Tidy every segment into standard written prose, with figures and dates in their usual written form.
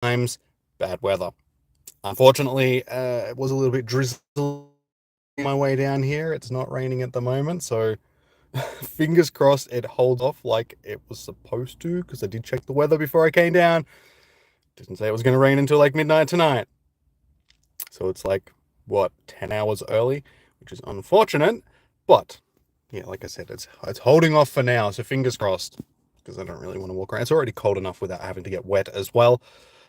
times, bad weather. Unfortunately, it was a little bit drizzly my way down here. It's not raining at the moment, so fingers crossed it holds off like it was supposed to, because I did check the weather before I came down. Didn't say it was going to rain until like midnight tonight. So it's like, what, 10 hours early, which is unfortunate. But, yeah, like I said, it's holding off for now, so fingers crossed, because I don't really want to walk around. It's already cold enough without having to get wet as well.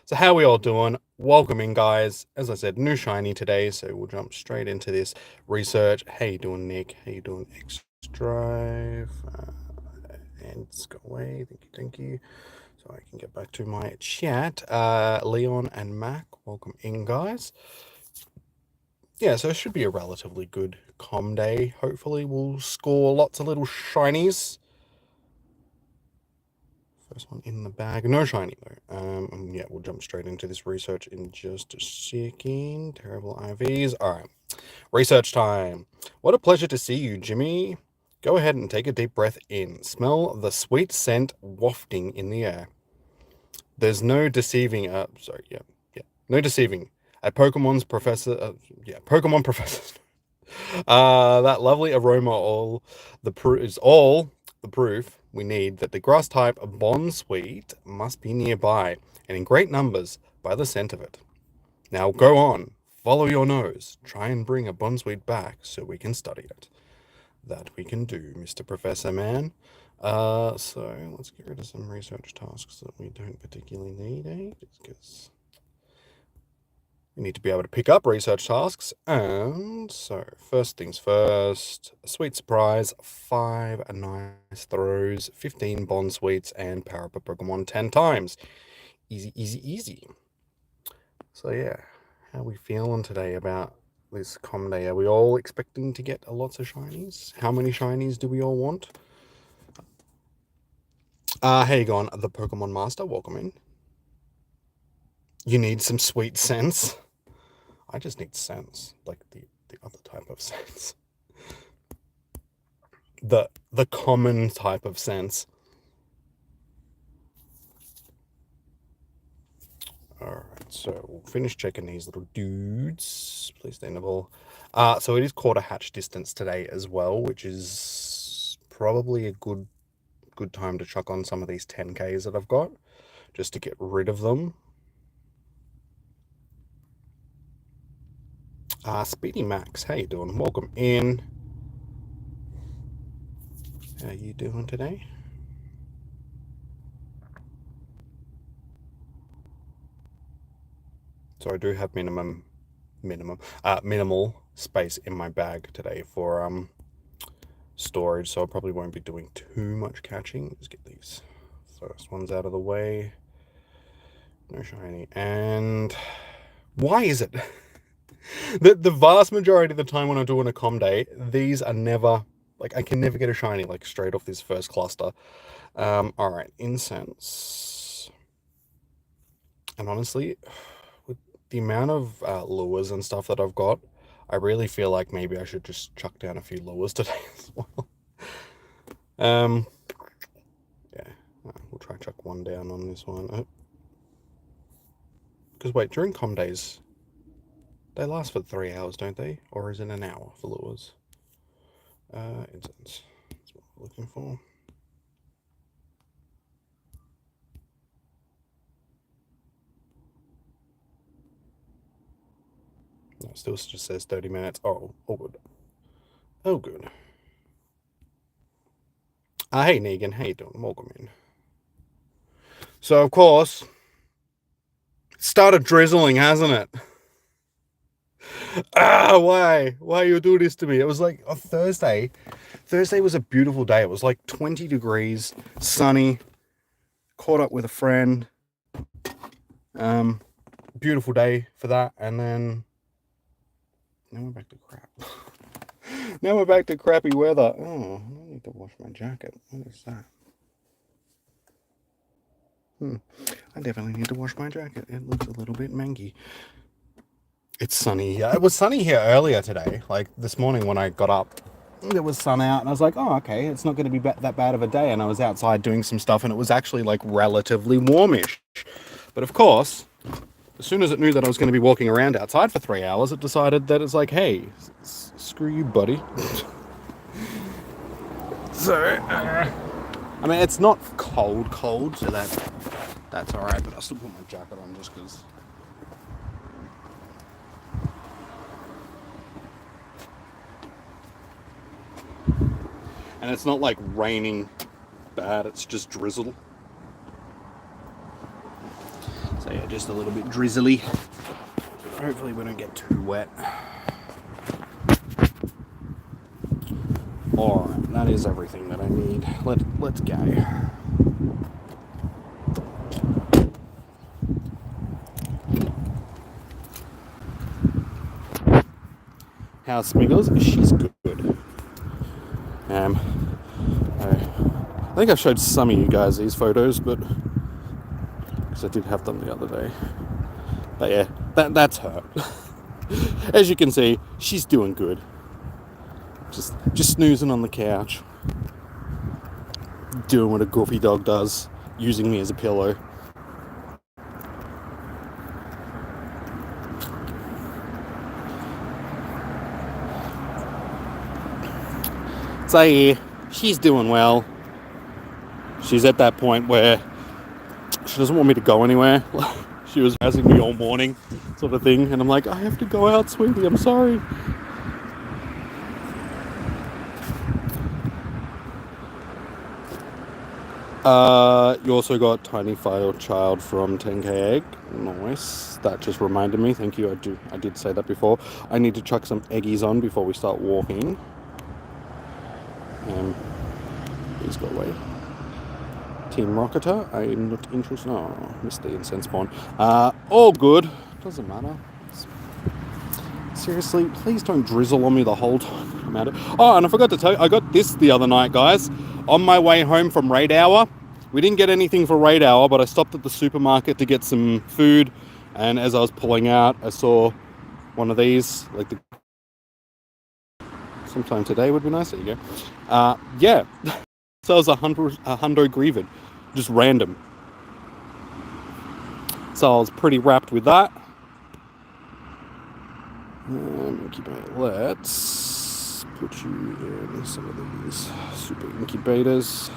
So how we all doing? Welcome in, guys. As I said, new shiny today, so we'll jump straight into this research. How you doing, Nick? How you doing, X-Drive? And let's go away. Thank you. So I can get back to my chat. Leon and Mac, welcome in, guys. Yeah, so it should be a relatively good com day. Hopefully we'll score lots of little shinies. First one in the bag. No shiny, though. And yeah, we'll jump straight into this research in just a second. Terrible IVs. All right. Research time. What a pleasure to see you, Jimmy. Go ahead and take a deep breath in. Smell the sweet scent wafting in the air. There's no deceiving. No deceiving. A Pokemon's professor. Pokemon professor. That lovely aroma is all the proof we need that the grass type Bonsweet must be nearby and in great numbers by the scent of it. Now go on, follow your nose, try and bring a Bonsweet back so we can study it. That we can do, Mr. Professor Man. So let's get rid of some research tasks that we don't particularly need, because we need to be able to pick up research tasks. And so first things first, a sweet surprise, 5 nice throws, 15 Bonsweets, and power up a Pokemon 10 times. Easy, easy, easy. So yeah, how we feeling today about this com day? Are we all expecting to get lots of shinies? How many shinies do we all want? How you going, the Pokemon Master? Welcome in. You need some sweet sense. I just need sense, like the other type of sense. The common type of sense. Alright, so we'll finish checking these little dudes. Please stay in the ball. So it is quarter hatch distance today as well, which is probably a good time to chuck on some of these 10Ks that I've got, just to get rid of them. Speedy Max, how you doing? Welcome in. How you doing today? So I do have minimal space in my bag today for storage, so I probably won't be doing too much catching. Let's get these first ones out of the way. No shiny. And why is it the vast majority of the time when I'm doing a com day, these are never, like, I can never get a shiny like straight off this first cluster. All right, incense. And honestly, with the amount of lures and stuff that I've got, I really feel like maybe I should just chuck down a few lures today as well. Yeah, we'll try chuck one down on this one. Because wait, during com days, they last for 3 hours, don't they? Or is it an hour for lures? Incense. That's what we're looking for. No, it still just says 30 minutes. Oh, good. Oh, good. Hey, Negan. How you doing? Welcome in. So, of course, it started drizzling, hasn't it? Why? Why you do this to me? It was like a Thursday. Thursday was a beautiful day. It was like 20 degrees, sunny. Caught up with a friend. Beautiful day for that. And then now we're back to crap. Now we're back to crappy weather. Oh, I need to wash my jacket. What is that? I definitely need to wash my jacket. It looks a little bit mangy. It's sunny here. It was sunny here earlier today. Like this morning when I got up, there was sun out and I was like, oh, okay, it's not going to be that bad of a day. And I was outside doing some stuff and it was actually like relatively warmish. But of course, as soon as it knew that I was going to be walking around outside for 3 hours, it decided that it's like, hey, screw you, buddy. So, I mean, it's not cold, so that's all right. But I still put my jacket on just because. And it's not like raining bad, it's just drizzle. So yeah, just a little bit drizzly. Hopefully we don't get too wet. Alright, that is everything that I need. Let's go. How's Smiggles? She's good. I think I've showed some of you guys these photos, but because I did have them the other day. But yeah, that's her. As you can see, she's doing good. Just snoozing on the couch, doing what a goofy dog does, using me as a pillow. So yeah, she's doing well. She's at that point where she doesn't want me to go anywhere. She was asking me all morning, sort of thing, and I'm like, I have to go out, sweetie, I'm sorry. You also got Tiny File Child from 10k Egg. Nice. That just reminded me. Thank you. I did say that before. I need to chuck some eggies on before we start walking. Please go away. Team Rocketer. I'm not interested. Oh, missed the incense spawn. All good. Doesn't matter. Seriously, please don't drizzle on me the whole time I'm at it. Oh, and I forgot to tell you, I got this the other night, guys. On my way home from raid hour. We didn't get anything for raid hour, but I stopped at the supermarket to get some food. And as I was pulling out, I saw one of these. Sometime today would be nice. There you go. Yeah. So it was a hundo grieved. Just random. So I was pretty wrapped with that. Let's put you in some of these super incubators.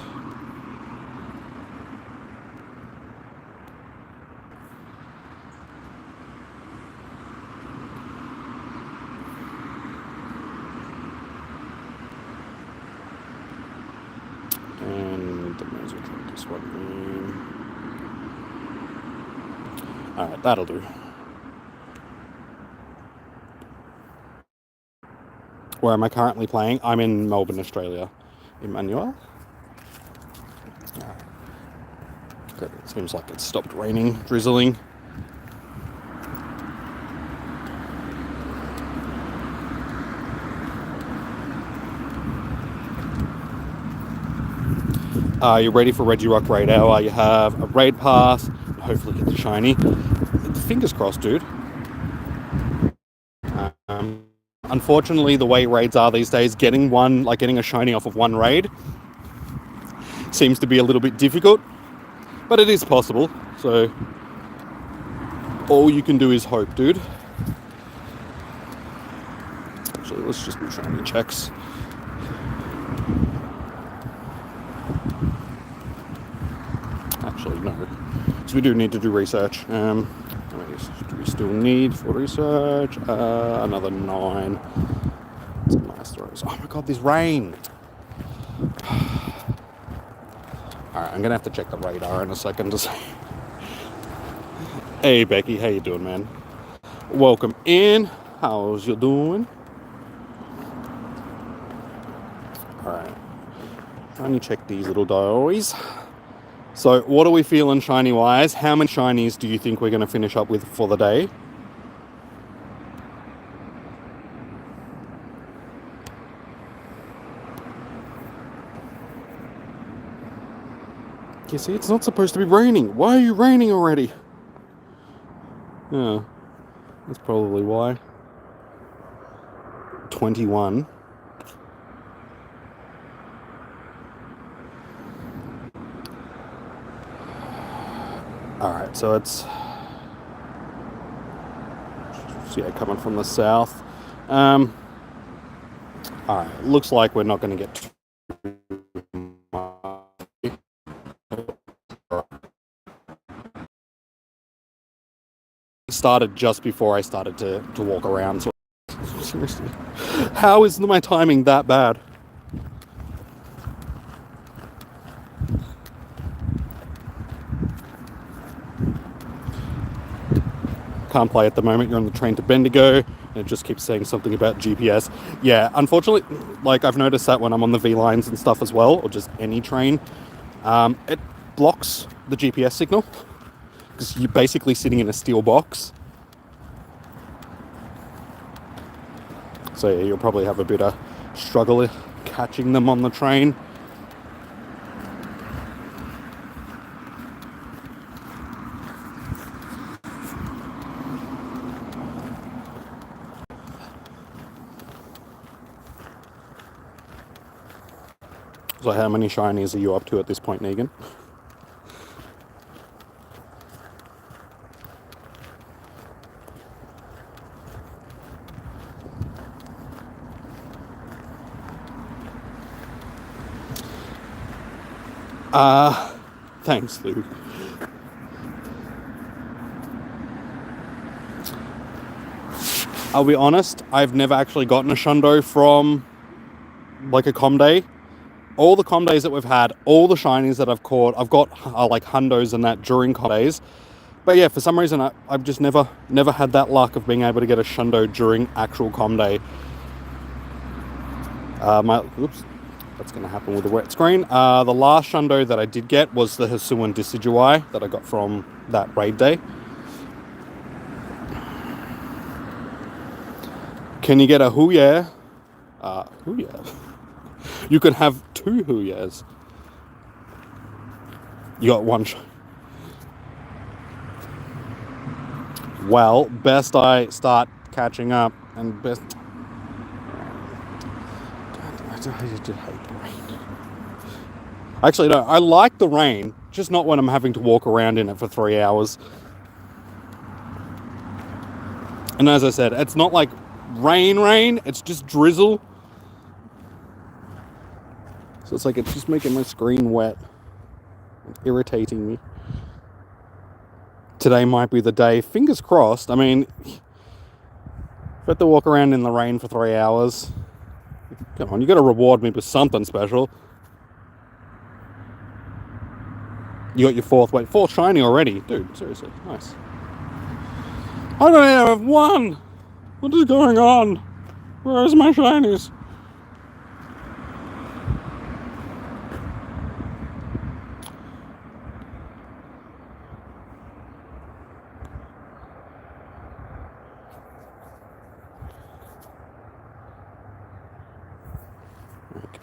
And the might as well try this one in. Alright, that'll do. Where am I currently playing? I'm in Melbourne, Australia. Emmanuel? Good. It seems like it's stopped raining, drizzling. You're ready for Regirock Raid Hour. You have a raid pass. Hopefully get the shiny. Fingers crossed, dude. Unfortunately, the way raids are these days, getting a shiny off of one raid seems to be a little bit difficult, but it is possible. So all you can do is hope, dude. Actually, let's just do shiny checks. Actually, no. So we do need to do research. Do we still need for research? Another 9. Some nice throws. Oh my god, this rain! Alright, I'm gonna have to check the radar in a second to see. Hey Becky, how you doing, man? Welcome in. How's you doing? Alright. Trying to check these little dials. So, what are we feeling shiny-wise? How many shinies do you think we're going to finish up with for the day? You see, it's not supposed to be raining. Why are you raining already? Yeah, that's probably why. 21. Alright, so it's So yeah, coming from the south. Alright, looks like we're not going to get started just before I started to walk around. So seriously, how is my timing that bad? Can't play at the moment. You're on the train to Bendigo, and it just keeps saying something about GPS. Yeah, unfortunately, like I've noticed that when I'm on the V lines and stuff as well, or just any train, it blocks the GPS signal because you're basically sitting in a steel box. So yeah, you'll probably have a bit of struggle catching them on the train. So how many shinies are you up to at this point, Negan? Thanks, Luke. I'll be honest, I've never actually gotten a Shundo from like a com day. All the com days that we've had, all the shinies that I've caught, I've got like hundos and that during com days. But yeah, for some reason, I've just never had that luck of being able to get a Shundo during actual com day. Oops, that's going to happen with a wet screen. The last Shundo that I did get was the Hisuian Decidueye that I got from that raid day. Can you get a Huya? Huya. You could have 2 Huyas. You got 1. Well, best I start catching up and best. I do hate the rain. Actually, no, I like the rain, just not when I'm having to walk around in it for 3 hours. And as I said, it's not like rain, it's just drizzle. So it's like it's just making my screen wet, irritating me. Today might be the day, fingers crossed. I mean, if I have to walk around in the rain for 3 hours, come on, you got to reward me with something special. You got your 4th shiny already, dude. Seriously, nice. I don't even have 1. What is going on? Where's my shinies? Okay.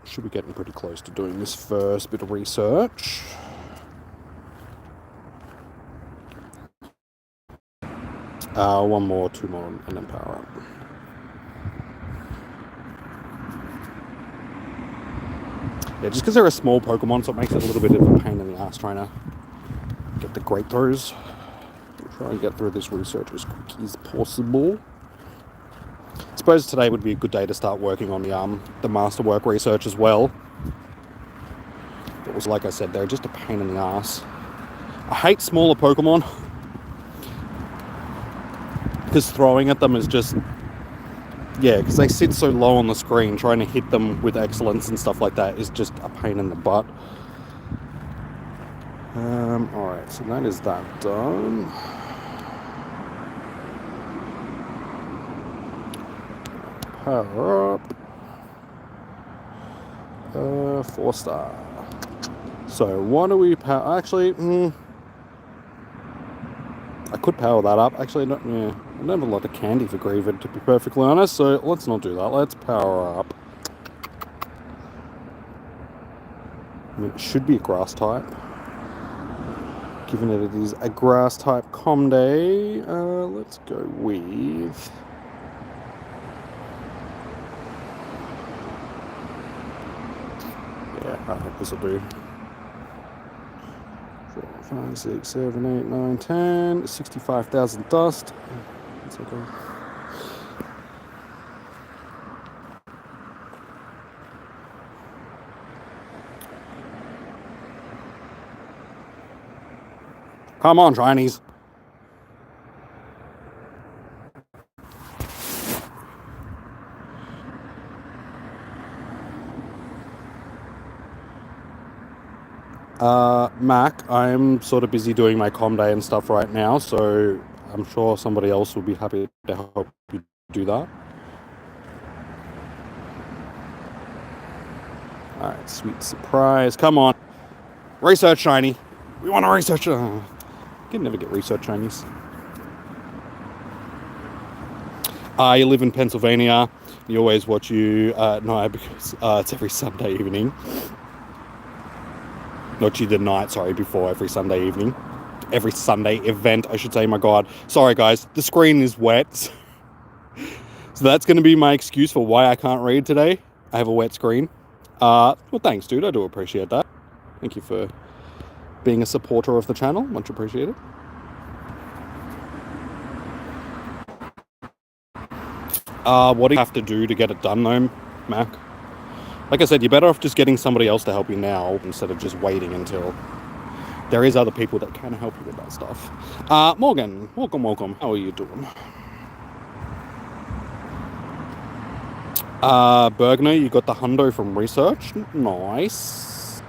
Should be getting pretty close to doing this first bit of research. One more, 2 more, and then power up. Yeah, just because they're a small Pokemon, so it makes it a little bit of a pain in the ass trying to get the great throws. We'll try and get through this research as quick as possible. I suppose today would be a good day to start working on the masterwork research as well. It was like I said, they're just a pain in the ass. I hate smaller Pokemon because throwing at them is just, yeah, because they sit so low on the screen, trying to hit them with excellence and stuff like that is just a pain in the butt. Alright, so that is that done. Power up. 4-star. So why do we power? Actually, I could power that up. Actually, I don't have a lot of candy for Greavid, to be perfectly honest, so let's not do that. Let's power up. I mean, it should be a grass type. Given it is a grass type com day, let's go with... Yeah, I think this will do. 4, 5, 6, 7, 8, 9, 10, 65,000 dust. It's okay. Come on, Chinese. Mac, I'm sort of busy doing my comm day and stuff right now, so I'm sure somebody else will be happy to help you do that. Alright, sweet surprise. Come on. Research shiny. We want to research. You can never get research shinies. You live in Pennsylvania. You always watch you. No, because it's every Sunday evening. Not Tuesday night, sorry, before every Sunday evening. Every Sunday event, I should say, my God. Sorry, guys, the screen is wet. So that's going to be my excuse for why I can't read today. I have a wet screen. Well, thanks, dude. I do appreciate that. Thank you for being a supporter of the channel. Much appreciated. What do you have to do to get it done, though, Mac? Like I said, you're better off just getting somebody else to help you now instead of just waiting until there is other people that can help you with that stuff. Morgan, welcome. How are you doing? Bergner, you got the hundo from research. Nice.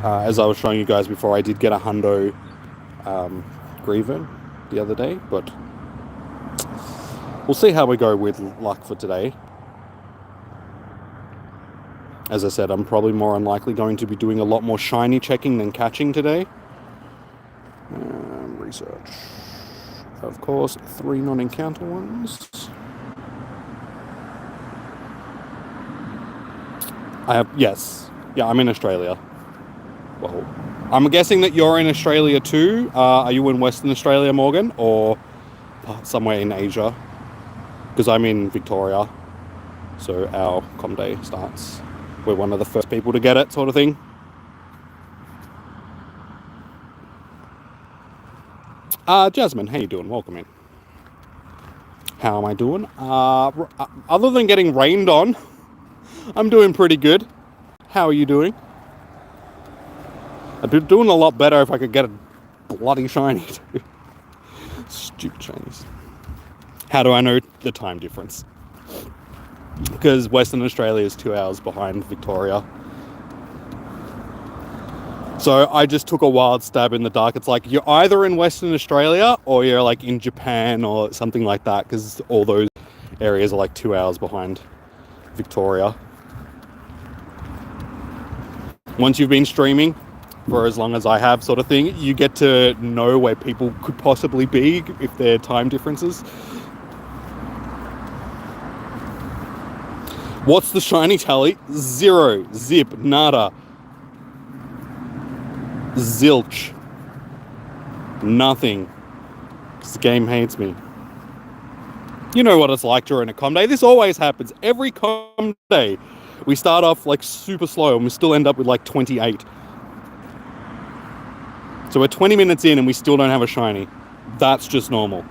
As I was showing you guys before, I did get a hundo Griever the other day, but we'll see how we go with luck for today. As I said, I'm probably more unlikely going to be doing a lot more shiny checking than catching today. Research. Of course, 3 non-encounter ones. Yes. Yeah, I'm in Australia. Well, I'm guessing that you're in Australia too. Are you in Western Australia, Morgan? Or somewhere in Asia? Because I'm in Victoria. So our comm day starts. We're one of the first people to get it, sort of thing. Jasmine, how you doing? Welcome in. How am I doing? Other than getting rained on, I'm doing pretty good. How are you doing? I'd be doing a lot better if I could get a bloody shiny too. Stupid shinies. How do I know the time difference? Because Western Australia is 2 hours behind Victoria. So I just took a wild stab in the dark. It's like you're either in Western Australia or you're like in Japan or something like that, because all those areas are like 2 hours behind Victoria. Once you've been streaming for as long as I have, sort of thing, you get to know where people could possibly be if there are time differences. What's the shiny tally? 0, zip, nada, zilch, nothing. Because the game hates me. You know what it's like during a comm day. This always happens. Every comm day, we start off like super slow and we still end up with like 28. So we're 20 minutes in and we still don't have a shiny. That's just normal.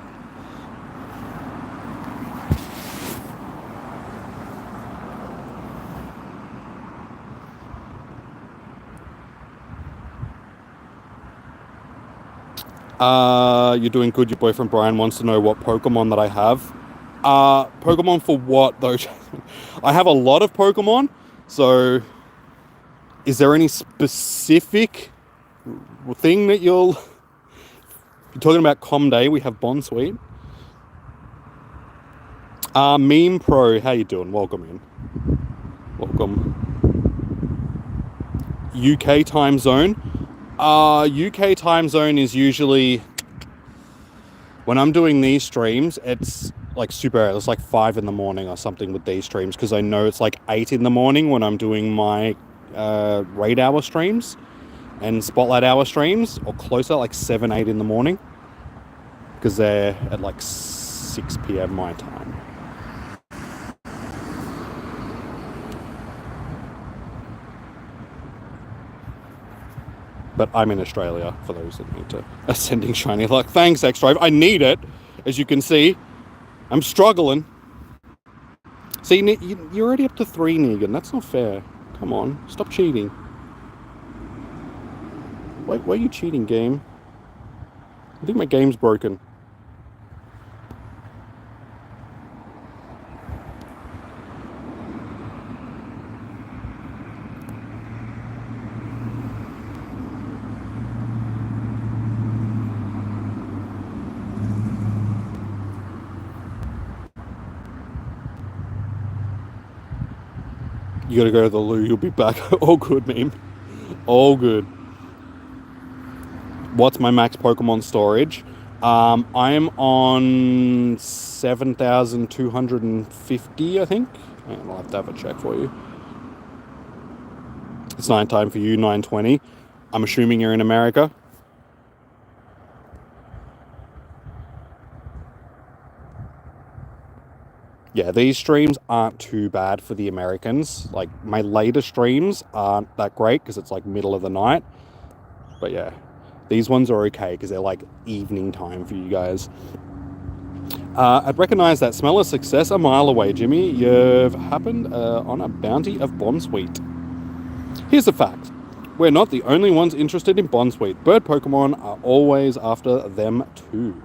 You're doing good. Your boyfriend Brian wants to know what Pokemon that I have. Pokemon for what though? I have a lot of Pokemon. So is there any specific thing that you're talking about? Comm day, we have Bonsweet. Meme Pro, how you doing? Welcome in. Welcome. UK time zone. UK time zone is usually, when I'm doing these streams, it's like super early. It's like 5 in the morning or something with these streams, because I know it's like 8 in the morning when I'm doing my raid hour streams and spotlight hour streams, or closer, like 7, 8 in the morning, because they're at like 6 p.m. my time. But I'm in Australia, for those that need to. Ascending shiny luck. Thanks, X-Drive. I need it. As you can see, I'm struggling. See, you're already up to 3, Negan. That's not fair. Come on, stop cheating. Why are you cheating, game? I think my game's broken. You gotta go to the loo, you'll be back. All good, meme. All good. What's my max Pokemon storage? I'm on 7,250, I think. I'll have to have a check for you. It's night time for you, 9:20. I'm assuming you're in America. Yeah, these streams aren't too bad for the Americans. Like, my later streams aren't that great because it's like middle of the night. But yeah, these ones are okay because they're like evening time for you guys. I'd recognise that smell of success a mile away, Jimmy. You've happened on a bounty of Bonsweet. Here's the fact. We're not the only ones interested in Bonsweet. Bird Pokemon are always after them too.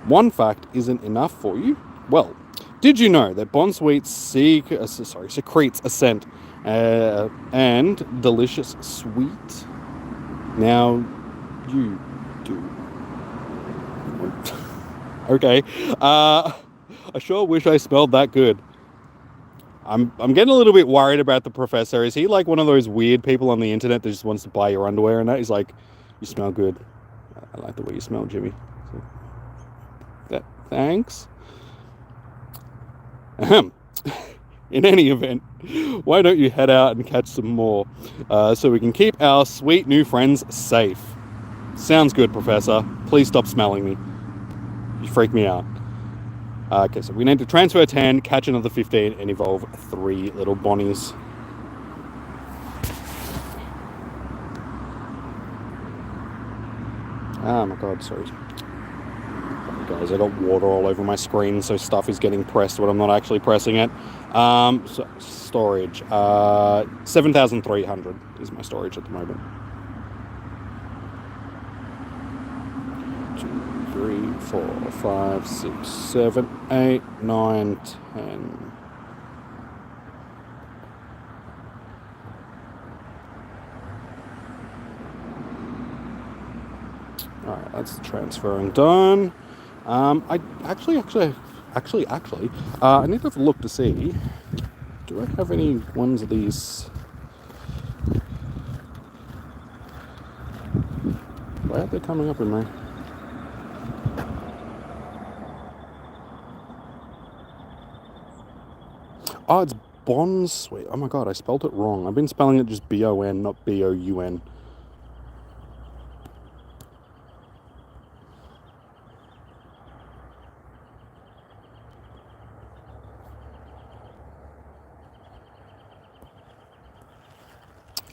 One fact isn't enough for you? Well, did you know that Bonsweet secretes a scent and delicious sweet? Now, you do. Okay. I sure wish I smelled that good. I'm getting a little bit worried about the professor. Is he like one of those weird people on the internet that just wants to buy your underwear and that? He's like, you smell good. I like the way you smell, Jimmy. Thanks. Ahem. In any event, why don't you head out and catch some more so we can keep our sweet new friends safe? Sounds good, Professor. Please stop smelling me. You freak me out. Okay, so we need to transfer 10, catch another 15, and evolve 3 little Bonnies. Oh my god, sorry. Guys, I got water all over my screen, so stuff is getting pressed when I'm not actually pressing it. So storage. 7,300 is my storage at the moment. 2, 3, 4, 5, 6, 7, 8, 9, 10. Alright, that's transferring done. I actually, I need to have a look to see, do I have any ones of these? Why aren't they coming up in my? Oh, it's Bonsweet. Oh my god, I spelled it wrong. I've been spelling it just B-O-N, not B-O-U-N.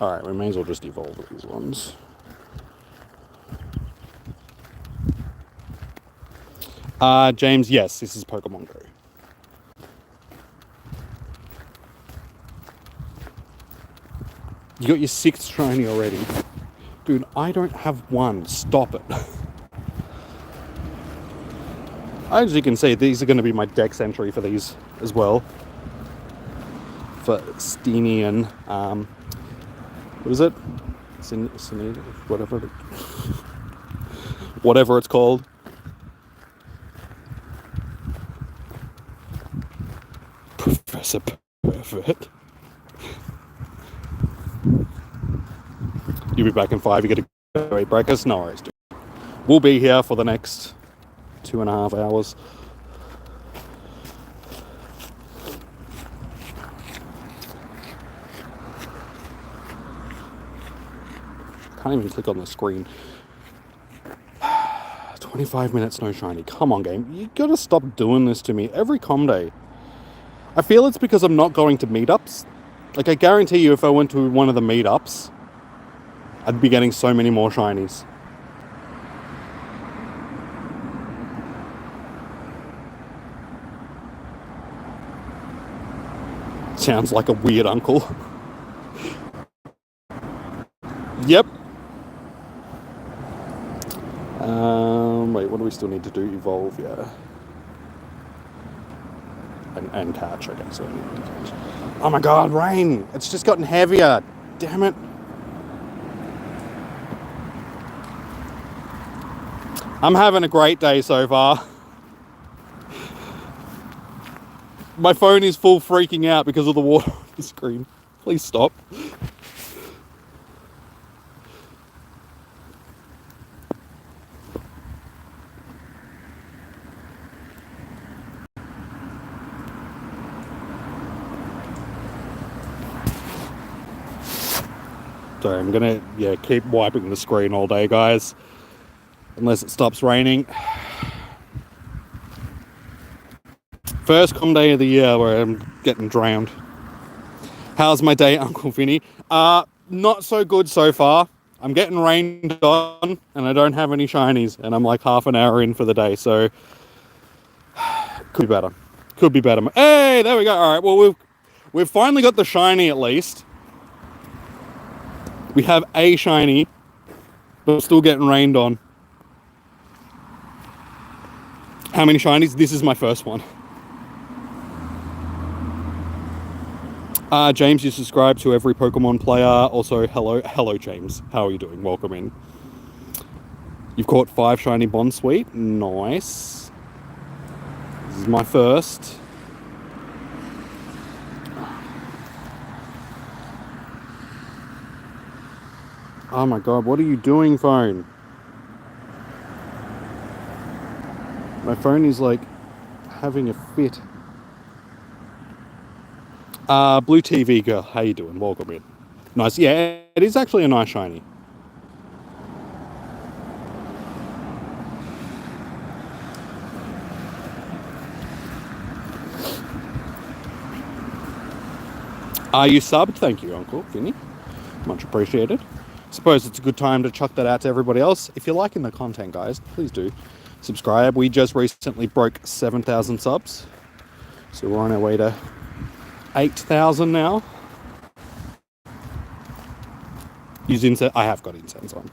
Alright, we may as well just evolve these ones. James, yes, this is Pokemon Go. You got your 6th shiny already. Dude, I don't have one. Stop it. As you can see, these are going to be my dex entry for these as well. For Steenian, what is it? Whatever it's called. Professor Perfect. You'll be back in 5. You got to go eat breakfast. No worries, dude. We'll be here for the next 2.5 hours. Can't even click on the screen. 25 minutes, no shiny. Come on, game. You gotta stop doing this to me every com day. I feel it's because I'm not going to meetups. Like, I guarantee you if I went to one of the meetups, I'd be getting so many more shinies. Sounds like a weird uncle. Yep. Wait, what do we still need to do? Evolve, yeah. And catch, okay, so I need to catch. Oh my god, rain! It's just gotten heavier. Damn it. I'm having a great day so far. My phone is full freaking out because of the water on the screen. Please stop. Sorry, I'm gonna keep wiping the screen all day, guys, unless it stops raining. First calm day of the year where I'm getting drowned. How's my day, Uncle Vinny? Not so good so far. I'm getting rained on and I don't have any shinies, and I'm like half an hour in for the day, so could be better. Could be better. Hey, there we go. All right, well we've finally got the shiny at least. We have a shiny, but we're still getting rained on. How many shinies? This is my first one. James, you subscribe to every Pokemon player. Also, hello James. How are you doing? Welcome in. You've caught 5 shiny Bonsweet. Nice. This is my first. Oh my god, what are you doing, phone? My phone is like having a fit. Blue TV girl, how you doing? Welcome in. Nice. Yeah, it is actually a nice shiny. Are you subbed? Thank you, Uncle Vinny. Much appreciated. Suppose it's a good time to chuck that out to everybody else. If you're liking the content, guys, please do subscribe. We just recently broke 7,000 subs, so we're on our way to 8,000 now. Use incense. I have got incense on.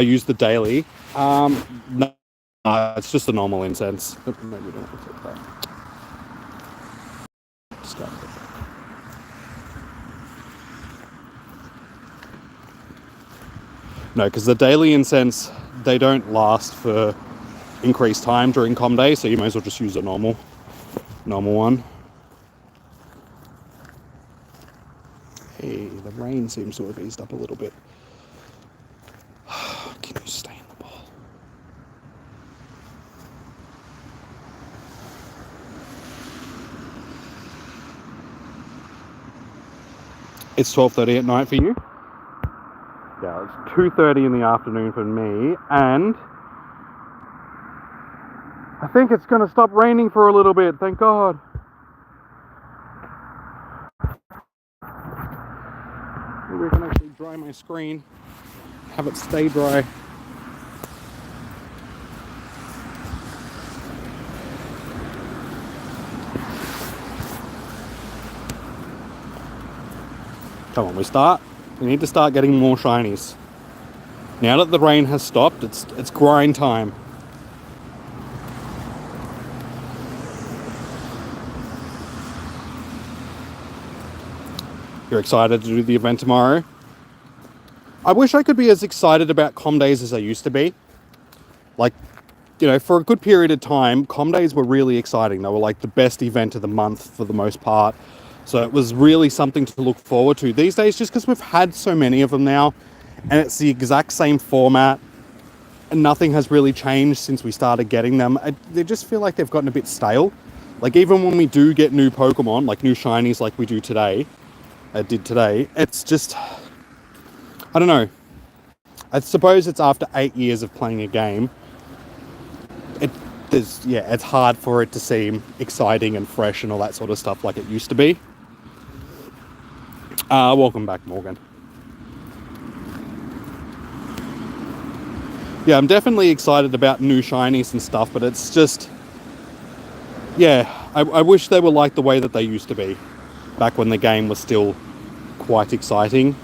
Use the daily. No, it's just a normal incense. Maybe we don't have to take that. Discard it. No, because the daily incense, they don't last for increased time during comm day, so you may as well just use a normal one. Hey, the rain seems to have eased up a little bit. Can you stay in the ball? It's 12:30 at night for you? Yeah, it's 2:30 in the afternoon for me, and I think it's going to stop raining for a little bit, thank God. Maybe I can actually dry my screen, have it stay dry. Come on, we need to start getting more shinies. Now that the rain has stopped, it's grind time. You're excited to do the event tomorrow? I wish I could be as excited about comm days as I used to be. Like, you know, for a good period of time, comm days were really exciting. They were like the best event of the month for the most part. So it was really something to look forward to. These days, just because we've had so many of them now, and it's the exact same format, and nothing has really changed since we started getting them, they just feel like they've gotten a bit stale. Like, even when we do get new Pokemon, like new shinies like we did today, it's just, I don't know. I suppose it's after 8 years of playing a game. It's hard for it to seem exciting and fresh and all that sort of stuff like it used to be. Welcome back, Morgan. Yeah, I'm definitely excited about new shinies and stuff, but it's just... Yeah, I wish they were like the way that they used to be, back when the game was still quite exciting.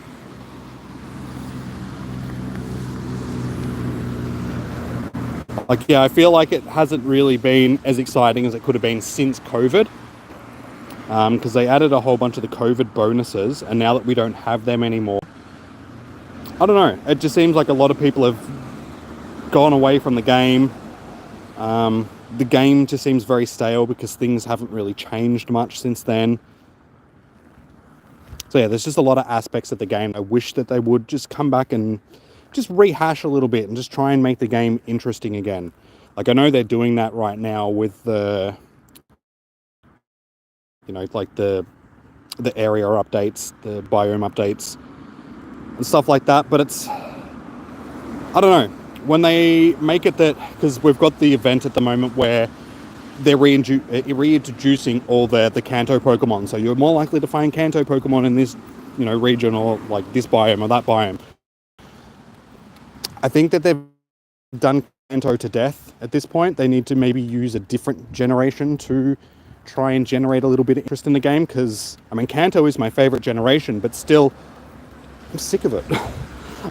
Like, yeah, I feel like it hasn't really been as exciting as it could have been since COVID. Because they added a whole bunch of the COVID bonuses, and now that we don't have them anymore, I don't know, it just seems like a lot of people have gone away from the game. The game just seems very stale because things haven't really changed much since then. So yeah, there's just a lot of aspects of the game I wish that they would just come back and just rehash a little bit and just try and make the game interesting again. Like, I know they're doing that right now with the, you know, like the area updates, the biome updates and stuff like that, but it's, I don't know, when they make it that, because we've got the event at the moment where they're reintroducing all the Kanto Pokemon, so you're more likely to find Kanto Pokemon in this, you know, region, or like this biome or that biome. I think that they've done Kanto to death at this point. They need to maybe use a different generation to try and generate a little bit of interest in the game, because, I mean, Kanto is my favorite generation, but still, I'm sick of it.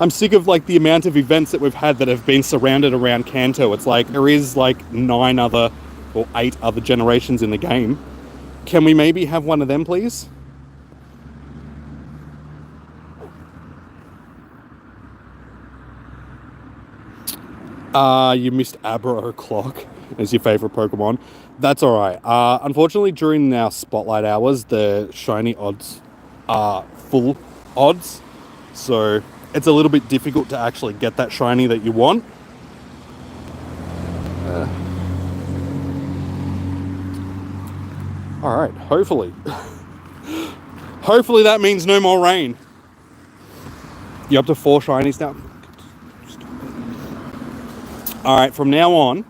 I'm sick of, like, the amount of events that we've had that have been surrounded around Kanto. It's like, there is, like, 9 other or 8 other generations in the game. Can we maybe have one of them, please? You missed Abra Clock as your favorite Pokemon. That's alright. Unfortunately, during our spotlight hours, the shiny odds are full odds, so it's a little bit difficult to actually get that shiny that you want. Alright, hopefully. Hopefully that means no more rain. You're up to 4 shinies now. Alright, from now on,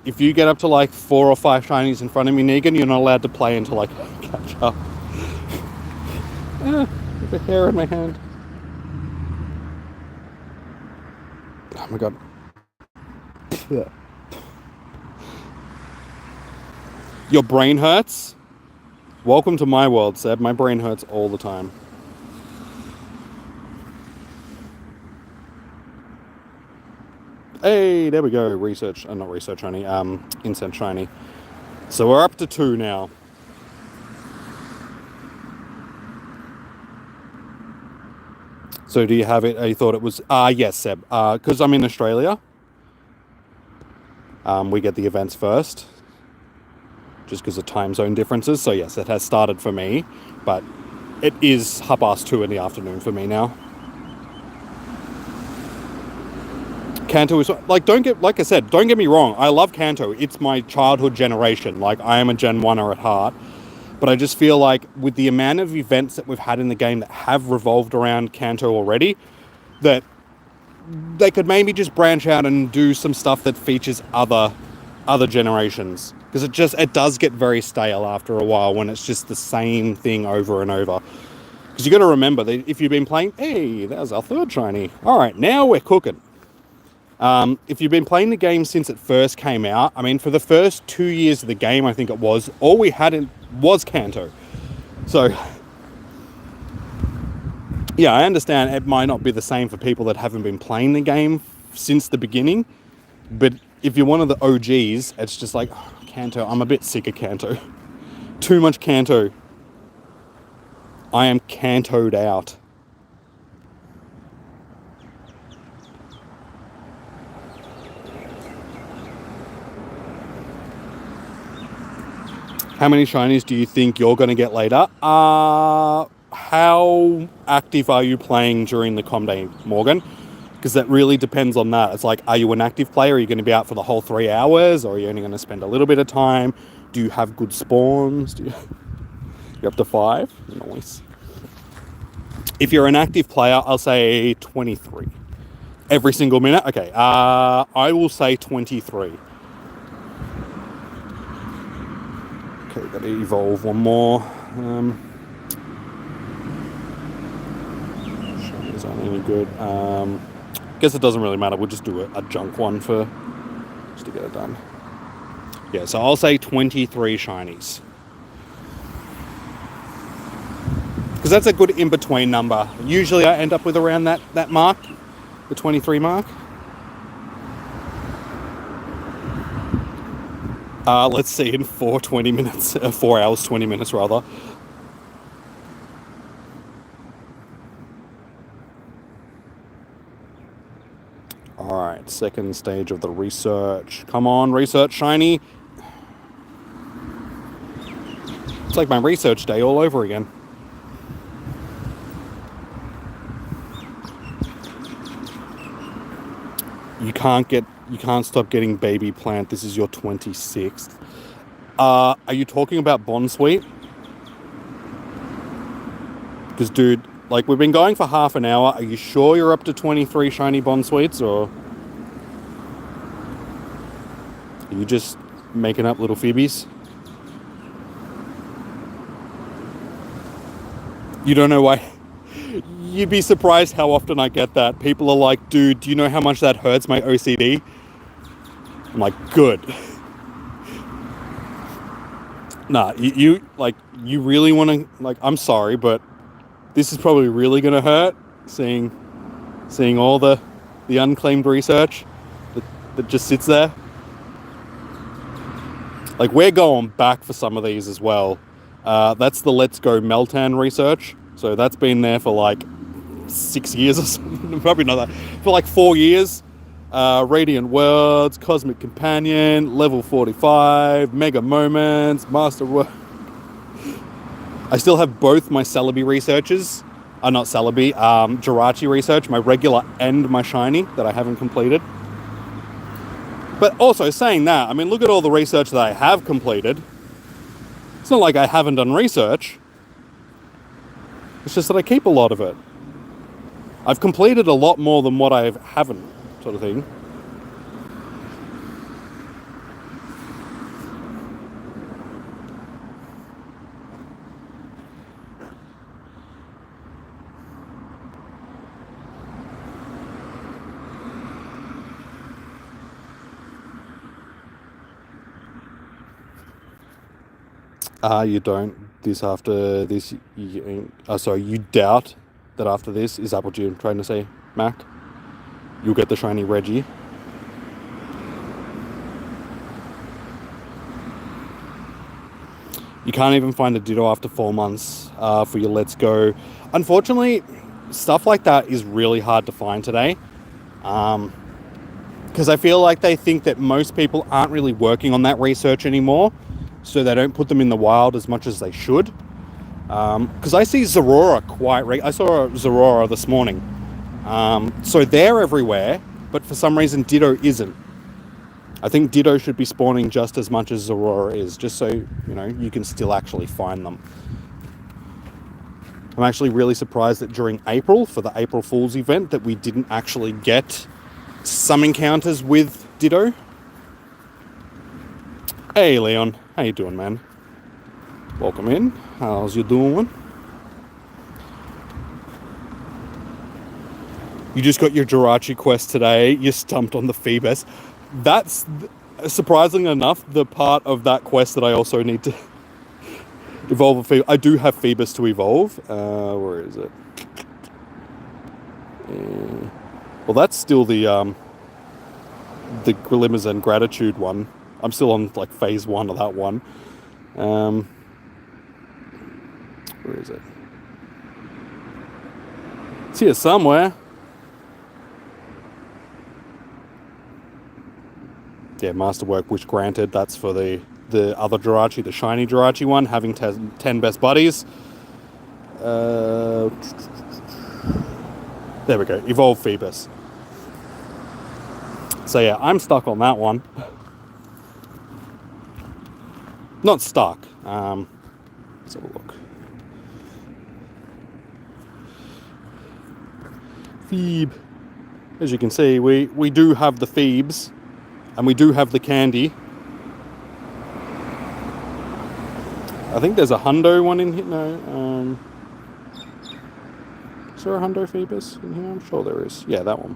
if you get up to like 4 or 5 shinies in front of me, Negan, you're not allowed to play until I catch up. There's a hair in my hand. Oh my god. Your brain hurts? Welcome to my world, Seb. My brain hurts all the time. Hey, there we go. Research, not research shiny, incense shiny. So we're up to 2 now. So do you have it? You thought it was, yes, Seb. Because I'm in Australia, we get the events first, just because of time zone differences. So yes, it has started for me, but it is 2:30 in the afternoon for me now. Kanto is, like, like I said, don't get me wrong, I love Kanto. It's my childhood generation. Like, I am a Gen 1er at heart. But I just feel like with the amount of events that we've had in the game that have revolved around Kanto already, that they could maybe just branch out and do some stuff that features other generations. Because it does get very stale after a while when it's just the same thing over and over. Because you got to remember that if you've been playing, hey, that was our 3rd shiny. All right, now we're cooking. If you've been playing the game since it first came out, I mean, for the first 2 years of the game, I think it was, all we had was Kanto. So, yeah, I understand it might not be the same for people that haven't been playing the game since the beginning, but if you're one of the OGs, it's just like, oh, Kanto, I'm a bit sick of Kanto. Too much Kanto. I am Kantoed out. How many shinies do you think you're going to get later? How active are you playing during the comm day, Morgan? Because that really depends on that. It's like, are you an active player? Are you going to be out for the whole 3 hours? Or are you only going to spend a little bit of time? Do you have good spawns? You're up to 5? Nice. If you're an active player, I'll say 23. Every single minute? Okay, I will say 23. Okay, gotta evolve one more. any good. Guess it doesn't really matter. We'll just do a junk one just to get it done. Yeah, so I'll say 23 shinies. Because that's a good in-between number. Usually I end up with around that mark, the 23 mark. Let's see, in 4 hours, 20 minutes rather. Alright, second stage of the research. Come on, research shiny. It's like my research day all over again. You can't stop getting baby plant. This is your 26th. Are you talking about Bonsweet? Because, dude, like, we've been going for half an hour. Are you sure you're up to 23 shiny Bonsweets, or are you just making up little Phoebes? You don't know why? You'd be surprised how often I get that. People are like, dude, do you know how much that hurts my OCD? I'm like, good. Nah, you really want to, like, I'm sorry, but this is probably really going to hurt, seeing all the unclaimed research that just sits there. Like, we're going back for some of these as well. That's the Let's Go Meltan research. So that's been there for like 6 years or something. Probably not that. For like 4 years. Radiant Worlds, Cosmic Companion, Level 45, Mega Moments, Master World. I still have both my Celebi researches. Not Celebi, Jirachi research, my regular and my shiny that I haven't completed. But also saying that, I mean, look at all the research that I have completed. It's not like I haven't done research. It's just that I keep a lot of it. I've completed a lot more than what I haven't, sort of thing. You don't. This after this, you doubt that after this, is that what you're trying to say, Mac? You'll get the shiny Reggie. You can't even find a Ditto after 4 months for your Let's Go. Unfortunately, stuff like that is really hard to find today. Because I feel like they think that most people aren't really working on that research anymore. So they don't put them in the wild as much as they should. Because I see Zorora I saw a Zorora this morning. So they're everywhere, but for some reason Ditto isn't. I think Ditto should be spawning just as much as Zorora is, just so, you can still actually find them. I'm actually really surprised that during April, for the April Fool's event, that we didn't actually get some encounters with Ditto. Hey Leon, how you doing, man? Welcome in. How's you doing? You just got your Jirachi quest today. You stumped on the Phoebus. That's, surprisingly enough, the part of that quest that I also need to evolve a Phoebus. I do have Phoebus to evolve. Where is it? Well, that's still the Glimmers and Gratitude one. I'm still on like phase 1 of that one. Where is it? It's here somewhere. Yeah, Masterwork Wish Granted. That's for the other Jirachi, the shiny Jirachi one, having 10 best buddies. There we go. Evolve Phoebus. So yeah, I'm stuck on that one. Not stuck. Let's have a look. Phoebe. As you can see, we do have the Phoebes, and we do have the candy. I think there's a hundo one in here. No. there a Hundo Phoebus in here? I'm sure there is. Yeah, that one.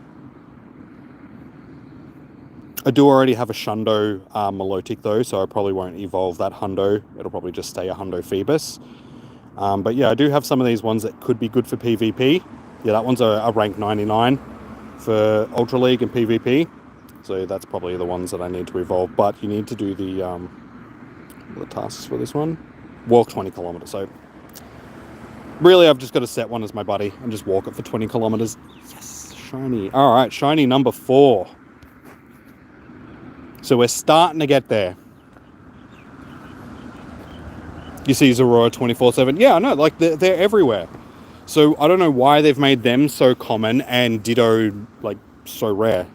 I do already have a Shundo Milotic though, so I probably won't evolve that Hundo. It'll probably just stay a Hundo Phoebus. But yeah, I do have some of these ones that could be good for PvP. Yeah, that one's a rank 99 for Ultra League and PvP. So that's probably the ones that I need to evolve. But you need to do the tasks for this one. Walk 20 kilometers. So really, I've just got to set one as my buddy and just walk it for 20 kilometers. Yes, shiny. All right, shiny number 4. So we're starting to get there. You see Zorora 24/7. Yeah, I know, like they're everywhere. So I don't know why they've made them so common and Ditto like so rare.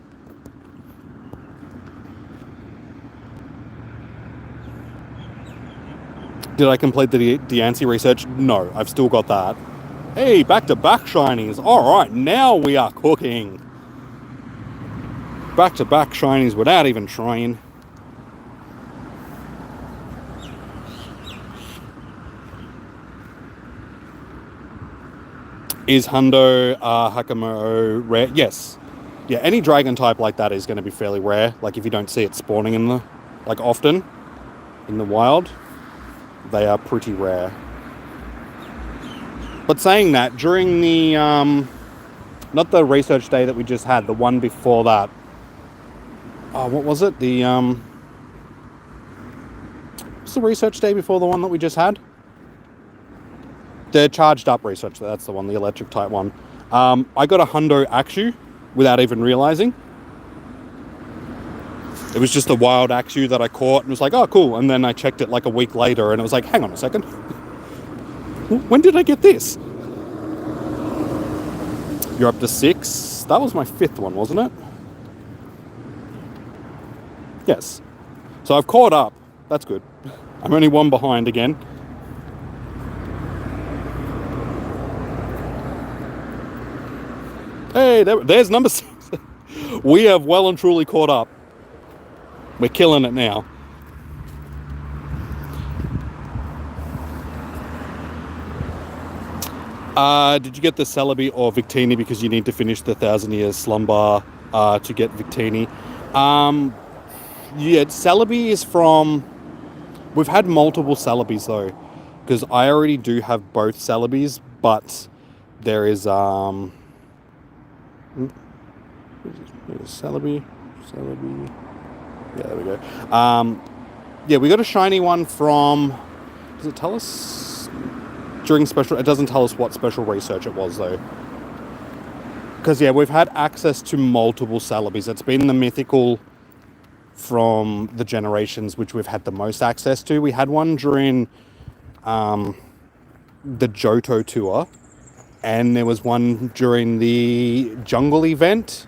Did I complete the Niantic research? No, I've still got that. Hey, back-to-back shinies. All right, now we are cooking. Back-to-back shinies without even trying. Is Hundo Hakamo rare? Yes. Yeah, any dragon type like that is going to be fairly rare. Like if you don't see it spawning in the, like often in the wild, they are pretty rare. But saying that, during the, not the research day that we just had, the one before that, what was it? The, what's the research day before the one that we just had? The charged up research, that's the one, the electric type one. I got a Hundo Axew without even realizing. It was just a wild Axew that I caught and was like, oh, cool. And then I checked it like a week later and it was like, hang on a second. When did I get this? You're up to 6. That was my 5th one, wasn't it? Yes. So I've caught up. That's good. I'm only 1 behind again. Hey, there's number 6. We have well and truly caught up. We're killing it now. Did you get the Celebi or Victini because you need to finish the 1,000 Years Slumber to get Victini? Yeah, Celebi is from... We've had multiple Celebis though, because I already do have both Celebis, but there is... Celebi. Yeah, there we go. Yeah, we got a shiny one from... Does it tell us? During special... It doesn't tell us what special research it was, though. Because, yeah, we've had access to multiple Celebis. It's been the mythical from the generations which we've had the most access to. We had one during the Johto tour. And there was one during the jungle event,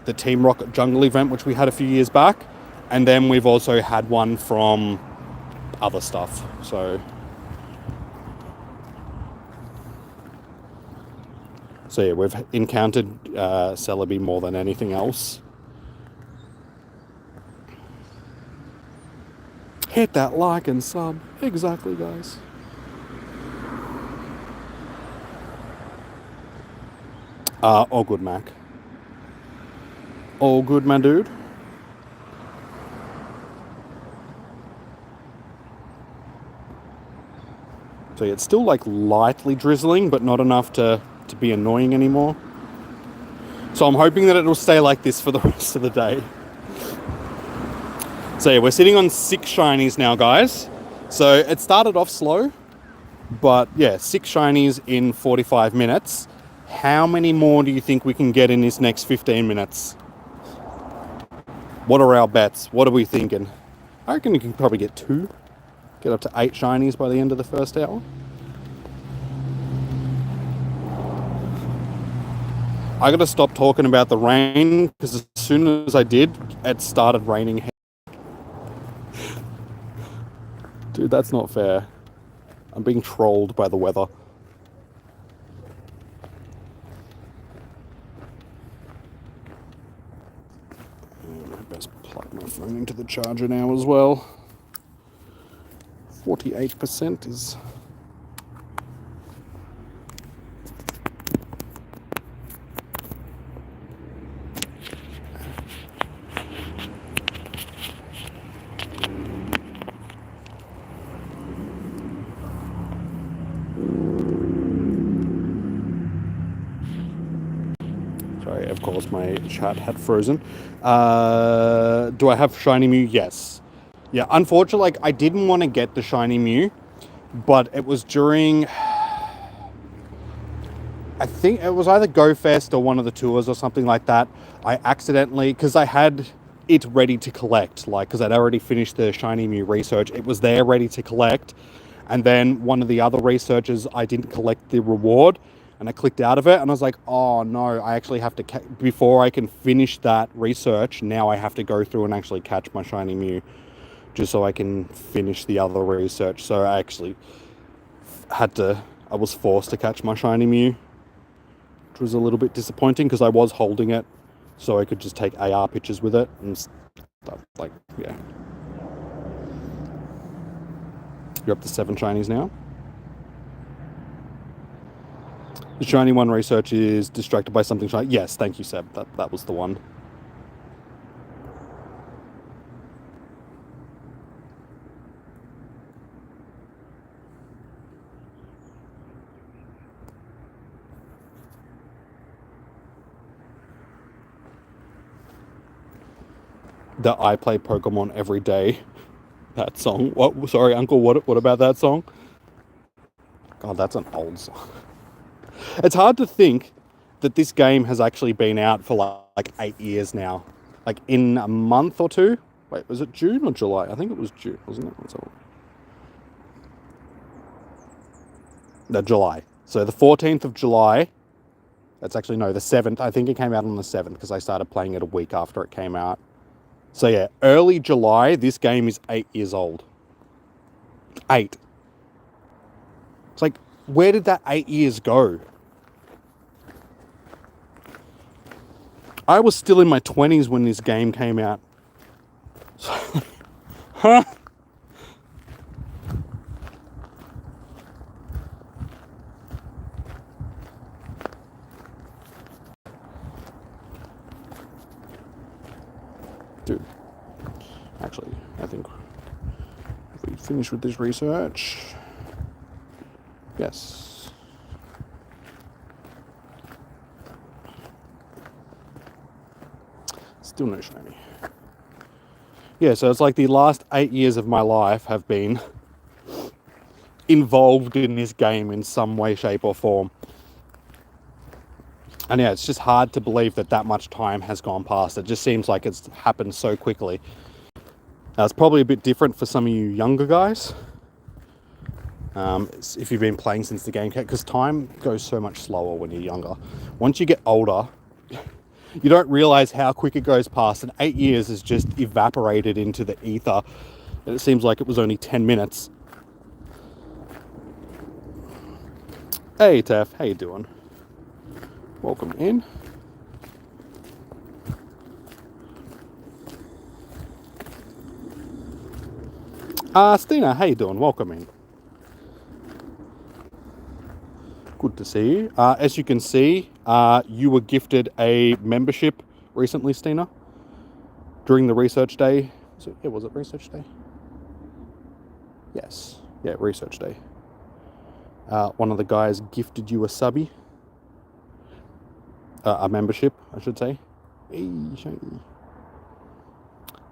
the Team Rocket jungle event, which we had a few years back. And then we've also had one from other stuff. So yeah, we've encountered Celebi more than anything else. Hit that like and sub. Exactly, guys. All good, Mac. All good, my dude. So yeah, it's still like lightly drizzling, but not enough to be annoying anymore. So I'm hoping that it'll stay like this for the rest of the day. So yeah, we're sitting on 6 shinies now, guys. So it started off slow, but yeah, 6 shinies in 45 minutes. How many more do you think we can get in this next 15 minutes? What are our bets? What are we thinking? I reckon you can probably get 2. Get up to 8 shinies by the end of the first hour. I gotta stop talking about the rain, because as soon as I did, it started raining. Dude, that's not fair. I'm being trolled by the weather. Best plug my phone into the charger now as well. 48% is... course, my chat had frozen. Do I have Shiny Mew? Yes. Yeah, unfortunately, like, I didn't want to get the Shiny Mew, but it was during... I think it was either Go Fest or one of the tours or something like that. I accidentally... Because I had it ready to collect, like, because I'd already finished the Shiny Mew research. It was there ready to collect. And then one of the other researchers, I didn't collect the reward. And I clicked out of it, and I was like, oh no, I actually have to... Before I can finish that research, now I have to go through and actually catch my Shiny Mew, just so I can finish the other research. So I actually I was forced to catch my Shiny Mew, which was a little bit disappointing, because I was holding it so I could just take AR pictures with it and stuff, like, yeah. You're up to 7 shinies now. The shiny one research is distracted by something shiny. Yes, thank you, Seb. That was the one. That I play Pokemon every day. That song. What? Sorry, Uncle. What about that song? God, that's an old song. It's hard to think that this game has actually been out for like 8 years now. Like, in a month or two. Wait, was it June or July? I think it was June, wasn't it? No, July. So the 14th of July. That's actually, no, the 7th. I think it came out on the 7th, because I started playing it a week after it came out. So yeah, early July, this game is 8 years old. 8. It's like, where did that 8 years go? I was still in my 20s when this game came out. Huh? Dude, actually, I think if we finish with this research, yes. Still no shiny. Yeah, so it's like the last 8 years of my life have been involved in this game in some way, shape, or form. And yeah, it's just hard to believe that much time has gone past. It just seems like it's happened so quickly. Now, it's probably a bit different for some of you younger guys. If you've been playing since the game came, because time goes so much slower when you're younger. Once you get older, you don't realize how quick it goes past, and 8 years is just evaporated into the ether. And it seems like it was only 10 minutes. Hey, Tef, how you doing? Welcome in. Stina, how you doing? Welcome in. Good to see you. As you can see, you were gifted a membership recently, Stina, during the research day. Was it research day? Yes. Yeah, research day. One of the guys gifted you a subby. A membership, I should say. Hey, shiny.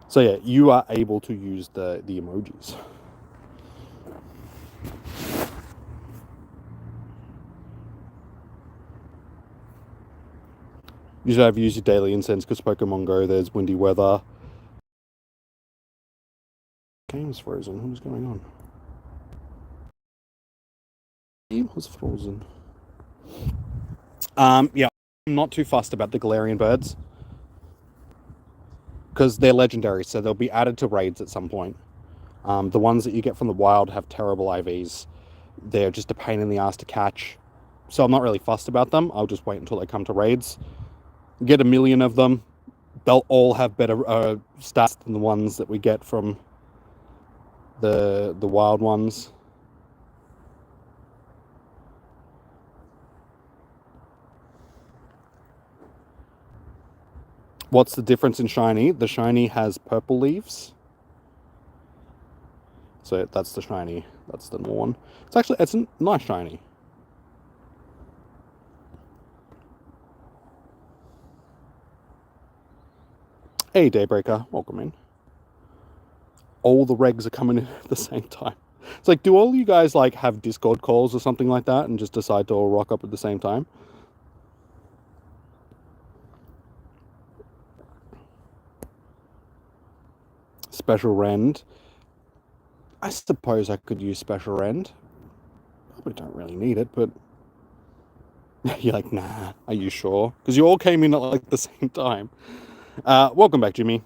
So yeah, you are able to use the emojis. You should have used your daily incense, because Pokemon Go, there's windy weather. Game's frozen. What's going on? Game was frozen. Yeah, I'm not too fussed about the Galarian birds, because they're legendary, so they'll be added to raids at some point. The ones that you get from the wild have terrible IVs. They're just a pain in the ass to catch. So I'm not really fussed about them. I'll just wait until they come to raids. Get 1 million of them. They'll all have better stats than the ones that we get from the wild ones. What's the difference in shiny? The shiny has purple leaves. So that's the shiny. That's the normal one. It's a nice shiny. Hey, Daybreaker, welcome in. All the regs are coming in at the same time. It's like, do all you guys like have Discord calls or something like that and just decide to all rock up at the same time? Special rend. I suppose I could use special rend. Probably don't really need it, but you're like, nah, are you sure? Because you all came in at like the same time. Welcome back, Jimmy.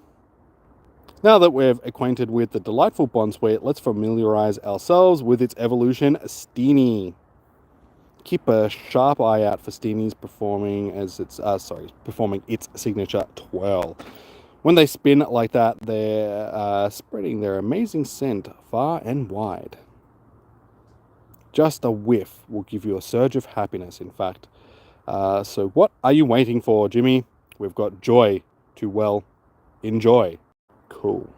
Now that we're acquainted with the delightful Bonsweet, let's familiarize ourselves with its evolution, Steenie. Keep a sharp eye out for Steenies performing its signature twirl. When they spin like that, they're spreading their amazing scent far and wide. Just a whiff will give you a surge of happiness, in fact. So what are you waiting for, Jimmy? We've got joy to, well, enjoy. Cool.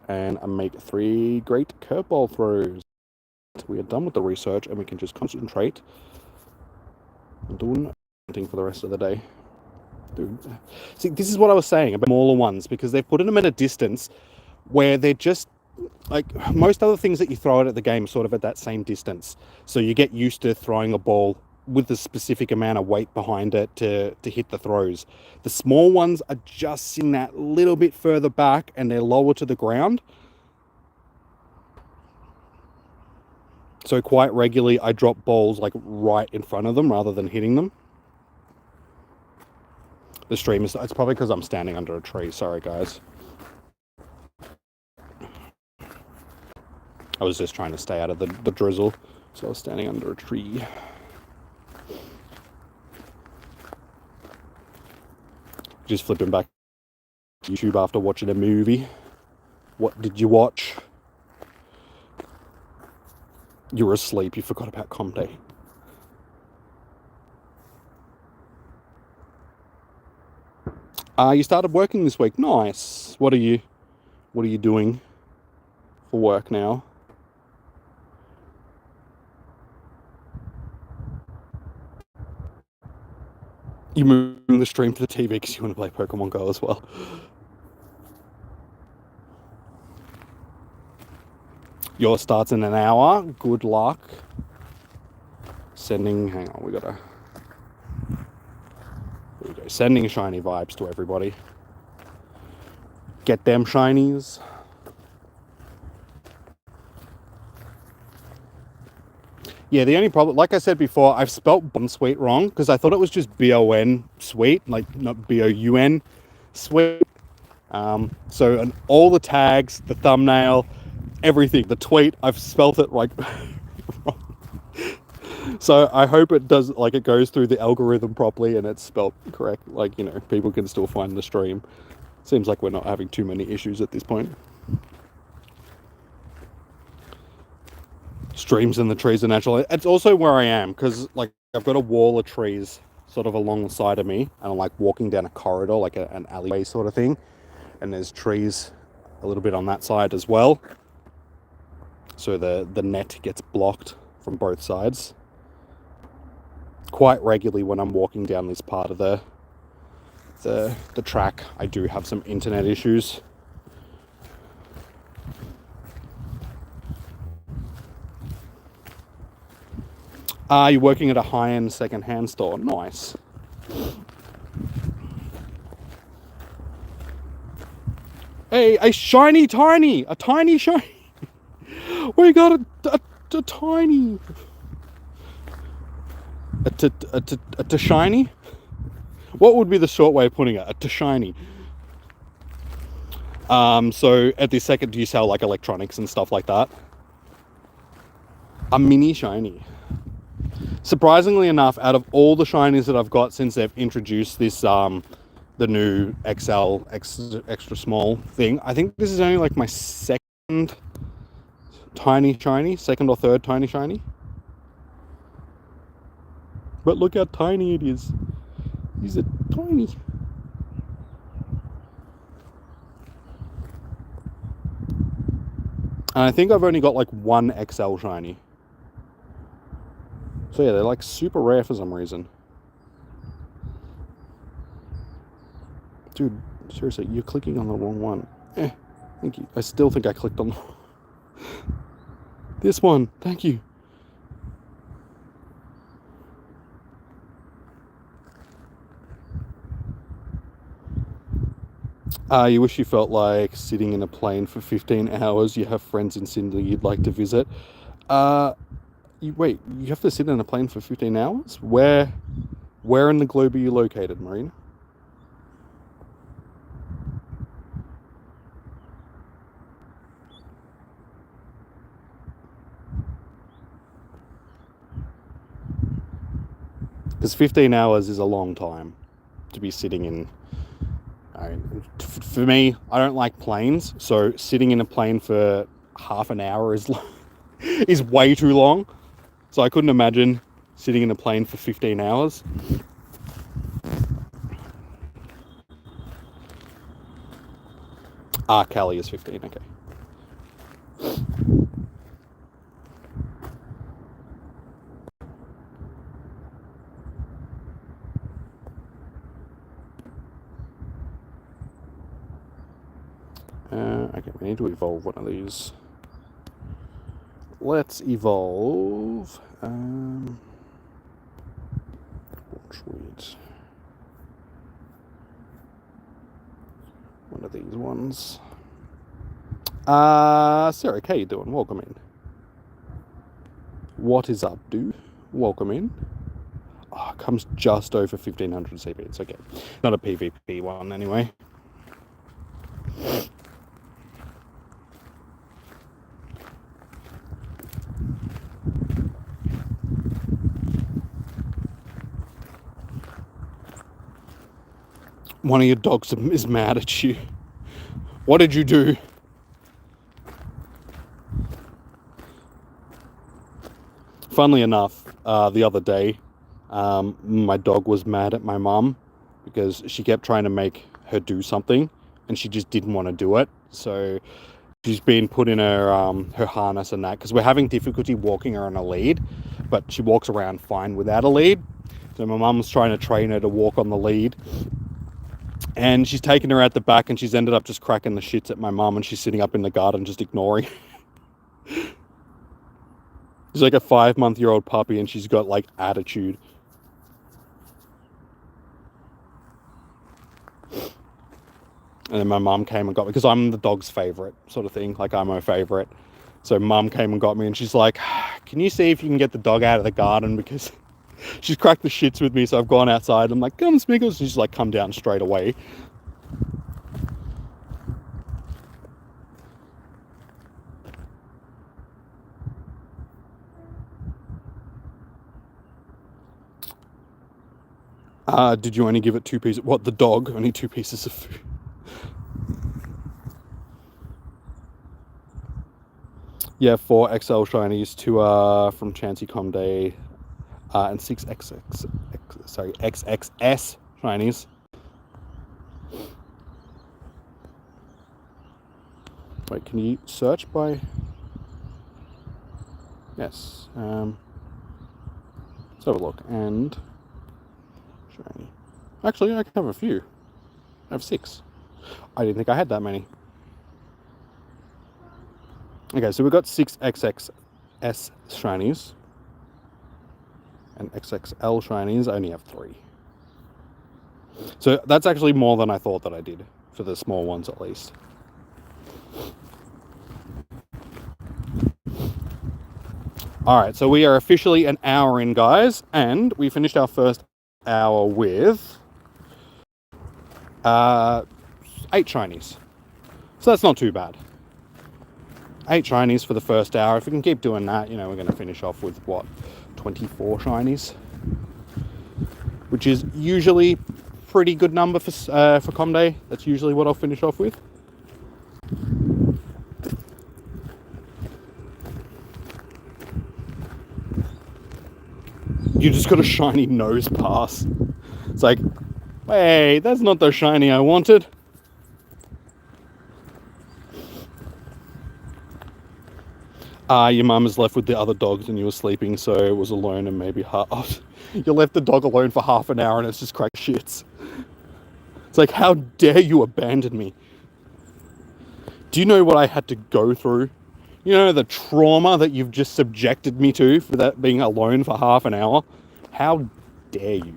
And I make 3 great curveball throws. We are done with the research and we can just concentrate on doing something for the rest of the day. Dude. See, this is what I was saying about smaller ones, because they've put them at a distance where they're just like most other things that you throw at the game, sort of at that same distance. So you get used to throwing a ball with a specific amount of weight behind it to hit the throws. The small ones are just sitting that little bit further back and they're lower to the ground. So quite regularly I drop balls like right in front of them rather than hitting them. The stream is, it's probably because I'm standing under a tree. Sorry, guys. I was just trying to stay out of the drizzle, so I was standing under a tree. Just flipping back to YouTube after watching a movie. What did you watch? You were asleep. You forgot about Comp Day. You started working this week. Nice. What are you doing for work now? You moving the stream to the TV because you want to play Pokemon Go as well. Yours starts in an hour. Good luck. Hang on, there we go. Sending shiny vibes to everybody. Get them shinies. Yeah, the only problem, like I said before, I've spelt Bonsweet wrong because I thought it was just B-O-N sweet, like not B-O-U-N sweet. So all the tags, the thumbnail, everything, the tweet, I've spelt it like wrong. So I hope it does, like it goes through the algorithm properly and it's spelt correct. Like, you know, people can still find the stream. Seems like we're not having too many issues at this point. Streams in the trees are natural. It's also where I am because like I've got a wall of trees sort of along the side of me and I'm like walking down a corridor, like an alleyway sort of thing, and there's trees a little bit on that side as well, so the net gets blocked from both sides. Quite regularly when I'm walking down this part of the track, I do have some internet issues. You're working at a high-end second-hand store. Nice. Hey, a tiny shiny. We got a tiny. A shiny? What would be the short way of putting it? A shiny. So at this second, do you sell like electronics and stuff like that? A mini shiny. Surprisingly enough, out of all the shinies that I've got since they've introduced this, the new XL extra small thing, I think this is only like my second tiny shiny, second or third tiny shiny. But look how tiny it is. These are tiny. And I think I've only got like one XL shiny. So yeah, they're like super rare for some reason. Dude, seriously, you're clicking on the wrong one. Thank you. I still think I clicked on this one. Thank you. You wish you felt like sitting in a plane for 15 hours. You have friends in Sydney you'd like to visit. Wait, you have to sit in a plane for 15 hours? Where in the globe are you located, Marina? Because 15 hours is a long time to be sitting in. For me, I don't like planes, so sitting in a plane for half an hour is way too long. So I couldn't imagine sitting in a plane for 15 hours. Cali is 15, okay. Okay, we need to evolve one of these. Let's evolve. Bonsweet. One of these ones. Sarah, how you doing? Welcome in. What is up, dude? Welcome in. It comes just over 1500 CP. It's okay. Not a PvP one, anyway. One of your dogs is mad at you. What did you do? Funnily enough, the other day, my dog was mad at my mum because she kept trying to make her do something and she just didn't want to do it. So she's been put in her harness and that, because we're having difficulty walking her on a lead, but she walks around fine without a lead. So my mum's trying to train her to walk on the lead. And she's taken her out the back and she's ended up just cracking the shits at my mum, and she's sitting up in the garden just ignoring. She's like a 5-month-old puppy and she's got like attitude. And then my mum came and got me, because I'm the dog's favourite sort of thing. Like, I'm her favourite. So mum came and got me and she's like, can you see if you can get the dog out of the garden, because she's cracked the shits with me. So I've gone outside. I'm like, come, Smiggles. And she's like, come down straight away. Did you only give it 2 pieces? What, the dog? Only 2 pieces of food? Yeah, 4 XL shinies, 2 from Chansey Comday, and 6 XXS shinies. Wait, can you search by? Yes. Let's have a look. And shiny. Actually, I can have a few. I have 6. I didn't think I had that many. Okay, so we've got 6 XXS shinies. And XXL shinies, I only have 3. So that's actually more than I thought that I did, for the small ones at least. Alright, so we are officially an hour in, guys, and we finished our first hour with 8 shinies. So that's not too bad. 8 shinies for the first hour. If we can keep doing that, you know, we're going to finish off with, what, 24 shinies? Which is usually pretty good number for Comday. That's usually what I'll finish off with. You just got a shiny nose pass. It's like, hey, that's not the shiny I wanted. Your mum is left with the other dogs and you were sleeping, so it was alone, and maybe you left the dog alone for half an hour and it's just cracked shits. It's like, how dare you abandon me? Do you know what I had to go through? You know the trauma that you've just subjected me to for that being alone for half an hour? How dare you?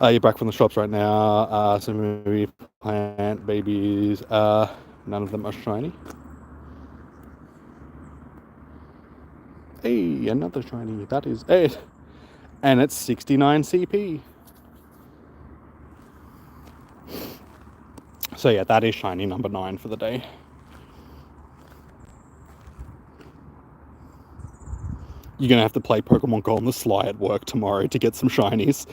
You're back from the shops right now. Some maybe plant babies. None of them are shiny. Hey, another shiny. That is it. And it's 69 CP. So yeah, that is shiny number 9 for the day. You're going to have to play Pokemon Go on the sly at work tomorrow to get some shinies.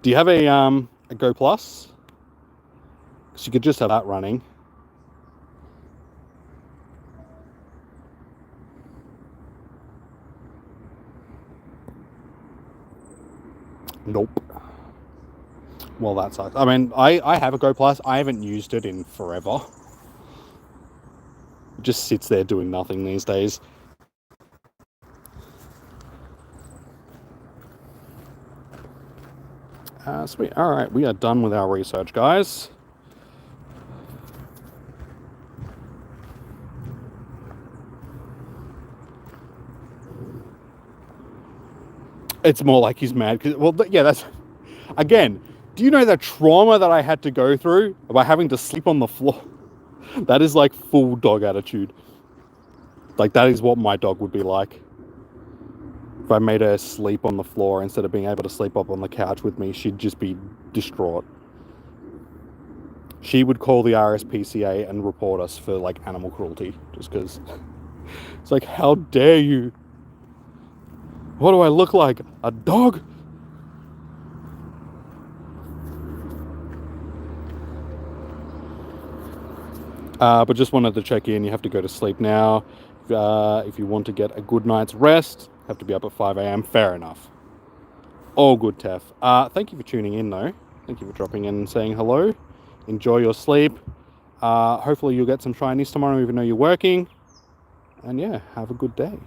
Do you have a Go Plus? Because you could just have that running. Nope. Well, that sucks. I mean, I have a Go Plus. I haven't used it in forever. It just sits there doing nothing these days. Sweet. All right, we are done with our research, guys. It's more like he's mad. Well, yeah, that's... Again, do you know the trauma that I had to go through by having to sleep on the floor? That is like full dog attitude. Like, that is what my dog would be like. If I made her sleep on the floor instead of being able to sleep up on the couch with me, she'd just be distraught. She would call the RSPCA and report us for, like, animal cruelty. Just because... It's like, how dare you? What do I look like? A dog? But just wanted to check in. You have to go to sleep now. If you want to get a good night's rest, have to be up at 5 a.m. Fair enough. All good, Tef. Thank you for tuning in, though. Thank you for dropping in and saying hello. Enjoy your sleep. Hopefully you'll get some shinies tomorrow, even though you're working. And yeah, have a good day.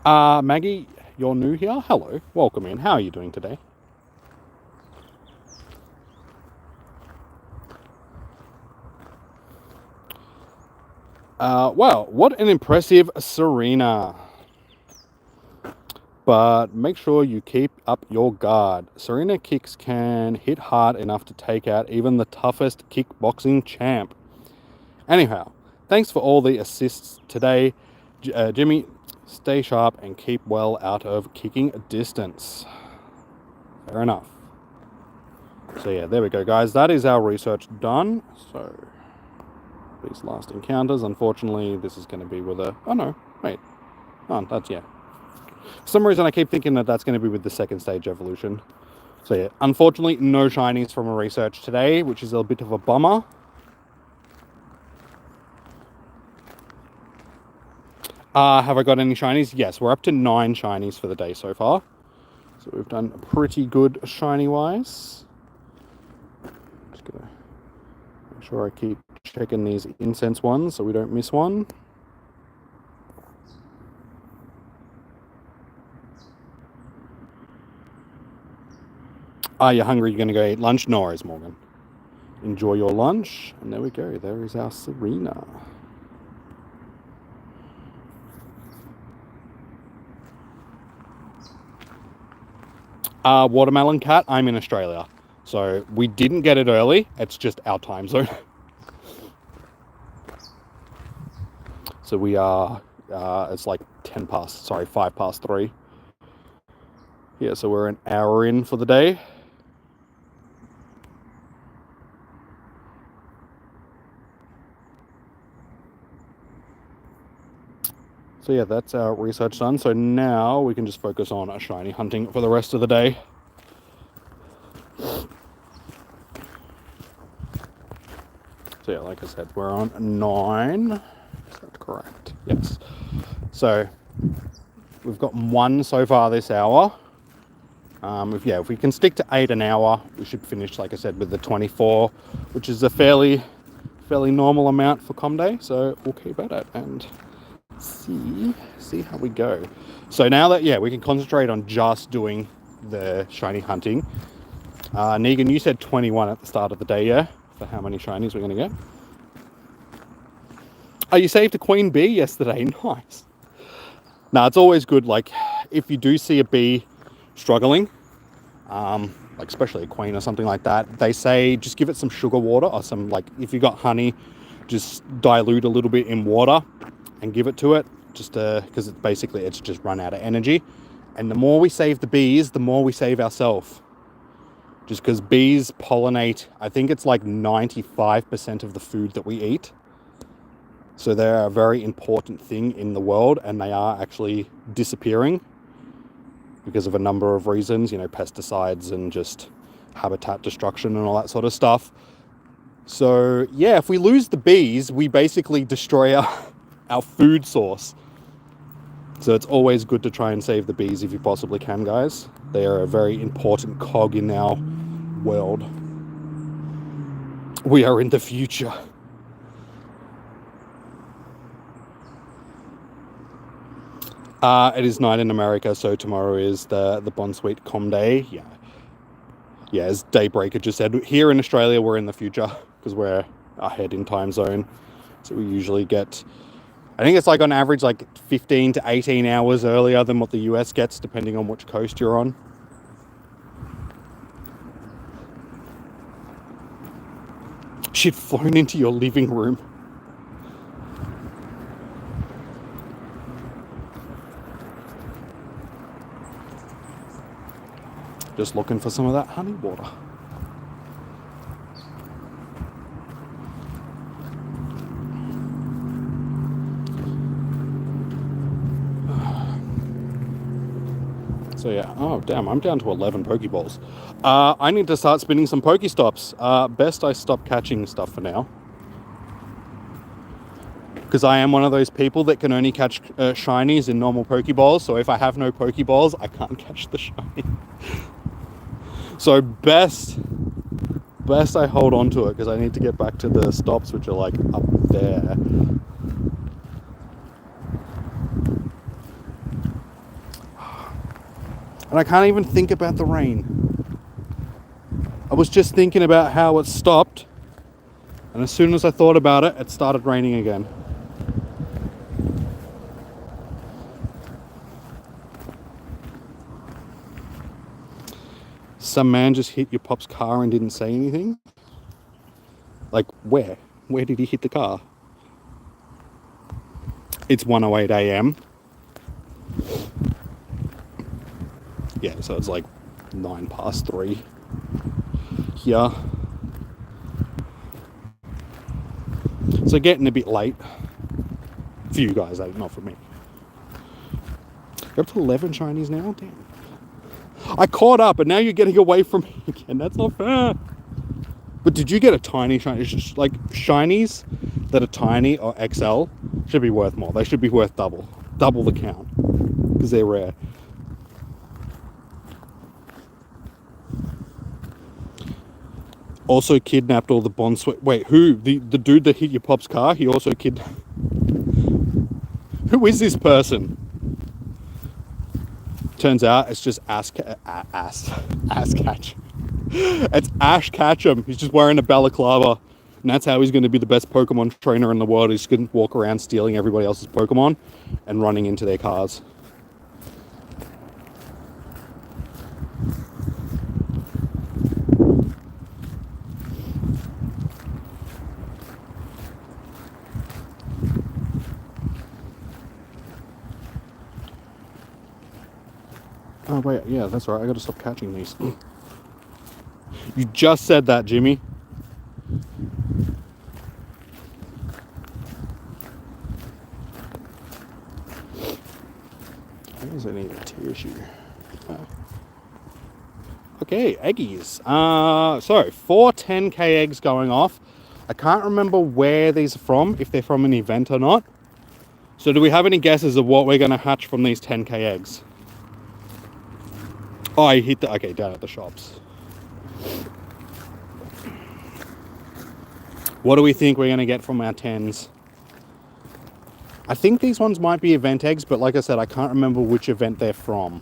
Maggie, you're new here. Hello. Welcome in. How are you doing today? Wow, what an impressive Serena. But make sure you keep up your guard. Serena kicks can hit hard enough to take out even the toughest kickboxing champ. Anyhow, thanks for all the assists today. Jimmy, stay sharp and keep well out of kicking distance. Fair enough. So yeah, there we go, guys. That is our research done. So... these last encounters, unfortunately, this is going to be with a... Oh, no. Wait. Oh, that's... yeah. For some reason, I keep thinking that that's going to be with the second stage evolution. So, yeah. Unfortunately, no shinies from a research today, which is a bit of a bummer. Have I got any shinies? Yes, we're up to 9 shinies for the day so far. So, we've done pretty good shiny-wise. Just going to make sure I keep checking these incense ones so we don't miss one. You're hungry, you're going to go eat lunch? No worries, Morgan. Enjoy your lunch. And there we go. There is our Serena. Watermelon cat, I'm in Australia. So we didn't get it early. It's just our time zone. So we are, it's like 5 past 3. Yeah, so we're an hour in for the day. So yeah, that's our research done. So now we can just focus on shiny hunting for the rest of the day. So yeah, like I said, we're on 9. Is that correct? Yes. So we've got 1 so far this hour. If we can stick to 8 an hour, we should finish, like I said, with the 24, which is a fairly normal amount for Com Day. So we'll keep at it and see see how we go. So now that, yeah, we can concentrate on just doing the shiny hunting. Negan, you said 21 at the start of the day, yeah? For how many shinies we're going to get. Oh, you saved a queen bee yesterday. Nice. Now, it's always good, like, if you do see a bee struggling, like especially a queen or something like that, they say just give it some sugar water or some, like, if you got honey, just dilute a little bit in water and give it to it, just because it's just run out of energy. And the more we save the bees, the more we save ourselves. Just because bees pollinate, I think it's like 95% of the food that we eat. So they're a very important thing in the world, and they are actually disappearing because of a number of reasons, you know, pesticides and just habitat destruction and all that sort of stuff. So yeah, if we lose the bees, we basically destroy our food source. So it's always good to try and save the bees if you possibly can, guys. They are a very important cog in our world. We are in the future. It is night in America, so tomorrow is the Bonsweet Community. Yeah, as Daybreaker just said, here in Australia we're in the future because we're ahead in time zone. So we usually get, I think it's like on average like 15 to 18 hours earlier than what the US gets, depending on which coast you're on. She'd flown into your living room. Just looking for some of that honey water. So yeah, oh damn, I'm down to 11 Pokeballs. I need to start spinning some Pokestops. Best I stop catching stuff for now. Because I am one of those people that can only catch shinies in normal Pokeballs. So if I have no Pokeballs, I can't catch the shiny. So best I hold on to it because I need to get back to the stops, which are like up there. And I can't even think about the rain. I was just thinking about how it stopped, and as soon as I thought about it, it started raining again. Some man just hit your pop's car and didn't say anything? Like, where? Where did he hit the car? It's 1:08 a.m. Yeah, so it's like 3:09 here. So getting a bit late. For you guys, not for me. You're up to 11 shinies now? Damn. I caught up and now you're getting away from me again. That's not fair. But did you get a tiny shiny? Like shinies that are tiny or XL should be worth more. They should be worth double the count because they're rare. Also kidnapped all the Bonsweet. Wait, who? The dude that hit your pop's car? He also kidnapped. Who is this person? Turns out it's just Ash Ketchum. It's Ash Ketchum. He's just wearing a balaclava. And that's how he's going to be the best Pokemon trainer in the world. He's going to walk around stealing everybody else's Pokemon and running into their cars. Oh wait, yeah, that's right. I gotta stop catching these. You just said that, Jimmy. Why does I need a tissue? Oh. Okay, eggies. So 4 10k eggs going off. I can't remember where these are from, if they're from an event or not. So do we have any guesses of what we're gonna hatch from these 10k eggs? Oh, I hit okay, down at the shops. What do we think we're going to get from our 10s? I think these ones might be event eggs, but like I said, I can't remember which event they're from.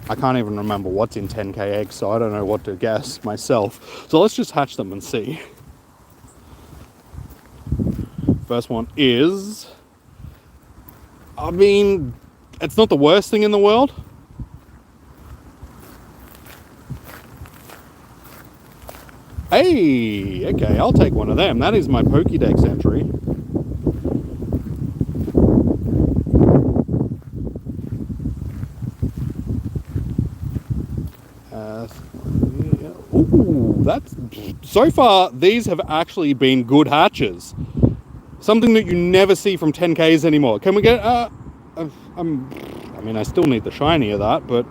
I can't even remember what's in 10k eggs, so I don't know what to guess myself. So let's just hatch them and see. First one is... I mean, it's not the worst thing in the world. Hey, okay, I'll take one of them. That is my Pokédex entry. Ooh, that's... So far, these have actually been good hatches. Something that you never see from 10Ks anymore. Can we get... I mean, I still need the shiny of that, but...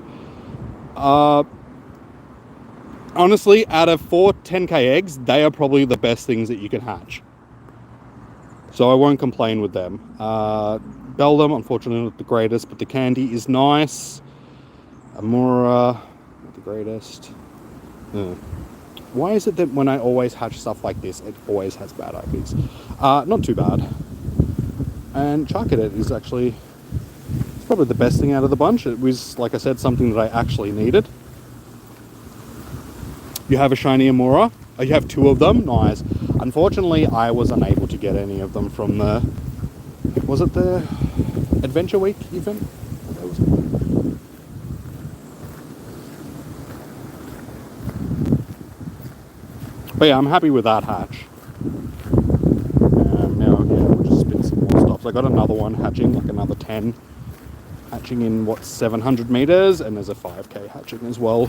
honestly, out of 4 10k eggs, they are probably the best things that you can hatch. So I won't complain with them. Beldum, unfortunately, not the greatest, but the candy is nice. Amura, not the greatest. Why is it that when I always hatch stuff like this, it always has bad IVs? Not too bad. And Charcadet is actually probably the best thing out of the bunch. It was, like I said, something that I actually needed. You have a shiny Amura. Oh, you have 2 of them. Nice. Unfortunately, I was unable to get any of them from the... Was it the Adventure Week event? But yeah, I'm happy with that hatch. Now, yeah, we'll just spin some more stops. I got another one hatching, like another 10. Hatching in, what, 700 meters? And there's a 5k hatching as well.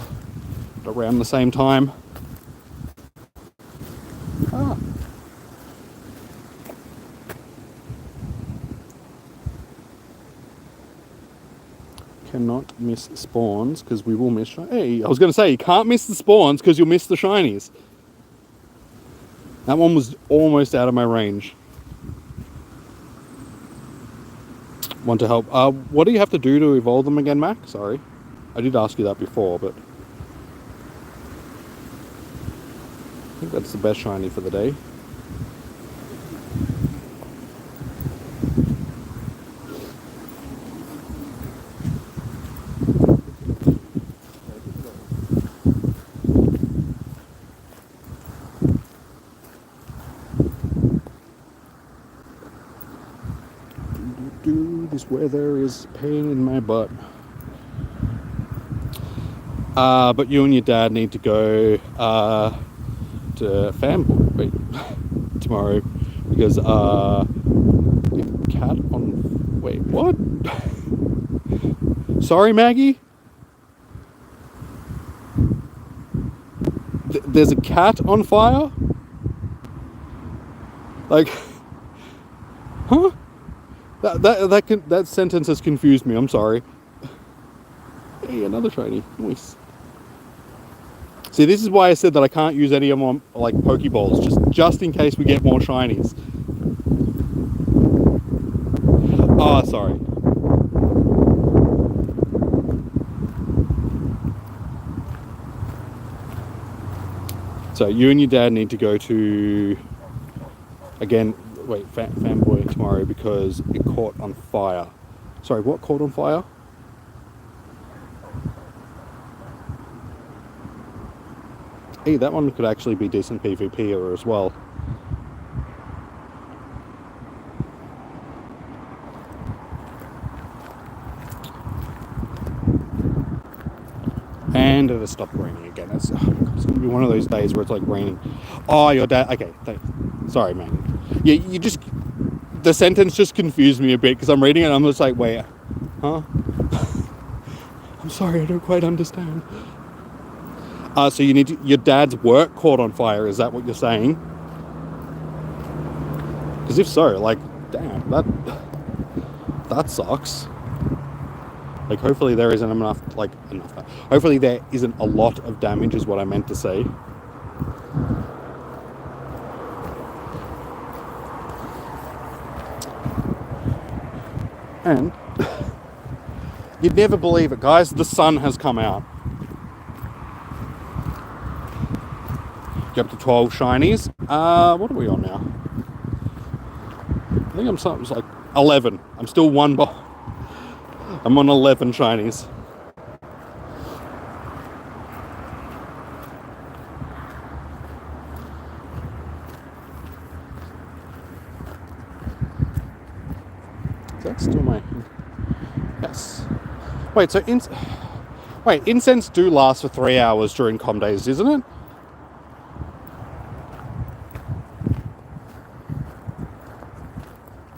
Around the same time. Cannot miss spawns because we will miss... Hey, I was going to say, you can't miss the spawns because you'll miss the shinies. That one was almost out of my range. Want to help. What do you have to do to evolve them again, Mac? Sorry. I did ask you that before, but... I think that's the best shiny for the day. This weather is a pain in my butt. But you and your dad need to go to Fanboy tomorrow because cat on... Wait, what? Sorry, Maggie? There's a cat on fire? Like... Huh? That sentence has confused me. I'm sorry. Hey, another shiny. Nice. See, this is why I said that I can't use any of them like Pokeballs, just in case we get more shinies. Oh, sorry. So you and your dad need to go to again. Wait, Fanboy tomorrow because it caught on fire. Sorry, what caught on fire? Hey, that one could actually be decent PvP as well. And it has stopped raining again. It's going to be one of those days where it's like raining. Oh, your dad... Okay, sorry, man. Yeah, you just... The sentence just confused me a bit because I'm reading it and I'm just like, wait, huh? I'm sorry, I don't quite understand. So you need to... Your dad's work caught on fire, is that what you're saying? Because if so, like, damn, that sucks. Like, hopefully there isn't enough, hopefully there isn't a lot of damage is what I meant to say. And, you'd never believe it, guys, the sun has come out. Get up to 12 shinies. What are we on now? I think I'm something like 11. I'm still one I'm on 11 shinies. Is that still my... Yes. Wait, so... incense do last for 3 hours during com days, isn't it?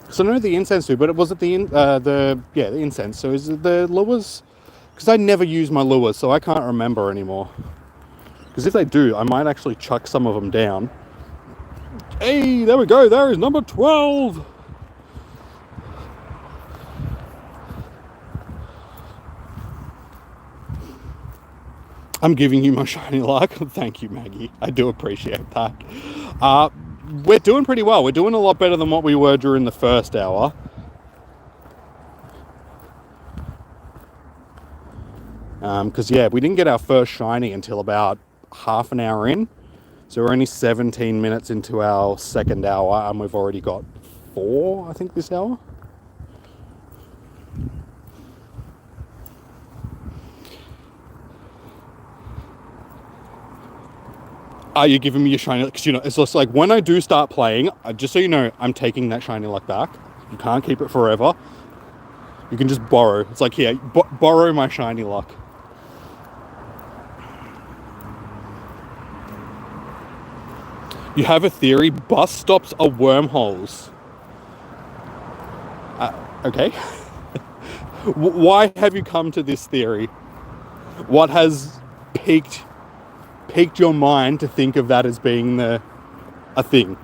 So I know the incense do, but was it the incense? So is it the lures? Because I never use my lures, so I can't remember anymore. Because if they do, I might actually chuck some of them down. Hey, there we go. There is number 12. I'm giving you my shiny luck. Thank you, Maggie. I do appreciate that. We're doing pretty well. We're doing a lot better than what we were during the first hour. Because, we didn't get our first shiny until about half an hour in. So we're only 17 minutes into our second hour, and we've already got 4, I think, this hour. Are you giving me your shiny luck? Because, it's just like when I do start playing, just so you know, I'm taking that shiny luck back. You can't keep it forever. You can just borrow. It's like, here, borrow my shiny luck. You have a theory, bus stops are wormholes. Okay. Why have you come to this theory? What has piqued your mind to think of that as being a thing?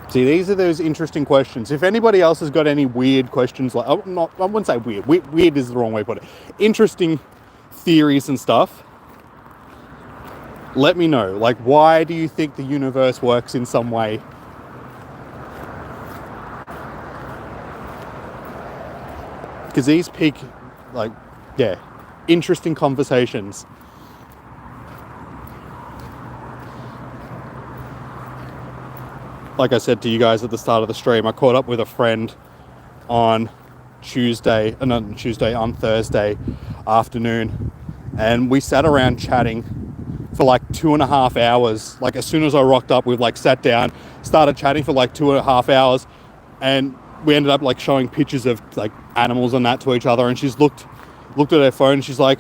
See, these are those interesting questions. If anybody else has got any weird questions, I wouldn't say weird. Weird is the wrong way to put it. Interesting theories and stuff, let me know. Like, why do you think the universe works in some way? Because these pique, interesting conversations. Like I said to you guys at the start of the stream, I caught up with a friend on Thursday afternoon, and we sat around chatting for like 2.5 hours. Like, as soon as I rocked up, we sat down, started chatting for like 2.5 hours, and we ended up showing pictures of animals and that to each other, and she's looked at her phone and she's like,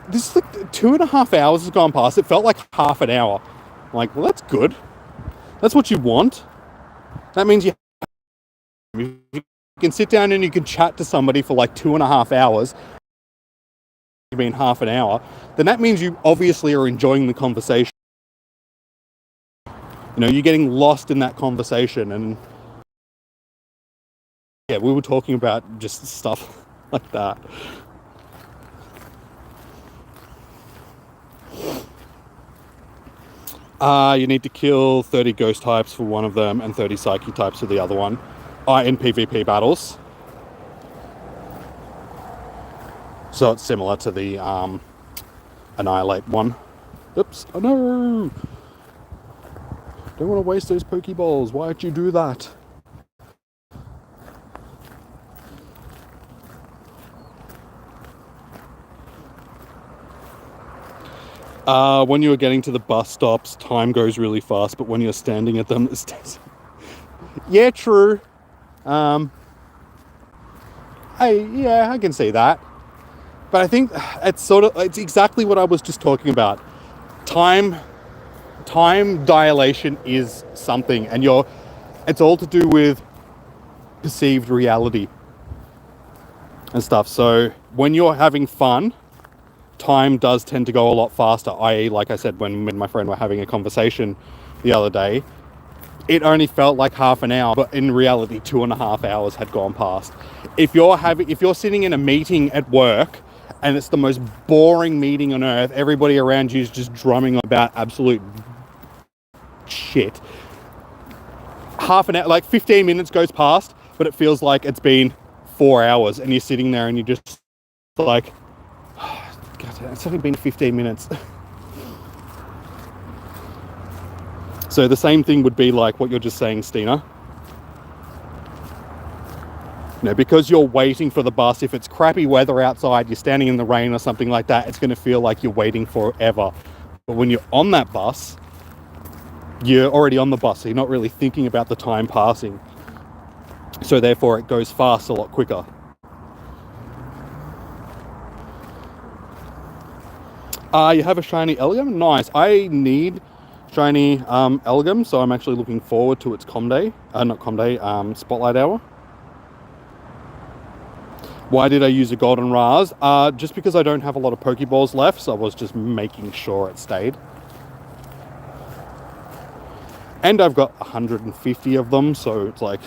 this is 2.5 hours has gone past. It felt like half an hour. I'm like, well, that's good. That's what you want. That means you can sit down and you can chat to somebody for 2.5 hours, been half an hour, then that means you obviously are enjoying the conversation. You're getting lost in that conversation. And we were talking about just stuff like that. You need to kill 30 ghost types for one of them and 30 psychic types for the other one in PvP battles. So it's similar to the Annihilate one. Oops, oh no! Don't want to waste those Pokeballs. Why'd you do that? When you're getting to the bus stops, time goes really fast, but when you're standing at them, yeah, true. I can see that. But I think it's exactly what I was just talking about. Time dilation is something, and it's all to do with perceived reality and stuff. So when you're having fun, time does tend to go a lot faster, i.e., like I said, when me and my friend were having a conversation the other day, it only felt like half an hour, but in reality 2.5 hours had gone past. If you're sitting in a meeting at work and it's the most boring meeting on earth, everybody around you is just drumming about absolute shit, half an hour, 15 minutes goes past, but it feels like it's been 4 hours, and you're sitting there and you're just like, oh, God, it's only been 15 minutes. So the same thing would be like what you're just saying, Stina. You know, because you're waiting for the bus, if it's crappy weather outside, you're standing in the rain or something like that, it's going to feel like you're waiting forever. But when you're on that bus, you're already on the bus, so you're not really thinking about the time passing. So therefore it goes fast a lot quicker. You have a shiny Elegum? Nice. I need shiny Elegum, so I'm actually looking forward to its Spotlight Hour. Why did I use a Golden Raz? Just because I don't have a lot of Pokeballs left, so I was just making sure it stayed. And I've got 150 of them, so it's like,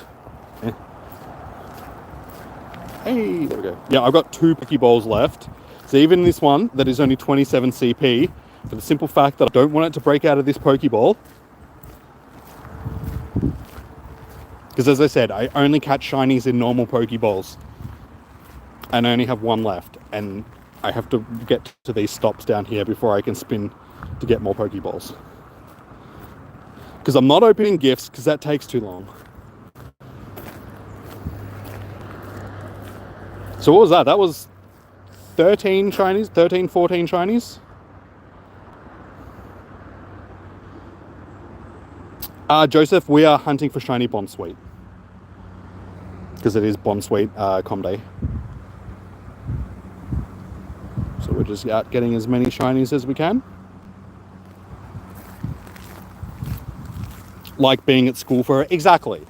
eh. Hey, there we go. Yeah, I've got 2 Pokeballs left. So even this one that is only 27 CP, for the simple fact that I don't want it to break out of this Pokeball. Because as I said, I only catch shinies in normal Pokeballs. And I only have 1 left. And I have to get to these stops down here before I can spin to get more Pokeballs. Because I'm not opening gifts, because that takes too long. So what was that? That was 13 shinies? 13, 14 shinies? Joseph, we are hunting for shiny Bonsweet. Because it is Bonsweet Com Day. So we're just out getting as many shinies as we can. Like being at school for it. Exactly.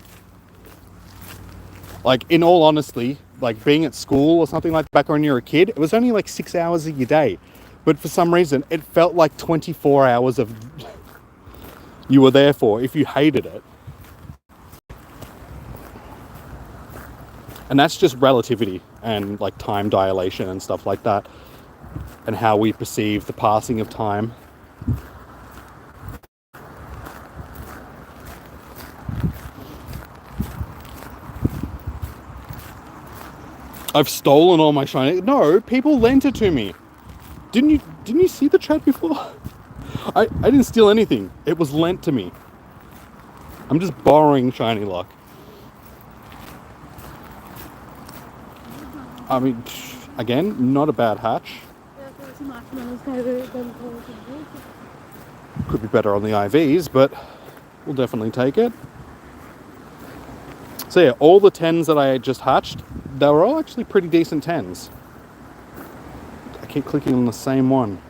Like, in all honesty, like being at school or something like back when you were a kid, it was only like 6 hours of your day. But for some reason, it felt like 24 hours of you were there for if you hated it. And that's just relativity and like time dilation and stuff like that. And how we perceive the passing of time. I've stolen all my shiny. No, people lent it to me. Didn't you see the chat before? I didn't steal anything. It was lent to me. I'm just borrowing shiny luck. I mean, again, not a bad hatch. Could be better on the IVs, but we'll definitely take it. So yeah, all the 10s that I just hatched, they were all actually pretty decent 10s. I keep clicking on the same one.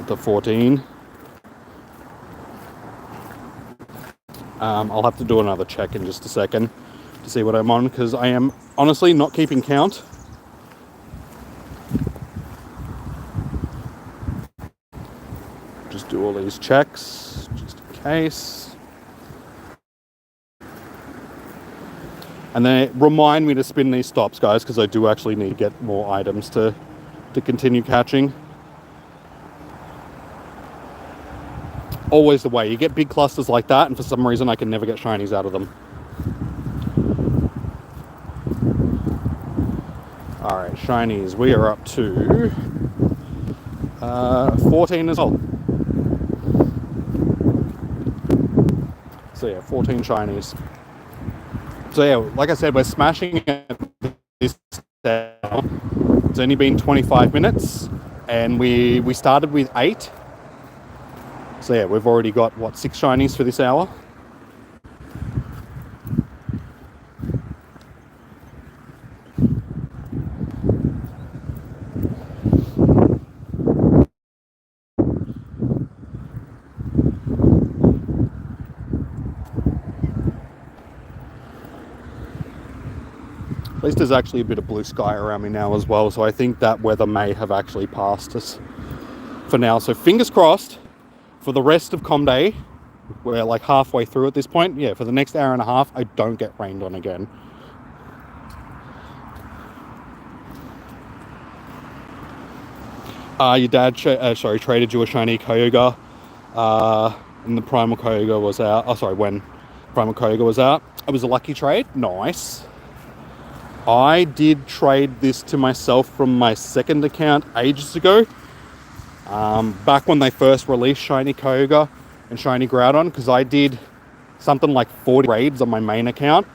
The 14. I'll have to do another check in just a second to see what I'm on, because I am honestly not keeping count. Just do all these checks just in case. And then remind me to spin these stops, guys, because I do actually need to get more items to continue catching. Always the way. You get big clusters like that, and for some reason I can never get shinies out of them. Alright, shinies. We are up to 14 as well. So yeah, 14 shinies. So yeah, like I said, we're smashing it this hour. It's only been 25 minutes, and we started with 8. So yeah, we've already got, what, 6 shinies for this hour? At least there's actually a bit of blue sky around me now as well, so I think that weather may have actually passed us for now. So fingers crossed for the rest of Com Day. We're like halfway through at this point. Yeah, for the next hour and a half, I don't get rained on again. Your dad traded you a shiny Kyogre, and the Primal Kyogre was out. Oh, sorry, when Primal Kyogre was out. It was a lucky trade. Nice. I did trade this to myself from my second account ages ago. Back when they first released Shiny Kyogre and Shiny Groudon, because I did something like 40 raids on my main account,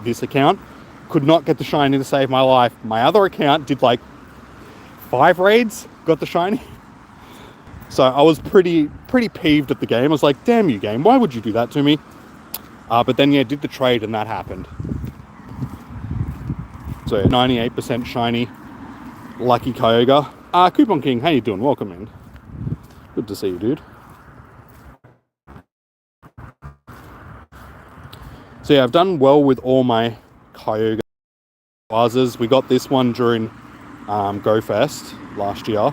this account. Could not get the shiny to save my life. My other account did like 5 raids, got the shiny. So I was pretty peeved at the game. I was like, damn you game, why would you do that to me? But then yeah, did the trade and that happened. So 98% shiny, lucky Kyogre. Coupon King, how you doing? Welcome in. Good to see you, dude. So yeah, I've done well with all my Kyogre Wazas. We got this one during GoFest last year.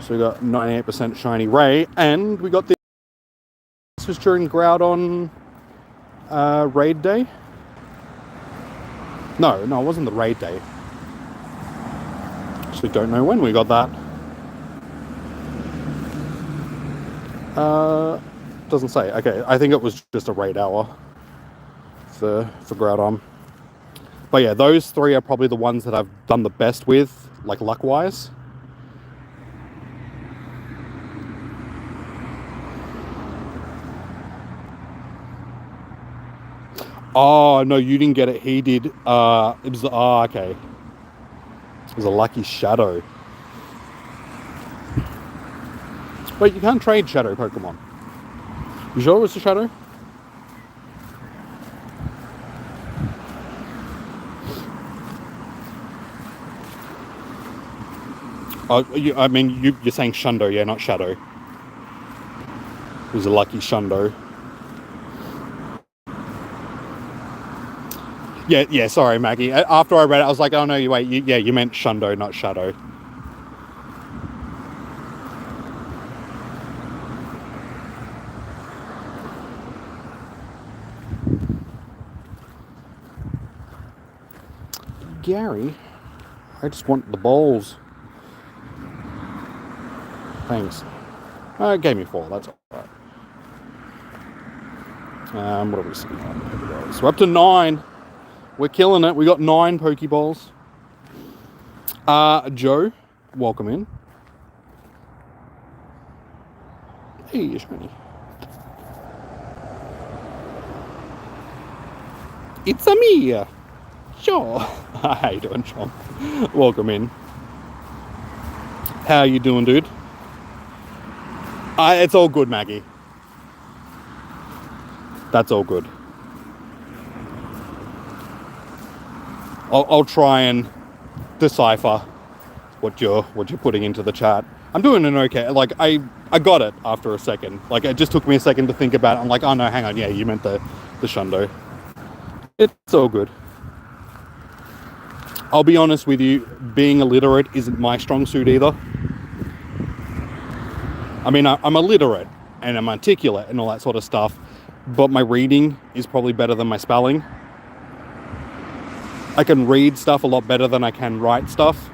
So we got 98% shiny Ray, and we got this was during Groudon raid day. No, it wasn't the raid day. Actually, don't know when we got that. Doesn't say. Okay, I think it was just a raid hour for Groudon. But yeah, those 3 are probably the ones that I've done the best with, like luck-wise. Oh, no, you didn't get it. He did. It was, okay. It was a lucky Shadow. Wait, you can't trade Shadow Pokemon. You sure it was a Shadow? I mean, you're saying Shundo, yeah, not Shadow. It was a lucky Shundo. Yeah, sorry, Maggie. After I read it, I was like, oh no, wait, you meant Shundo, not Shadow. Gary, I just want the balls. Thanks. Gave me 4, that's alright. What are we sitting on? So we're up to 9. We're killing it. We got 9 Pokeballs. Joe, welcome in. Hey, shiny. It's a me. Sure. How you doing, Sean? Welcome in. How you doing, dude? It's all good, Maggie. That's all good. I'll try and decipher what you're putting into the chat. I'm doing an okay. Like I got it after a second. Like it just took me a second to think about it. I'm like, oh no, hang on. Yeah, you meant the Shundo. It's all good. I'll be honest with you, being illiterate isn't my strong suit either. I mean, I'm illiterate and I'm articulate and all that sort of stuff, but my reading is probably better than my spelling. I can read stuff a lot better than I can write stuff.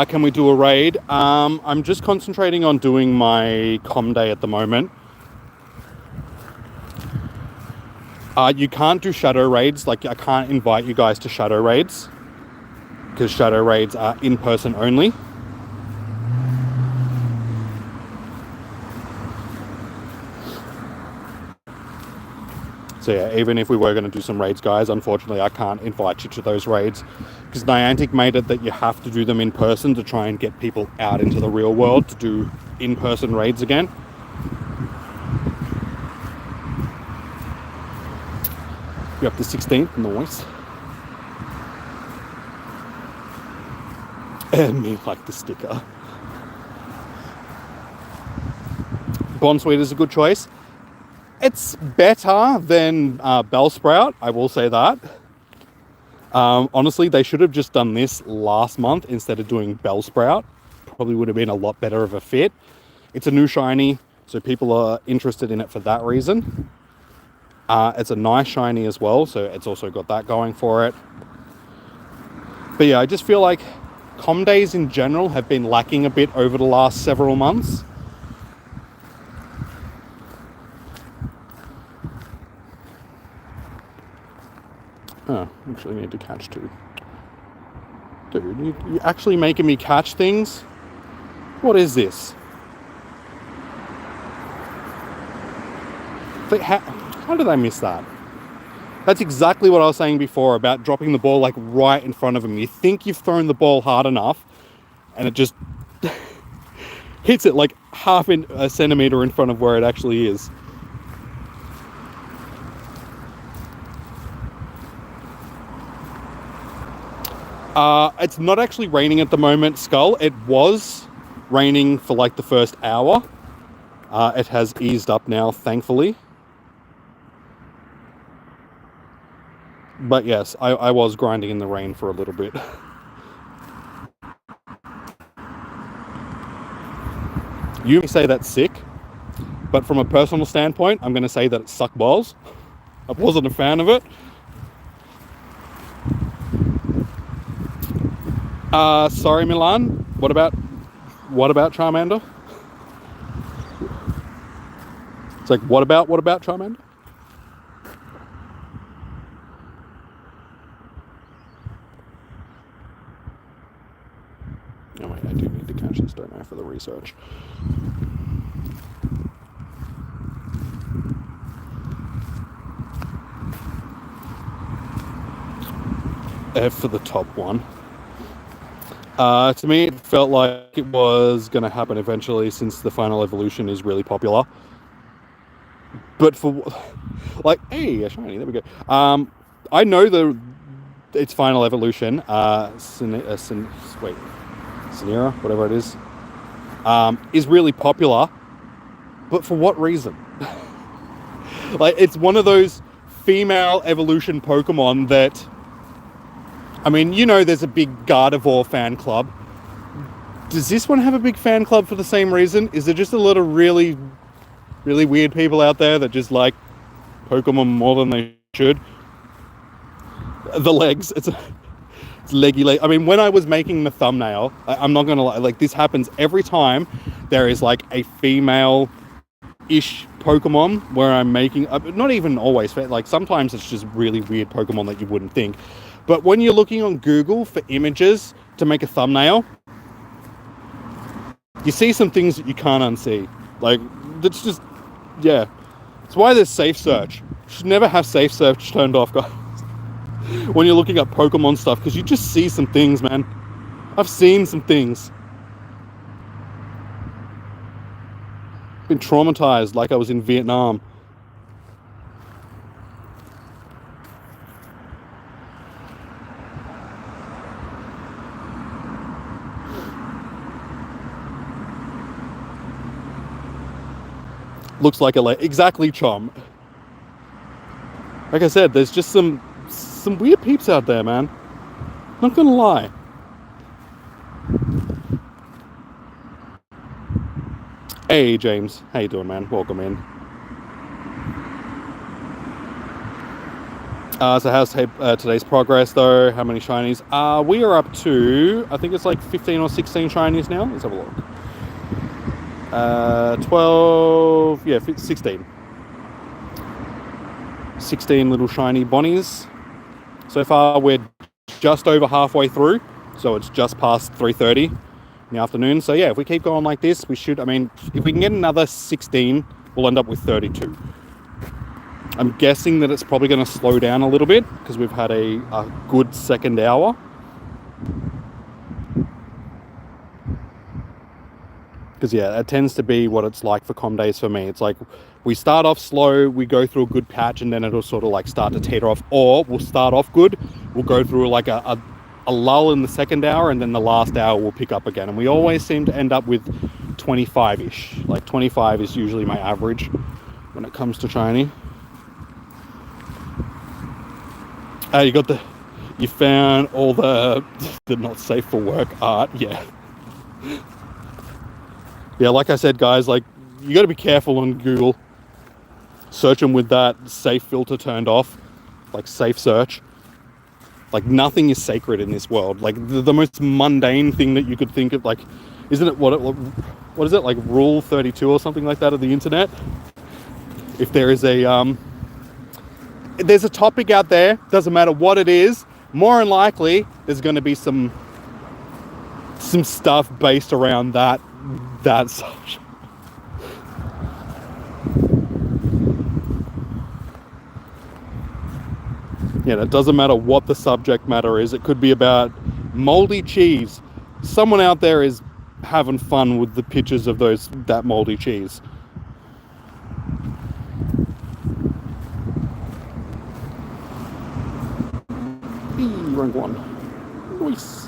Can we do a raid? I'm just concentrating on doing my com day at the moment. You can't do shadow raids. Like I can't invite you guys to shadow raids because shadow raids are in person only. So yeah, even if we were going to do some raids, guys, unfortunately I can't invite you to those raids because Niantic made it that you have to do them in person to try and get people out into the real world to do in-person raids again. You're up to 16th, nice. And me like the sticker. Bonsweet is a good choice. It's better than Bellsprout, I will say that. Honestly, they should have just done this last month instead of doing Bellsprout. Probably would have been a lot better of a fit. It's a new shiny, so people are interested in it for that reason. It's a nice shiny as well, so it's also got that going for it. But yeah, I just feel like com days in general have been lacking a bit over the last several months. Oh, actually need to catch two. Dude, you're actually making me catch things? What is this? How did I miss that? That's exactly what I was saying before about dropping the ball like right in front of him. You think you've thrown the ball hard enough and it just hits it like half a centimeter in front of where it actually is. It's not actually raining at the moment, Skull. It was raining for like the first hour. It has eased up now, thankfully. But yes, I was grinding in the rain for a little bit. You may say that's sick, but from a personal standpoint, I'm going to say that it sucked balls. I wasn't a fan of it. Sorry, Milan. What about Charmander? It's like, what about Charmander? Oh wait, I do need to catch this, don't I, for the research. For the top one. To me, it felt like it was going to happen eventually since the final evolution is really popular. But for, like, hey, a shiny, there we go. I know its final evolution, Sinera, whatever it is really popular. But for what reason? Like, it's one of those female evolution Pokemon that, I mean, you know, there's a big Gardevoir fan club. Does this one have a big fan club for the same reason? Is there just a lot of really, really weird people out there that just like Pokemon more than they should? The legs, it's leggy leg. I mean, when I was making the thumbnail, I'm not gonna lie, like, this happens every time there is like a female-ish Pokemon where I'm making, not even always, like sometimes it's just really weird Pokemon that you wouldn't think. But when you're looking on Google for images to make a thumbnail, you see some things that you can't unsee. Like, that's just, yeah. It's why there's safe search. You should never have safe search turned off, guys, when you're looking at Pokemon stuff, because you just see some things, man. I've seen some things. Been traumatized like I was in Vietnam. Looks like a exactly, Chom. Like I said, there's just some weird peeps out there, man. Not gonna lie. Hey, James. How you doing, man? Welcome in. So how's today's progress, though? How many shinies? We are up to, I think it's like 15 or 16 shinies now. Let's have a look. 12, yeah, 16. 16 little shiny bonnies. So far, we're just over halfway through. So it's just past 3:30 in the afternoon. So yeah, if we keep going like this, we should, I mean, if we can get another 16, we'll end up with 32. I'm guessing that it's probably going to slow down a little bit because we've had a good second hour. Because yeah, that tends to be what it's like for com days for me. It's like we start off slow, we go through a good patch, and then it'll sort of like start to taper off. Or we'll start off good, we'll go through like a lull in the second hour, and then the last hour will pick up again. And we always seem to end up with 25-ish. Like 25 is usually my average when it comes to shiny. You got You found all the not safe for work art. Yeah. Yeah, like I said, guys, like, you got to be careful on Google. Search them with that safe filter turned off, like safe search. Like, nothing is sacred in this world. Like, the most mundane thing that you could think of, like, isn't it, what is it, like Rule 32 or something like that of the internet? If there is there's a topic out there, doesn't matter what it is, more than likely there's going to be some stuff based around that subject. Yeah, it doesn't matter what the subject matter is. It could be about moldy cheese. Someone out there is having fun with the pictures of that moldy cheese. Wrong one. Nice.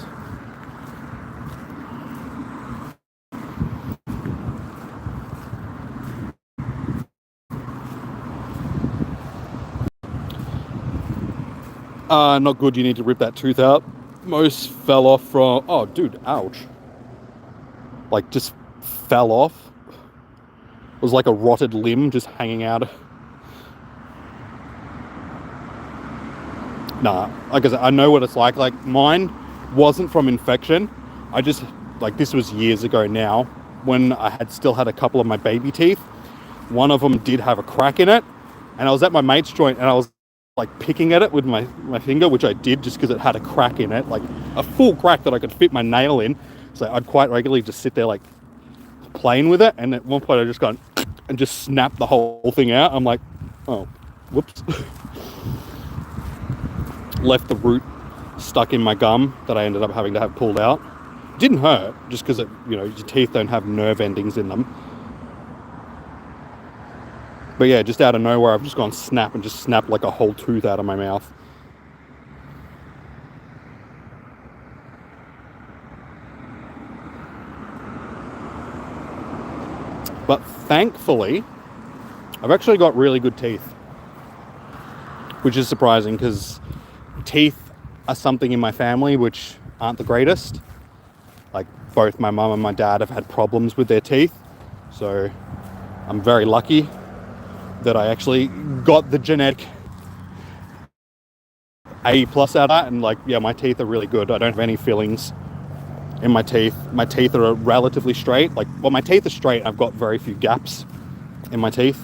Not good. You need to rip that tooth out. Most fell off from... Oh, dude, ouch. Like, just fell off. It was like a rotted limb just hanging out. Nah, like I said, I know what it's like. Like, mine wasn't from infection. I just, like, this was years ago now, when I still had a couple of my baby teeth. One of them did have a crack in it, and I was at my mate's joint, and I was, like, picking at it with my finger, which I did just because it had a crack in it, like a full crack that I could fit my nail in. So I'd quite regularly just sit there, like, playing with it, and at one point I just gone and just snapped the whole thing out. I'm like, oh, whoops. Left the root stuck in my gum that I ended up having to have pulled out. Didn't hurt, just because your teeth don't have nerve endings in them. But yeah, just out of nowhere, I've just gone snap and just snapped like a whole tooth out of my mouth. But thankfully, I've actually got really good teeth, which is surprising because teeth are something in my family which aren't the greatest. Like, both my mum and my dad have had problems with their teeth, so I'm very lucky that I actually got the genetic A+ out of that, and, like, yeah, my teeth are really good. I don't have any fillings in my teeth. My teeth are relatively straight. Like, well, my teeth are straight. I've got very few gaps in my teeth.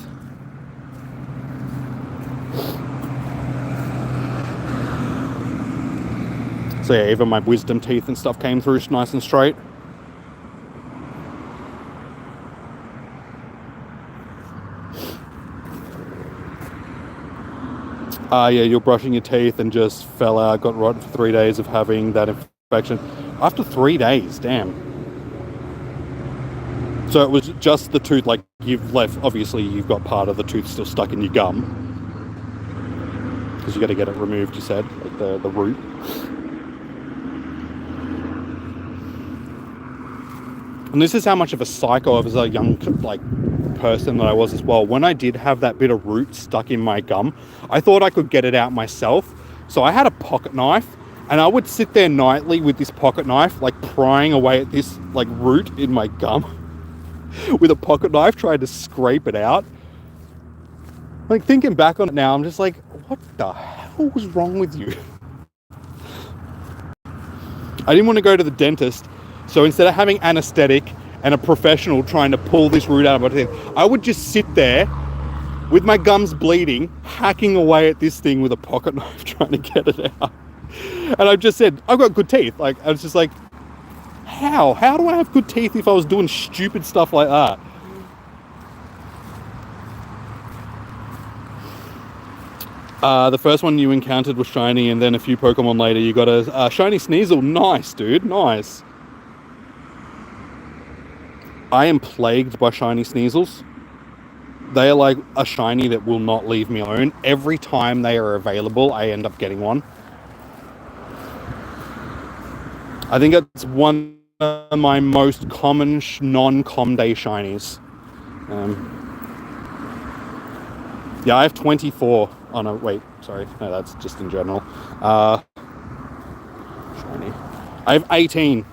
So yeah, even my wisdom teeth and stuff came through nice and straight. Yeah, you're brushing your teeth and just fell out, got rotten for 3 days of having that infection. After 3 days, damn. So it was just the tooth, like, you've left, obviously you've got part of the tooth still stuck in your gum. Because you got to get it removed, you said, like the root. And this is how much of a psycho as a young, like, person that I was as well. When I did have that bit of root stuck in my gum, I thought I could get it out myself. So I had a pocket knife, and I would sit there nightly with this pocket knife, like, prying away at this, like, root in my gum with a pocket knife, trying to scrape it out. Like, thinking back on it now, I'm just like, what the hell was wrong with you? I didn't want to go to the dentist, so instead of having anesthetic and a professional trying to pull this root out of my teeth, I would just sit there with my gums bleeding, hacking away at this thing with a pocket knife, trying to get it out. And I just said, I've got good teeth. Like, I was just like, how do I have good teeth if I was doing stupid stuff like that? The first one you encountered was shiny, and then a few Pokemon later you got a shiny Sneasel. Nice, dude, nice. I am plagued by shiny Sneasels. They are like a shiny that will not leave me alone. Every time they are available, I end up getting one. I think it's one of my most common non-com day shinies. Yeah, I have 24. Oh no, wait, sorry. No, that's just in general. I have 18.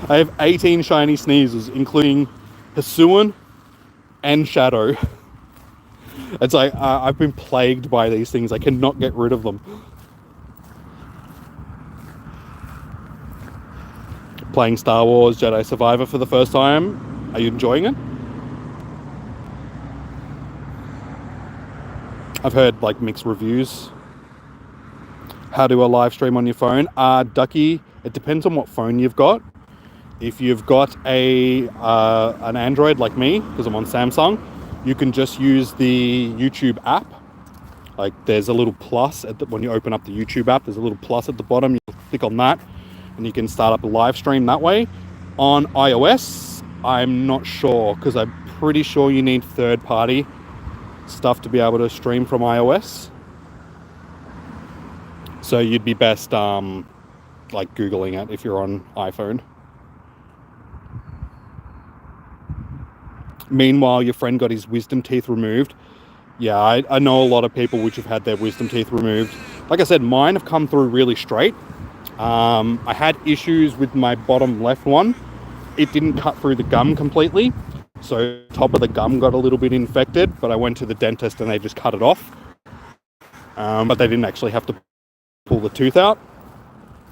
I have 18 shiny Sneasels, including Hisuian and Shadow. It's like, I've been plagued by these things. I cannot get rid of them. Playing Star Wars Jedi Survivor for the first time. Are you enjoying it? I've heard like mixed reviews. How to do a live stream on your phone? Ducky, it depends on what phone you've got. If you've got an Android like me, because I'm on Samsung, you can just use the YouTube app. Like there's a little plus when you open up the YouTube app, there's a little plus at the bottom. You click on that and you can start up a live stream that way. On iOS, I'm not sure, because I'm pretty sure you need third-party stuff to be able to stream from iOS. So you'd be best like Googling it if you're on iPhone. Meanwhile, your friend got his wisdom teeth removed. Yeah, I know a lot of people which have had their wisdom teeth removed. Like I said, mine have come through really straight. I had issues with my bottom left one. It didn't cut through the gum completely, so top of the gum got a little bit infected, but I went to the dentist and they just cut it off. But they didn't actually have to pull the tooth out.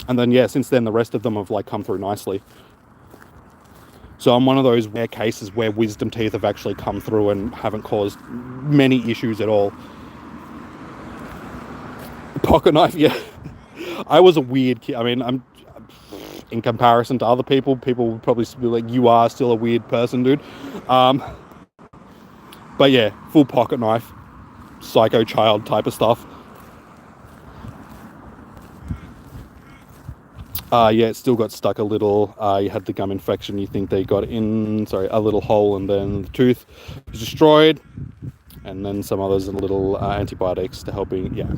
And then, yeah, since then the rest of them have like come through nicely. So I'm one of those rare cases where wisdom teeth have actually come through and haven't caused many issues at all. Pocket knife, yeah. I was a weird kid. I mean, I'm in comparison to other people would probably be like, you are still a weird person, dude. But yeah, full pocket knife, psycho child type of stuff. Yeah, it still got stuck a little. You had the gum infection. You think they got in, a little hole, and then the tooth was destroyed. And then some others and little antibiotics to helping, yeah.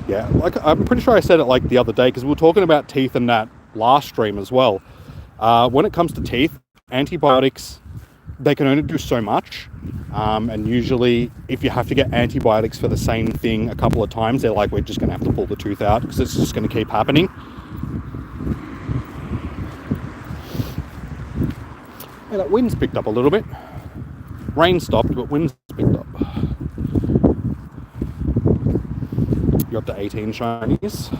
Yeah, like I'm pretty sure I said it like the other day, because we were talking about teeth in that last stream as well. When it comes to teeth, antibiotics, they can only do so much. And usually if you have to get antibiotics for the same thing a couple of times, they're like, we're just going to have to pull the tooth out, because it's just going to keep happening. Yeah, that wind's picked up a little bit. Rain stopped, but wind's picked up. You're up to 18 shinies.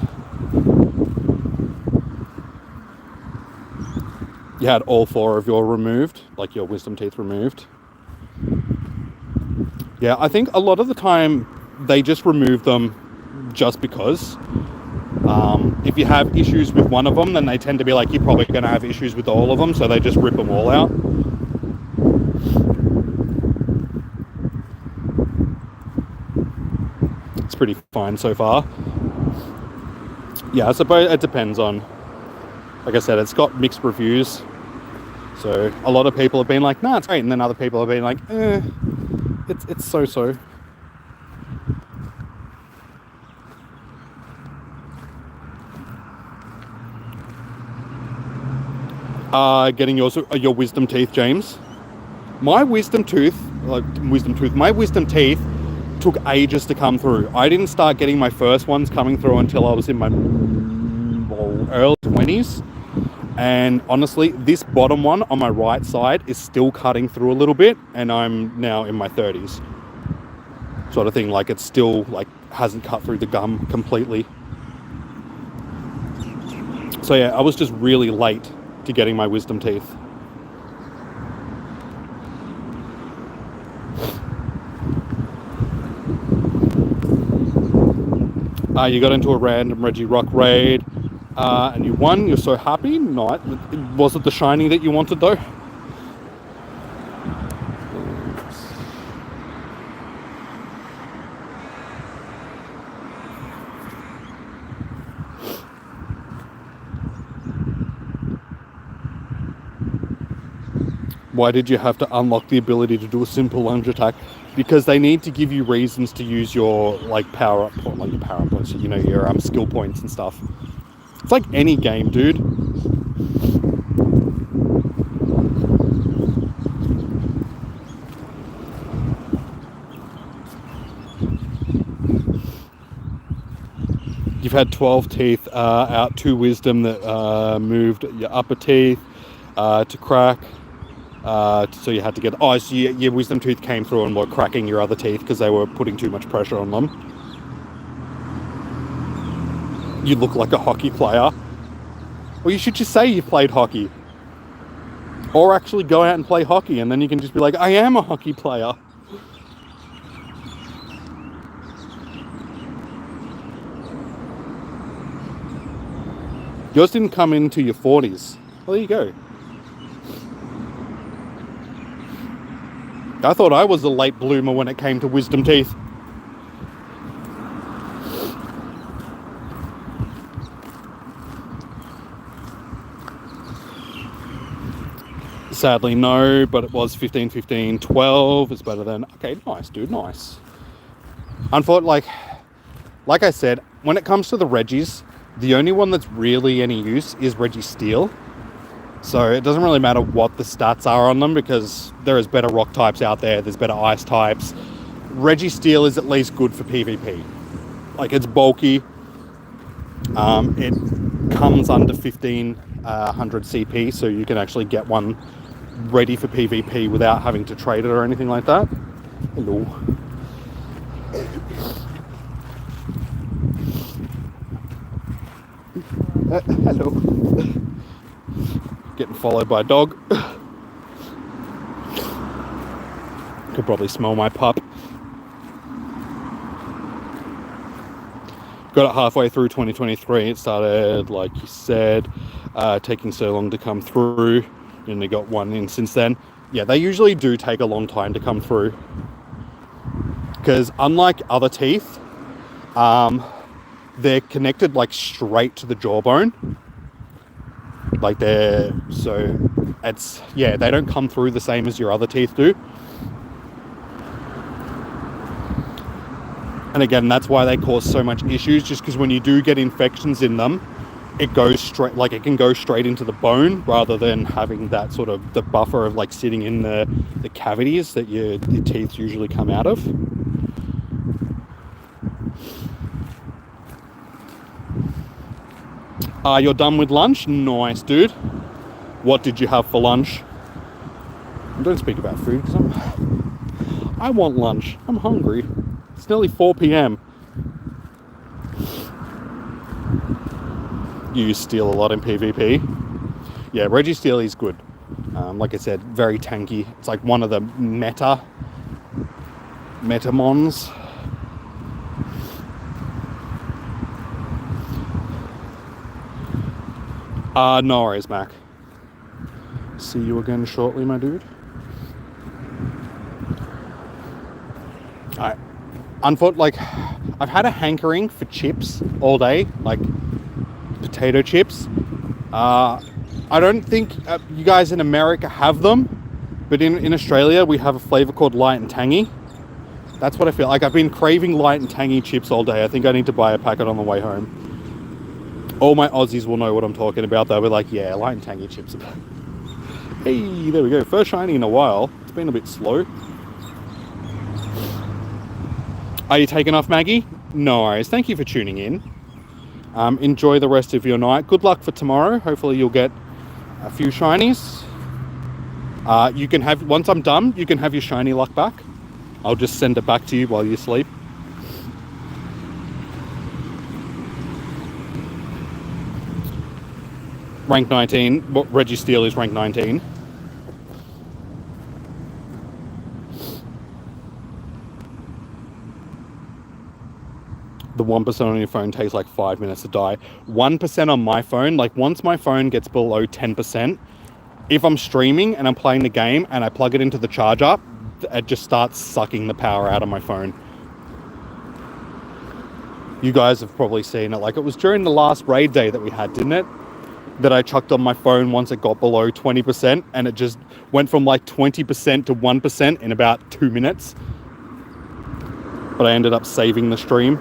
You had all 4 of your removed, like your wisdom teeth removed. Yeah, I think a lot of the time they just remove them just because. If you have issues with one of them, then they tend to be like, you're probably going to have issues with all of them, so they just rip them all out. It's pretty fine so far. Yeah, I suppose it depends on, like I said, it's got mixed reviews. So a lot of people have been like, nah, it's great. And then other people have been like, it's so-so. Getting your wisdom teeth, James. My wisdom teeth took ages to come through. I didn't start getting my first ones coming through until I was in my early 20s. And honestly, this bottom one on my right side is still cutting through a little bit, and I'm now in my 30s. Sort of thing, like it's still like hasn't cut through the gum completely. So yeah, I was just really late to getting my wisdom teeth. You got into a random Reggie Rock raid, and you won. You're so happy. No, was it the shiny that you wanted though? Why did you have to unlock the ability to do a simple lunge attack? Because they need to give you reasons to use your like power up points, you know, your skill points and stuff. It's like any game, dude. You've had 12 teeth out, 2 wisdom that moved your upper teeth to crack. So you had to get... Oh, so your wisdom tooth came through and were cracking your other teeth because they were putting too much pressure on them. You look like a hockey player. Well, you should just say you played hockey. Or actually go out and play hockey, and then you can just be like, I am a hockey player. Yours didn't come into your 40s. Well, there you go. I thought I was a late bloomer when it came to wisdom teeth. Sadly, no, but it was 15, 15, 12. It's better than... Okay, nice, dude, nice. Unfortunately, like I said, when it comes to the Reggies, the only one that's really any use is Reggie Steel. So it doesn't really matter what the stats are on them because there is better rock types out there. There's better ice types. Reggie Steel is at least good for PvP. Like, it's bulky. It comes under 1500 CP, so you can actually get one ready for PvP without having to trade it or anything like that. Hello. Hello. Getting followed by a dog. Could probably smell my pup. Got it halfway through 2023. It started, like you said, taking so long to come through. You only got one in since then. Yeah, they usually do take a long time to come through. Because unlike other teeth, they're connected like straight to the jawbone. Like they don't come through the same as your other teeth do. And again, that's why they cause so much issues, just because when you do get infections in them, it goes straight, like it can go straight into the bone rather than having that sort of the buffer of like sitting in the cavities that your teeth usually come out of. You're done with lunch? Nice, dude. What did you have for lunch? Don't speak about food because I want lunch. I'm hungry. It's nearly 4 p.m. You use steel a lot in PvP. Yeah, Reggie Steel is good. Like I said, very tanky. It's like one of the metamons. No worries, Mac. See you again shortly, my dude. Like, I've had a hankering for chips all day, like potato chips. I don't think you guys in America have them, but in Australia we have a flavour called light and tangy. That's what I feel like. I've been craving light and tangy chips all day. I think I need to buy a packet on the way home. All my Aussies will know what I'm talking about. They'll be like, yeah, light and tangy chips. Hey, there we go. First shiny in a while. It's been a bit slow. Are you taking off, Maggie? No worries. Thank you for tuning in. Enjoy the rest of your night. Good luck for tomorrow. Hopefully you'll get a few shinies. You can have, once I'm done, you can have your shiny luck back. I'll just send it back to you while you sleep. Rank 19. Well, Reggie Steel is rank 19. The 1% on your phone takes like 5 minutes to die. 1% on my phone, like once my phone gets below 10%, if I'm streaming and I'm playing the game and I plug it into the charger, it just starts sucking the power out of my phone. You guys have probably seen it. Like, it was during the last raid day that we had, didn't it? That I chucked on my phone once it got below 20%, and it just went from like 20% to 1% in about 2 minutes. But I ended up saving the stream.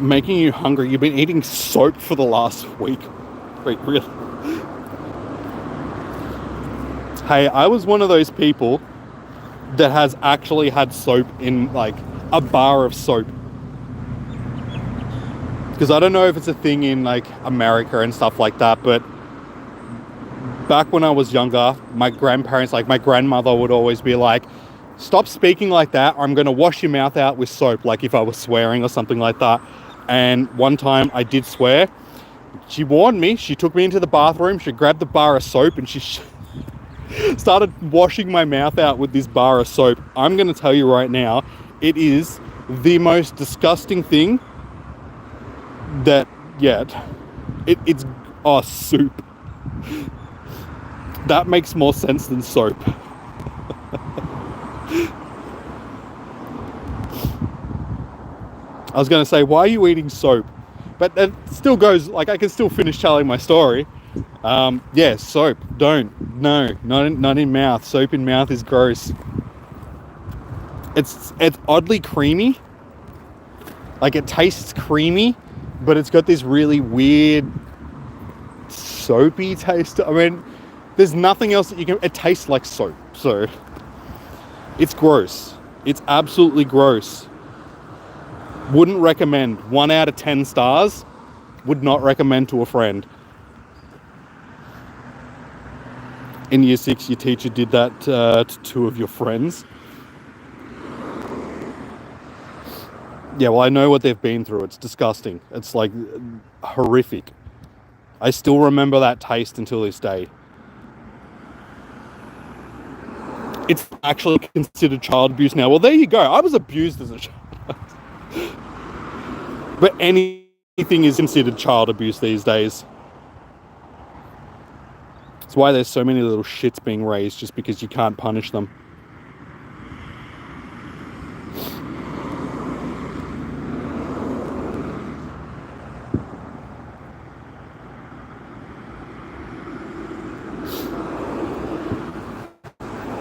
Making you hungry. You've been eating soap for the last week. Wait, really? Hey, I was one of those people that has actually had soap in, like, a bar of soap. Because I don't know if it's a thing in, like, America and stuff like that, but back when I was younger, my grandparents, like my grandmother, would always be like, stop speaking like that, or I'm going to wash your mouth out with soap, like if I was swearing or something like that. And one time I did swear. She warned me. She took me into the bathroom. She grabbed the bar of soap and she started washing my mouth out with this bar of soap. I'm going to tell you right now, it is the most disgusting thing that yet. It's soup. That makes more sense than soap. I was going to say, why are you eating soap? But that still goes, like, I can still finish telling my story. Yeah, soap. Don't. No, not in mouth. Soap in mouth is gross. It's oddly creamy. Like, it tastes creamy, but it's got this really weird soapy taste. I mean, there's nothing else that you can... It tastes like soap, so... It's gross. It's absolutely gross. Wouldn't recommend. 1 out of 10 stars. Would not recommend to a friend. In year 6, your teacher did that to 2 of your friends. Yeah, well, I know what they've been through. It's disgusting. It's, like, horrific. I still remember that taste until this day. It's actually considered child abuse now. Well, there you go. I was abused as a child. But anything is considered child abuse these days. That's why there's so many little shits being raised, just because you can't punish them.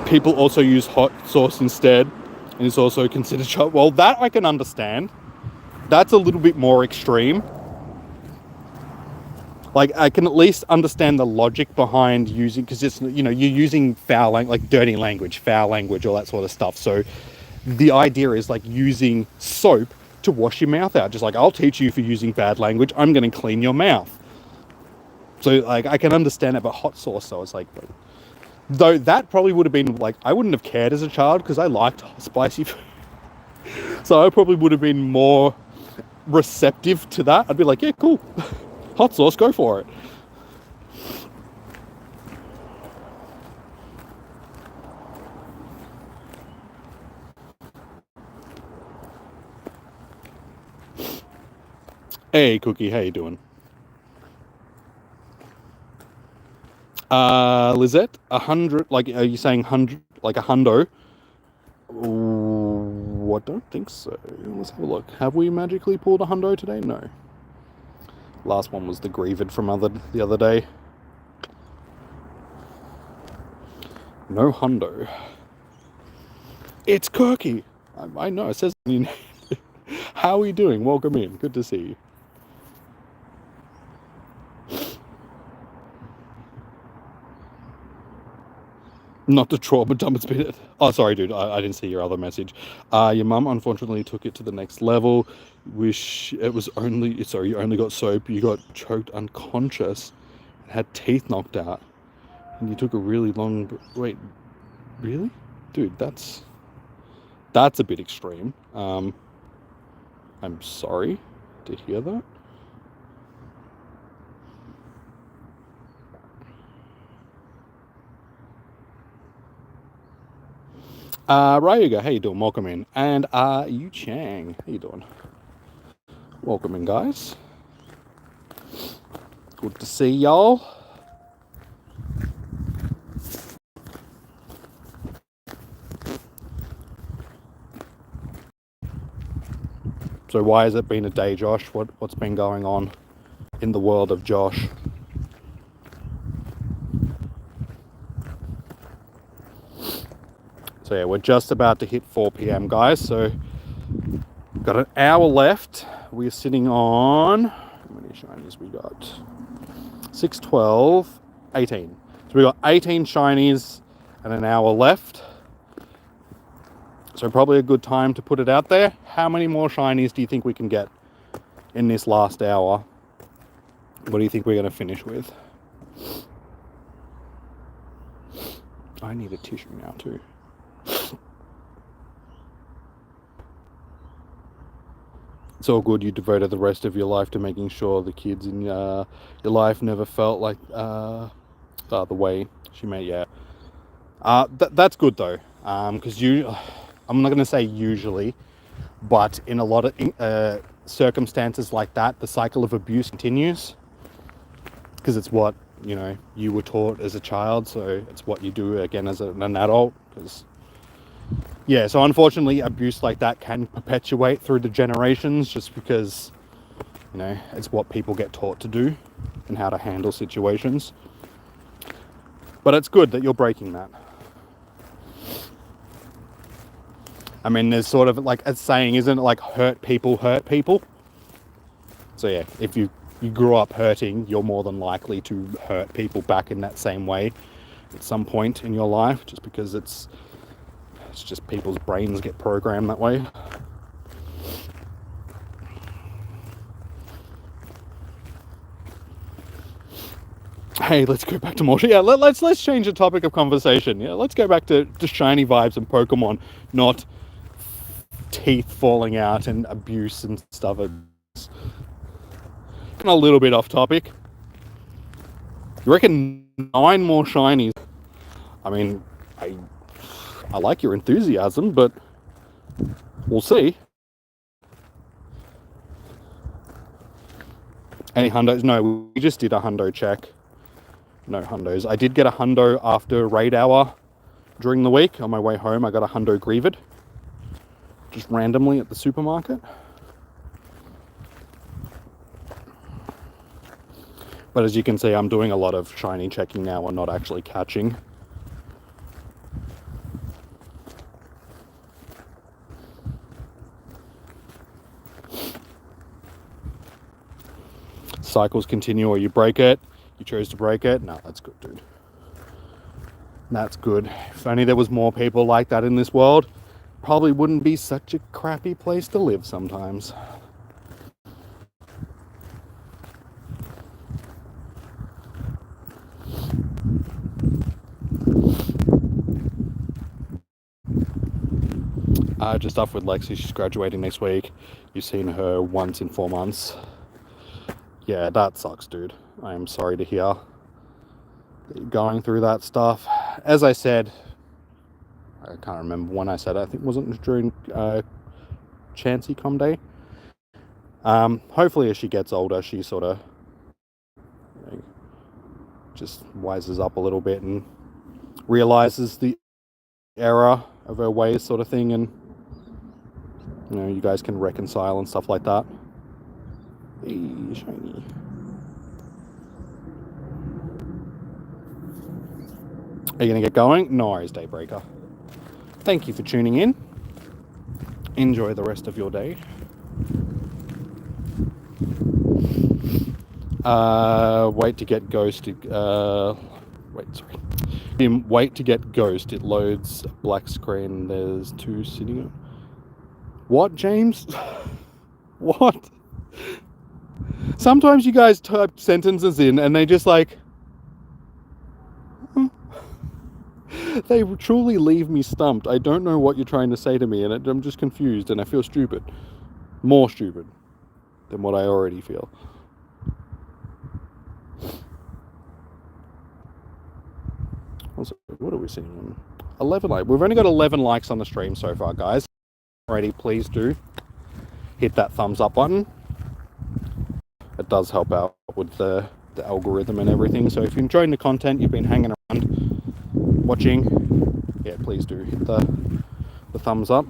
People also use hot sauce instead, and it's also considered child. Well, that I can understand. That's a little bit more extreme. Like, I can at least understand the logic behind using, because it's, you know, you're using foul, like dirty language, foul language, all that sort of stuff. So the idea is like using soap to wash your mouth out. Just like, I'll teach you for using bad language. I'm going to clean your mouth. So, like, I can understand it, but hot sauce, though, it's like, though that probably would have been like, I wouldn't have cared as a child because I liked spicy food. So I probably would have been more receptive to that. I'd be like, yeah, cool. Hot sauce, go for it. Hey, Cookie, how you doing? Lizette, 100, like, are you saying 100, like a hundo? Ooh, I don't think so. Let's have a look. Have we magically pulled a hundo today? No. Last one was the Grieved from the other day. No hundo. It's Cookie. I know, it says... How are you doing? Welcome in. Good to see you. Not the trauma dump, it's been... Oh, sorry, dude. I didn't see your other message. Your mum unfortunately took it to the next level. Wish it was only... Sorry, you only got soap. You got choked unconscious and had teeth knocked out. And you took a really long... Wait, really? Dude, that's a bit extreme. I'm sorry to hear that. Ryuga, how you doing? Welcome in. And Yu Chang, how you doing? Welcome in, guys. Good to see y'all. So why has it been a day, Josh? What's been going on in the world of Josh? So yeah, we're just about to hit 4 p.m, guys. So got an hour left. We're sitting on, how many shinies we got? 6, 12, 18. So we got 18 shinies and an hour left. So probably a good time to put it out there. How many more shinies do you think we can get in this last hour? What do you think we're going to finish with? I need a tissue now too. It's all good. You devoted the rest of your life to making sure the kids in your life never felt like the way she made. Yeah, that's good though. Because I'm not going to say usually, but in a lot of circumstances like that, the cycle of abuse continues. Because it's what you were taught as a child, so it's what you do again as an adult. Because yeah, so unfortunately abuse like that can perpetuate through the generations, just because it's what people get taught to do and how to handle situations. But it's good that you're breaking that. I mean, there's sort of like a saying, isn't it, like hurt people hurt people? So yeah, if you grew up hurting, you're more than likely to hurt people back in that same way at some point in your life, just because it's just people's brains get programmed that way. Hey, let's go back to more. Yeah, let's change the topic of conversation. Yeah, let's go back to shiny vibes and Pokemon, not teeth falling out and abuse and stuff. A little bit off topic. You reckon 9 more shinies? I mean, I like your enthusiasm, but we'll see. Any hundos? No, we just did a hundo check. No hundos. I did get a hundo after raid hour during the week. On my way home, I got a hundo Greavid, just randomly at the supermarket. But as you can see, I'm doing a lot of shiny checking now and not actually catching. Cycles continue, or you break it. You chose to break it. No, that's good, dude. That's good. If only there was more people like that in this world, probably wouldn't be such a crappy place to live sometimes. Just off with Lexi, she's graduating next week. You've seen her once in 4 months. Yeah, that sucks, dude. I am sorry to hear that you're going through that stuff. As I said, I can't remember when I said it. I think it wasn't during Chancy Com Day. Hopefully as she gets older, she sort of just wises up a little bit and realizes the error of her ways, sort of thing, and you guys can reconcile and stuff like that. Hey, shiny. Are you gonna get going? No worries, Daybreaker. Thank you for tuning in. Enjoy the rest of your day. Wait to get ghosted. Wait to get ghost. It loads a black screen. There's 2 sitting on. What, James? What? Sometimes you guys type sentences in and they just like... They truly leave me stumped. I don't know what you're trying to say to me, and I'm just confused, and I feel stupid. More stupid than what I already feel. Also, what are we seeing? 11 likes. We've only got 11 likes on the stream so far, guys. Alrighty, please do hit that thumbs up button. It does help out with the algorithm and everything. So if you're enjoying the content, you've been hanging around watching, yeah, please do hit the thumbs up.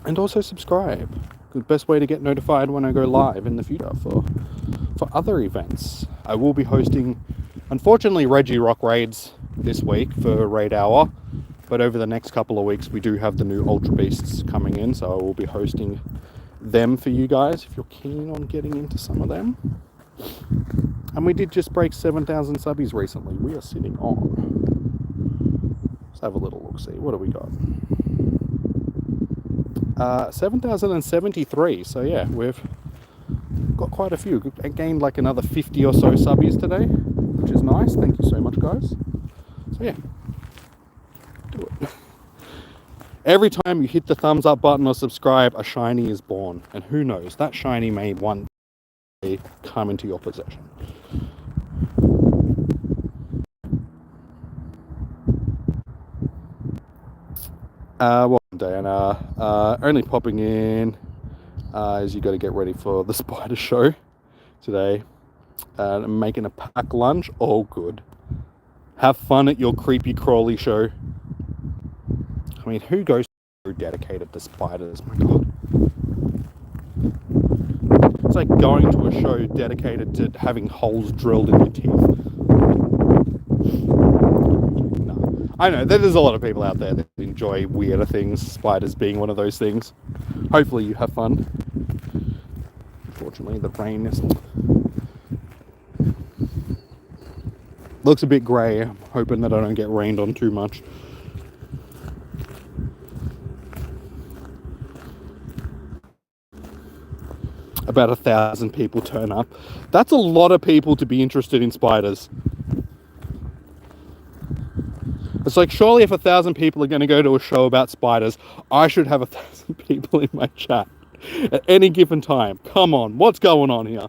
And also subscribe. The best way to get notified when I go live in the future for other events. I will be hosting, unfortunately, Reggie Rock raids this week for raid hour, but over the next couple of weeks we do have the new Ultra Beasts coming in, so I will be hosting them for you guys if you're keen on getting into some of them. And we did just break 7,000 subbies recently. We are sitting on have a little look-see. What do we got? 7,073. So yeah, we've got quite a few. I gained like another 50 or so subbies today, which is nice. Thank you so much, guys. So yeah, do it. Every time you hit the thumbs up button or subscribe, a shiny is born. And who knows, that shiny may one day come into your possession. Well, Diana, only popping in as you got to get ready for the spider show today. Making a pack lunch, all good. Have fun at your creepy crawly show. I mean, who goes so dedicated to spiders? My God. It's like going to a show dedicated to having holes drilled in your teeth. No. I know, there's a lot of people out there that enjoy weirder things, spiders being one of those things. Hopefully you have fun. Unfortunately, the rain looks a bit grey. I'm hoping that I don't get rained on too much. About 1,000 people turn up. That's a lot of people to be interested in spiders. It's like, surely if 1,000 people are going to go to a show about spiders, I should have 1,000 people in my chat at any given time. Come on, what's going on here?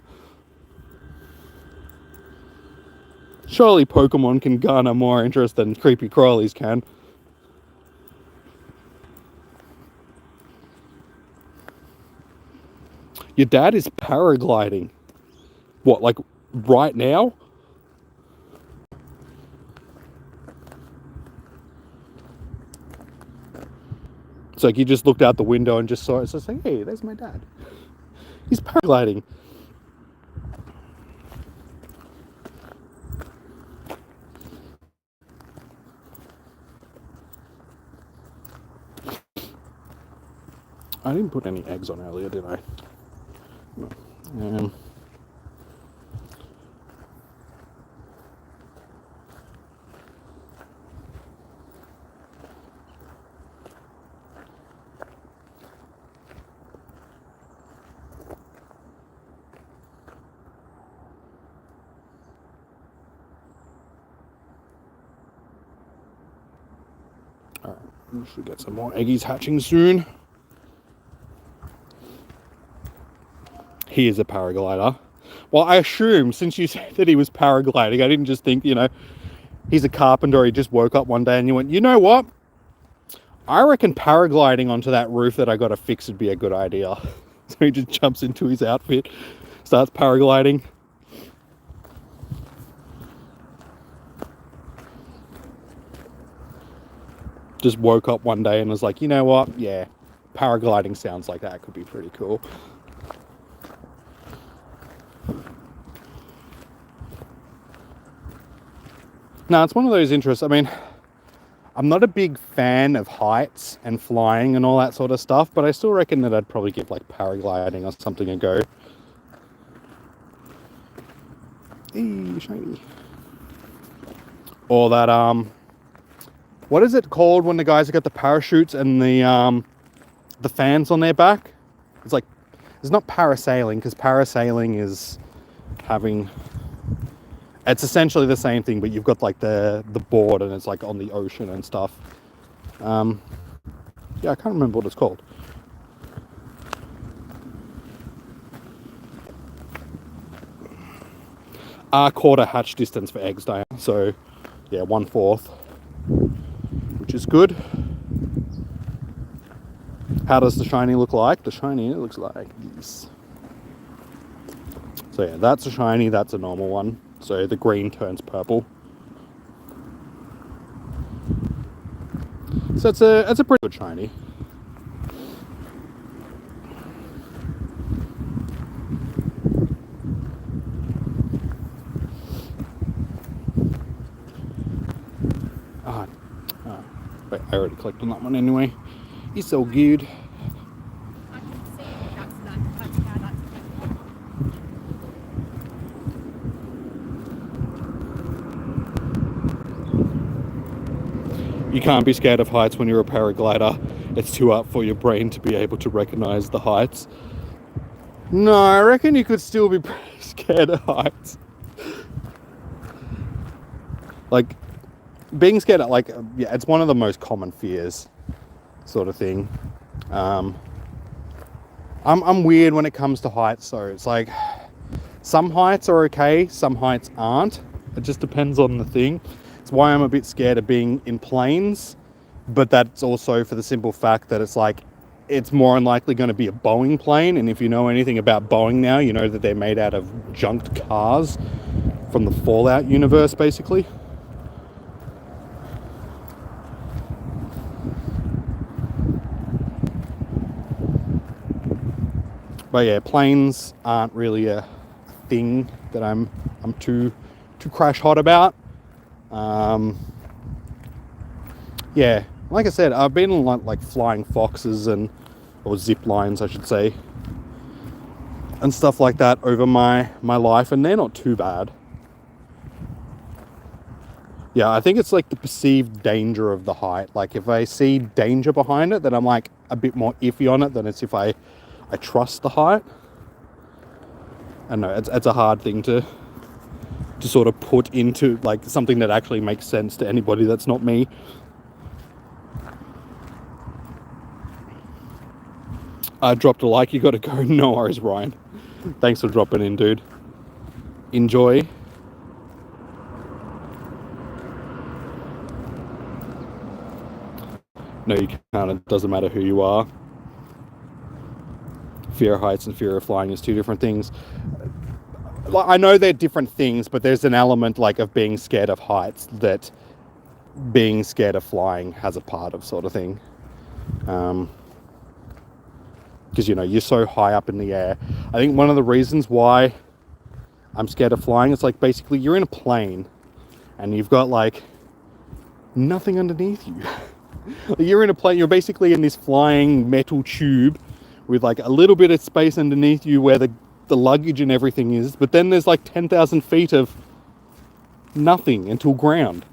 Surely Pokemon can garner more interest than creepy crawlies can. Your dad is paragliding. What, like right now? It's like you just looked out the window and just saw it. So it's like, hey, there's my dad. He's paragliding. I didn't put any eggs on earlier, did I? No. Alright, we should get some more eggies hatching soon. He is a paraglider. Well, I assume, since you said that he was paragliding, I didn't just think, he's a carpenter, he just woke up one day and you went, you know what? I reckon paragliding onto that roof that I got to fix would be a good idea. So he just jumps into his outfit, starts paragliding. Just woke up one day and was like, you know what? Yeah, paragliding sounds like that could be pretty cool. No, it's one of those interests. I mean, I'm not a big fan of heights and flying and all that sort of stuff, but I still reckon that I'd probably give like paragliding or something a go. Eee, shiny. Or that, what is it called when the guys have got the parachutes and the fans on their back? It's like, it's not parasailing, because parasailing is having... It's essentially the same thing, but you've got like the board and it's like on the ocean and stuff. Yeah, I can't remember what it's called. Quarter hatch distance for eggs, Diana. So yeah, 1/4, which is good. How does the shiny look like? The shiny looks like this. So yeah, that's a shiny, that's a normal one. So the green turns purple. So it's a pretty good shiny. Wait, I already clicked on that one anyway. He's so good. You can't be scared of heights when you're a paraglider. It's too up for your brain to be able to recognize the heights. No, I reckon you could still be pretty scared of heights. Like, being scared of, like, yeah, it's one of the most common fears, sort of thing. I'm weird when it comes to heights, so it's like, some heights are okay, some heights aren't. It just depends on the thing. It's why I'm a bit scared of being in planes, but that's also for the simple fact that it's like, it's more unlikely going to be a Boeing plane, and if you know anything about Boeing now, you know that they're made out of junked cars from the Fallout universe, basically. But yeah, planes aren't really a thing that I'm too crash hot about. Yeah, like I said, I've been on like flying foxes or zip lines, I should say, and stuff like that over my life, and they're not too bad. Yeah, I think it's like the perceived danger of the height. Like if I see danger behind it, then I'm like a bit more iffy on it than it's if I trust the height. I know it's a hard thing to sort of put into like something that actually makes sense to anybody that's not me. I dropped a like, you gotta go. No worries, Ryan. Thanks for dropping in, dude. Enjoy. No, you can't. It doesn't matter who you are. Fear of heights and fear of flying is two different things. I know they're different things, but there's an element like of being scared of heights that being scared of flying has a part of, sort of thing. Because, you know, you're so high up in the air. I think one of the reasons why I'm scared of flying is like basically you're in a plane and you've got like nothing underneath you. You're in a plane, you're basically in this flying metal tube with like a little bit of space underneath you where the luggage and everything is, but then there's like 10,000 feet of nothing until ground.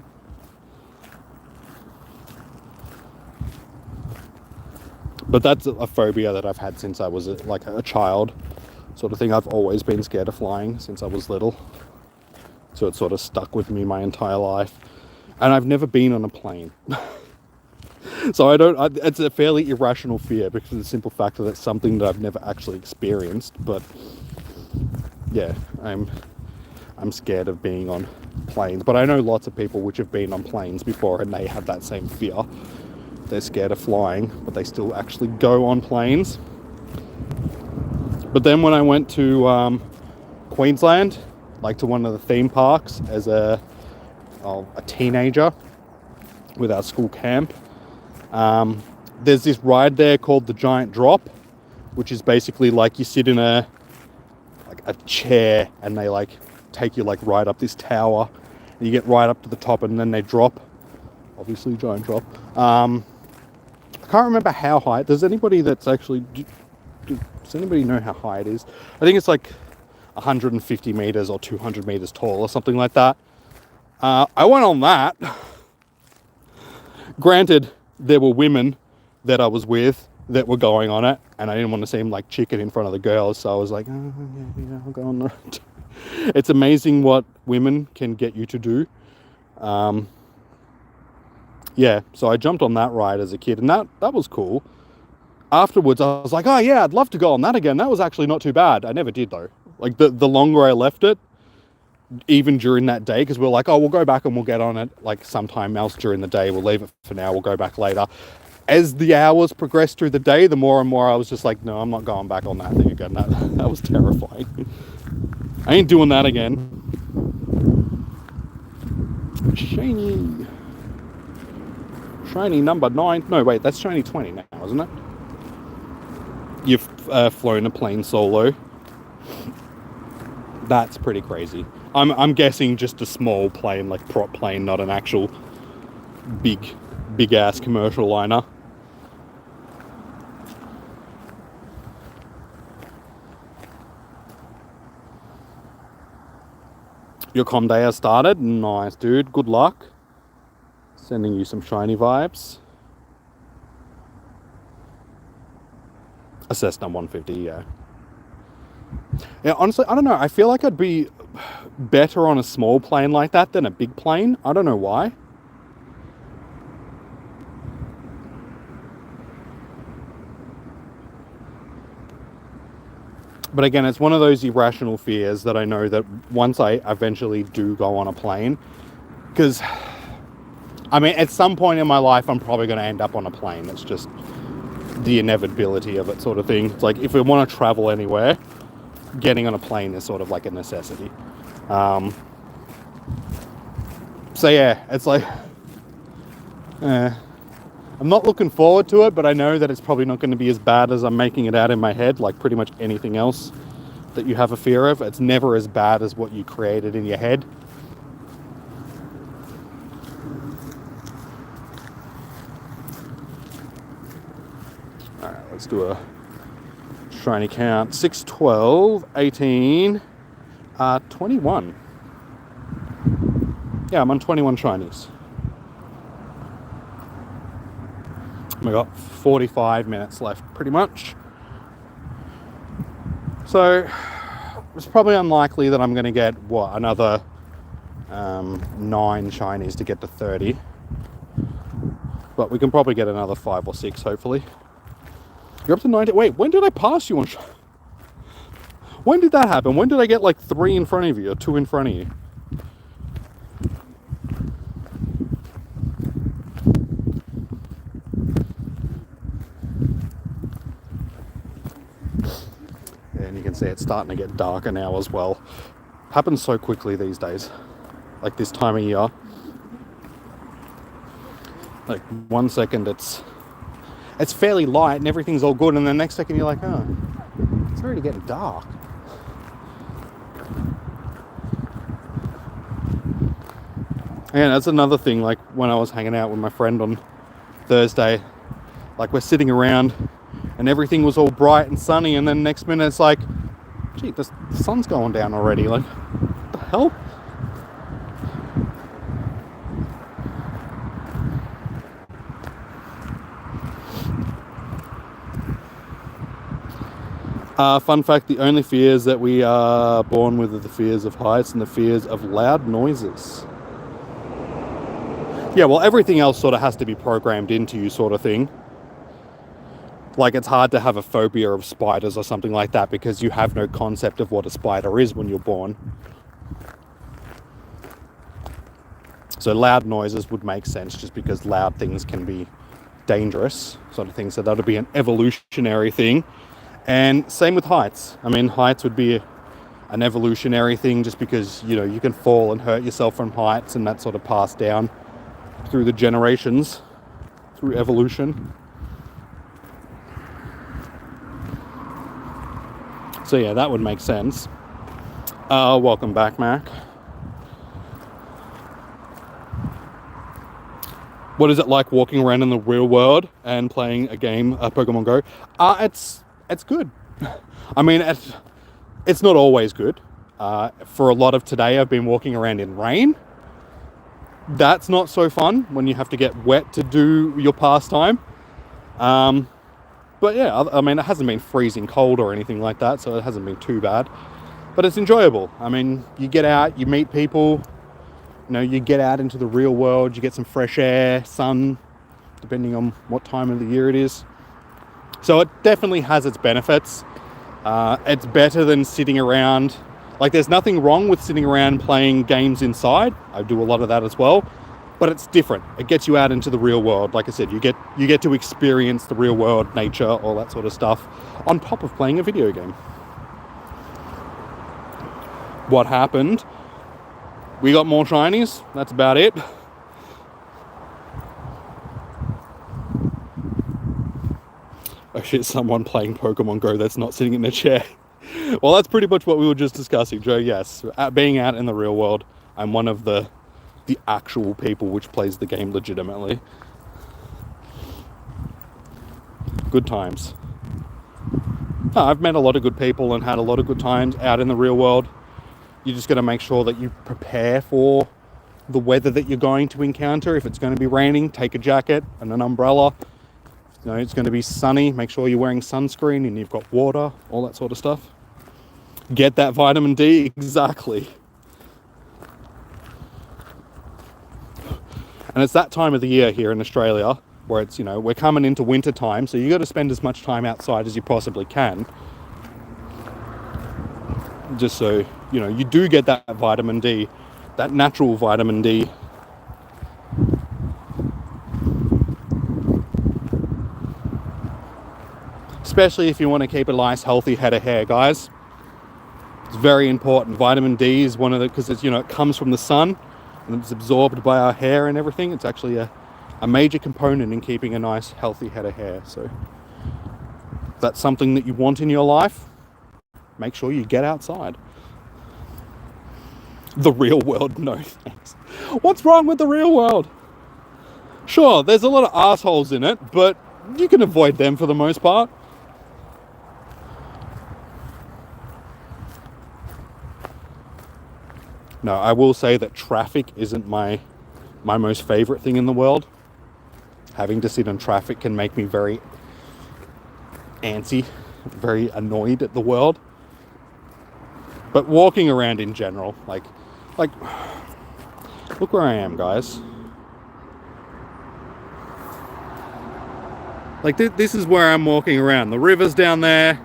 But that's a phobia that I've had since I was like a child, sort of thing. I've always been scared of flying since I was little, so it sort of stuck with me my entire life. And I've never been on a plane. So it's a fairly irrational fear because of the simple fact that it's something that I've never actually experienced. But yeah, I'm scared of being on planes. But I know lots of people which have been on planes before and they have that same fear. They're scared of flying, but they still actually go on planes. But then when I went to Queensland, like to one of the theme parks as a teenager with our school camp, there's this ride there called the Giant Drop, which is basically like you sit in a chair and they like take you like right up this tower and you get right up to the top and then they drop. Obviously, giant drop. I can't remember how high. Does anybody that's actually... Does anybody know how high it is? I think it's like 150 meters or 200 meters tall or something like that. I went on that. Granted, there were women that I was with that were going on it, and I didn't want to seem like chicken in front of the girls, so I was like, oh, yeah, I'll go on that. It's amazing what women can get you to do. Yeah, so I jumped on that ride as a kid, and that was cool. Afterwards, I was like, oh yeah, I'd love to go on that again. That was actually not too bad. I never did though. Like the longer I left it, even during that day, because we're like, oh, we'll go back and we'll get on it like sometime else during the day. We'll leave it for now. We'll go back later. As the hours progressed through the day, the more and more I was just like, no, I'm not going back on that thing again. That was terrifying. I ain't doing that again. Shiny number 9. No, wait, that's shiny 20 now, isn't it? You've flown a plane solo. That's pretty crazy. I'm guessing just a small plane, like prop plane, not an actual big ass commercial liner. Your com day has started. Nice, dude. Good luck. Sending you some shiny vibes. A Cessna 150, yeah. Yeah, honestly, I don't know. I feel like I'd be better on a small plane like that than a big plane. I don't know why. But again, it's one of those irrational fears that I know that once I eventually do go on a plane, because, I mean, at some point in my life, I'm probably going to end up on a plane. It's just the inevitability of it sort of thing. It's like, if we want to travel anywhere, getting on a plane is sort of like a necessity. So yeah, it's like, I'm not looking forward to it, but I know that it's probably not going to be as bad as I'm making it out in my head, like pretty much anything else that you have a fear of. It's never as bad as what you created in your head. Alright, let's do a shiny count. 6, 12, 18, 21. Yeah, I'm on 21 shinies. We got 45 minutes left, pretty much. So it's probably unlikely that I'm going to get, another 9 shinies to get to 30. But we can probably get another 5 or 6, hopefully. You're up to 90. Wait, when did I pass you on? When did that happen? When did I get like 3 in front of you or 2 in front of you? And you can see it's starting to get darker now as well. Happens so quickly these days, like this time of year. Like 1 second it's fairly light and everything's all good, and the next second you're like, oh, it's already getting dark. And that's another thing, like when I was hanging out with my friend on Thursday, like we're sitting around and everything was all bright and sunny, and then next minute it's like, gee, the sun's going down already. Like, what the hell? Fun fact, the only fears that we are born with are the fears of heights and the fears of loud noises. Yeah, well, everything else sort of has to be programmed into you, sort of thing. Like, it's hard to have a phobia of spiders or something like that because you have no concept of what a spider is when you're born. So loud noises would make sense just because loud things can be dangerous, sort of thing. So that would be an evolutionary thing. And same with heights. I mean, heights would be an evolutionary thing just because, you know, you can fall and hurt yourself from heights, and that's sort of passed down through the generations, through evolution. So yeah, that would make sense. Welcome back, Mac. What is it like walking around in the real world and playing a game, Pokemon Go? It's good. I mean, it's not always good. For a lot of today, I've been walking around in rain. That's not so fun when you have to get wet to do your pastime. But yeah, I mean, it hasn't been freezing cold or anything like that, so it hasn't been too bad. But it's enjoyable. I mean, you get out, you meet people, you know, you get out into the real world, you get some fresh air, sun, depending on what time of the year it is. So it definitely has its benefits. It's better than sitting around. Like, there's nothing wrong with sitting around playing games inside. I do a lot of that as well. But it's different. It gets you out into the real world. Like I said, you get to experience the real world, nature, all that sort of stuff, on top of playing a video game. What happened? We got more shinies. That's about it. Oh shit, someone playing Pokemon Go that's not sitting in their chair. Well, that's pretty much what we were just discussing, Joe. Yes, being out in the real world, I'm one of the actual people which plays the game legitimately. Good times. I've met a lot of good people and had a lot of good times out in the real world. You just got to make sure that you prepare for the weather that you're going to encounter. If it's going to be raining, take a jacket and an umbrella. You know, it's going to be sunny, make sure you're wearing sunscreen and you've got water, all that sort of stuff. Get that vitamin D, exactly. And it's that time of the year here in Australia where it's, you know, we're coming into winter time, so you got to spend as much time outside as you possibly can. Just so, you know, you do get that vitamin D, that natural vitamin D. Especially if you want to keep a nice healthy head of hair, guys. It's very important. Vitamin D is one of the, because it's, you know, it comes from the sun and it's absorbed by our hair and everything. It's actually a major component in keeping a nice healthy head of hair. So if that's something that you want in your life, make sure you get outside. The real world, no thanks. What's wrong with the real world? Sure, there's a lot of assholes in it, but you can avoid them for the most part. No, I will say that traffic isn't my most favorite thing in the world. Having to sit in traffic can make me very antsy, very annoyed at the world. But walking around in general, like, look where I am, guys. Like, this is where I'm walking around. The river's down there.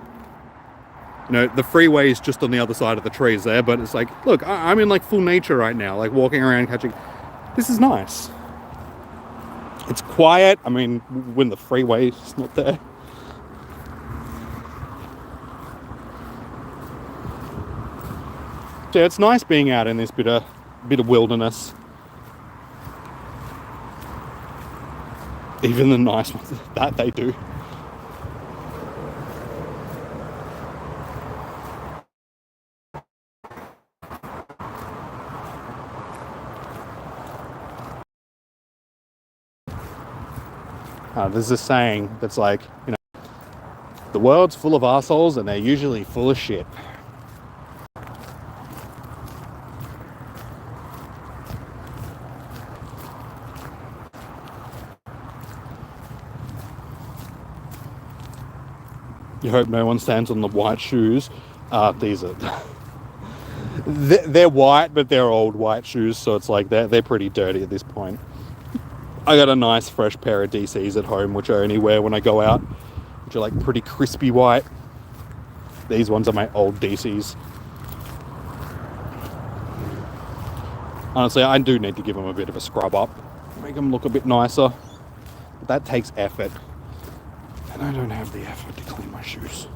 You know, the freeway is just on the other side of the trees there, but it's like, look, I'm in like full nature right now, like walking around catching. This is nice. It's quiet. I mean, when the freeway is not there. So it's nice being out in this bit of wilderness. Even the nice ones that they do. There's this saying that's like, you know, the world's full of assholes and they're usually full of shit. You hope no one stands on the white shoes. These are... they're white, but they're old white shoes, so it's like they're pretty dirty at this point. I got a nice fresh pair of DCs at home, which I only wear when I go out, which are like pretty crispy white. These ones are my old DCs. Honestly, I do need to give them a bit of a scrub up, make them look a bit nicer. But that takes effort, and I don't have the effort to clean my shoes.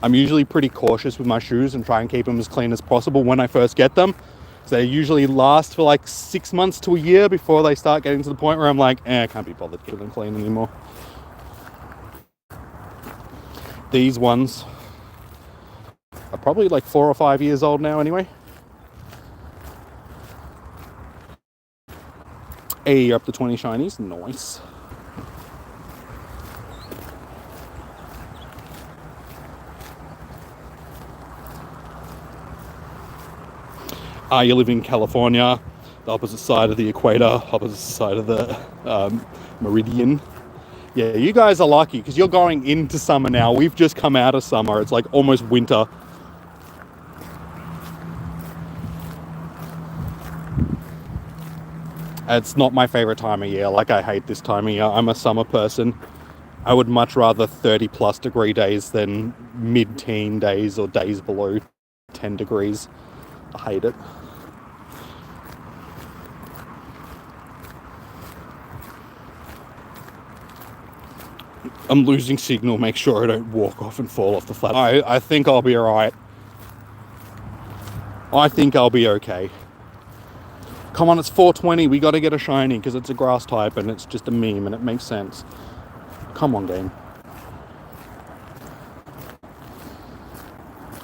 I'm usually pretty cautious with my shoes and try and keep them as clean as possible when I first get them. So they usually last for like 6 months to a year before they start getting to the point where I'm like, I can't be bothered keeping them clean anymore. These ones are probably like 4 or 5 years old now anyway. Hey, you're up to 20 shinies. Nice. You live in California, the opposite side of the equator, opposite side of the meridian. Yeah, you guys are lucky because you're going into summer now. We've just come out of summer. It's like almost winter. It's not my favorite time of year. Like, I hate this time of year. I'm a summer person. I would much rather 30 plus degree days than mid-teen days or days below 10 degrees. I hate it. I'm losing signal. Make sure I don't walk off and fall off the flat. I think I'll be alright. I think I'll be okay. Come on, it's 420. We got to get a shiny because it's a grass type and it's just a meme and it makes sense. Come on, game.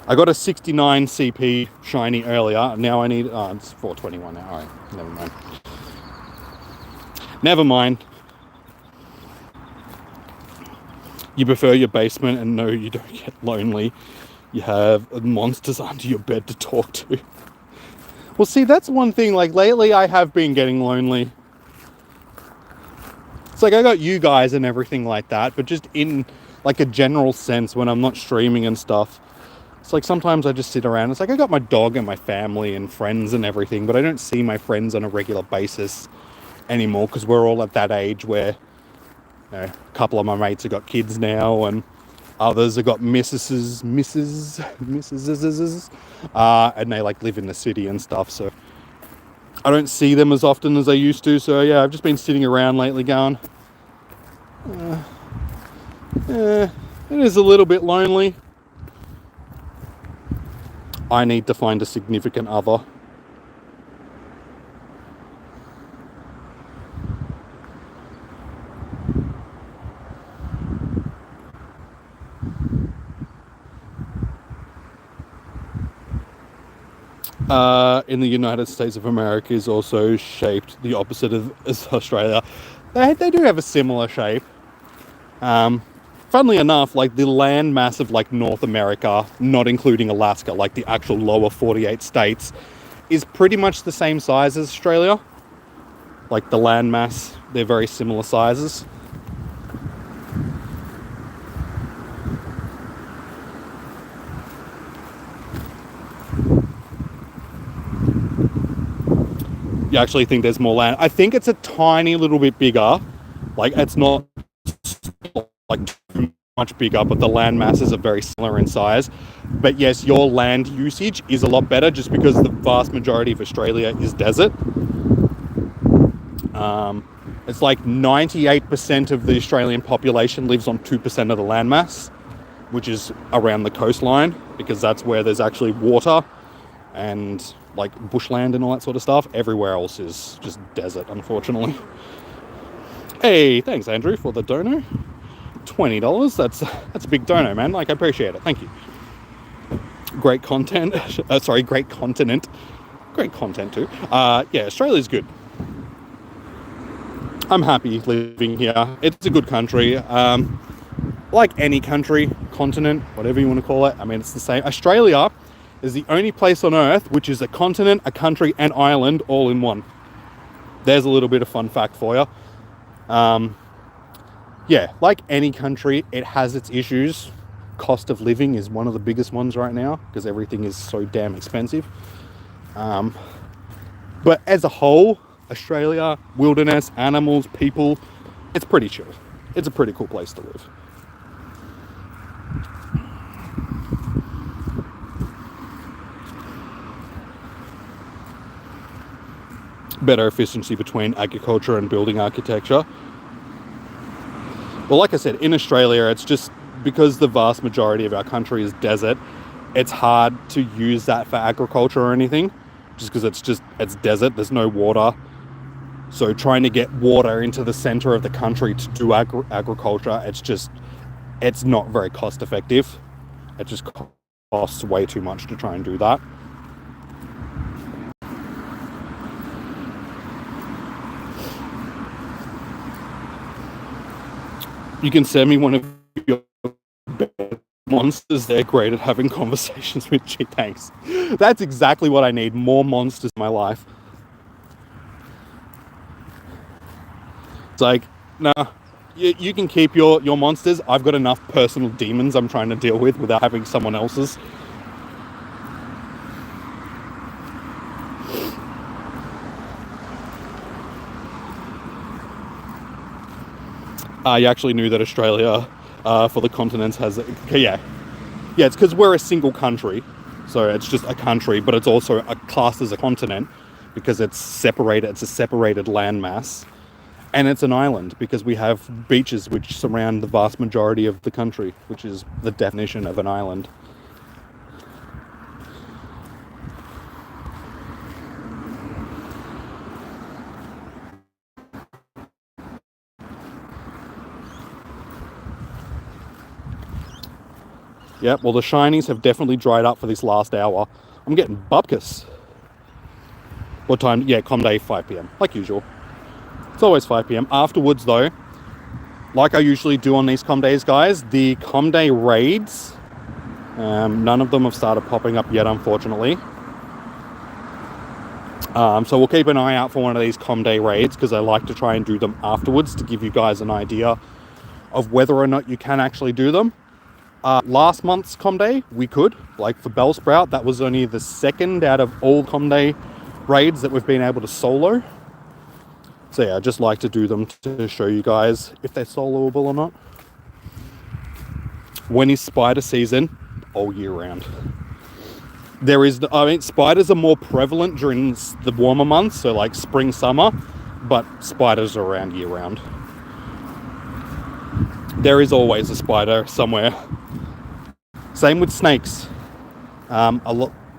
I got a 69 CP shiny earlier. Now I need... Oh, it's 421 now. Alright, never mind. Never mind. You prefer your basement and no, you don't get lonely. You have monsters under your bed to talk to. Well, see, that's one thing, like, lately I have been getting lonely. It's like I got you guys and everything like that, but just in, like, a general sense when I'm not streaming and stuff, it's like sometimes I just sit around. It's like I got my dog and my family and friends and everything, but I don't see my friends on a regular basis anymore because we're all at that age where, you know, a couple of my mates have got kids now and others have got missuses, and they like live in the city and stuff. So I don't see them as often as I used to. So yeah, I've just been sitting around lately going, it is a little bit lonely. I need to find a significant other. In the United States of America is also shaped the opposite of as Australia. They do have a similar shape. Funnily enough, like the land mass of like North America, not including Alaska, like the actual lower 48 states, is pretty much the same size as Australia. Like the land mass, they're very similar sizes. You actually think there's more land? I think it's a tiny little bit bigger. Like it's not like too much bigger, but the land masses are very similar in size. But yes, your land usage is a lot better just because the vast majority of Australia is desert. It's like 98% of the Australian population lives on 2% of the landmass, which is around the coastline, because that's where there's actually water and like bushland and all that sort of stuff. Everywhere else is just desert, unfortunately. Hey, thanks Andrew for the dono. $20. That's a big dono, man. Like, I appreciate it. Thank you. Great content. Sorry, great continent. Great content too. Yeah, Australia's good. I'm happy living here. It's a good country. Like any country, continent, whatever you want to call it. I mean, it's the same. Australia is the only place on Earth which is a continent, a country, and island all in one. There's a little bit of fun fact for you. Yeah, like any country, it has its issues. Cost of living is one of the biggest ones right now because everything is so damn expensive. But as a whole, Australia, wilderness, animals, people, it's pretty chill. It's a pretty cool place to live. Better efficiency between agriculture and building architecture. Well, like I said, in Australia, it's just because the vast majority of our country is desert, it's hard to use that for agriculture or anything, just because it's desert, there's no water. So trying to get water into the center of the country to do agriculture, it's not very cost effective. It just costs way too much to try and do that. You can send me one of your monsters. They're great at having conversations with you. Thanks. That's exactly what I need. More monsters in my life. It's like, nah, you can keep your monsters. I've got enough personal demons I'm trying to deal with without having someone else's. You actually knew that Australia, for the continents, has... Yeah, it's because we're a single country. So it's just a country, but it's also a class as a continent because it's separated. It's a separated landmass. And it's an island because we have beaches which surround the vast majority of the country, which is the definition of an island. Yeah, well, the shinies have definitely dried up for this last hour. I'm getting bupkis. What time? Yeah, com day 5 p.m. like usual. It's always 5 p.m. Afterwards, though, like I usually do on these com days, guys, the com day raids, none of them have started popping up yet, unfortunately. So we'll keep an eye out for one of these Com Day raids, because I like to try and do them afterwards to give you guys an idea of whether or not you can actually do them. Last month's Com Day, we could. Like for Bellsprout, that was only the second out of all Com Day raids that we've been able to solo. So yeah, I just like to do them to show you guys if they're soloable or not. When is spider season? All year round. There is, I mean, spiders are more prevalent during the warmer months, so like spring, summer, but spiders are around year round. There is always a spider somewhere. Same with snakes.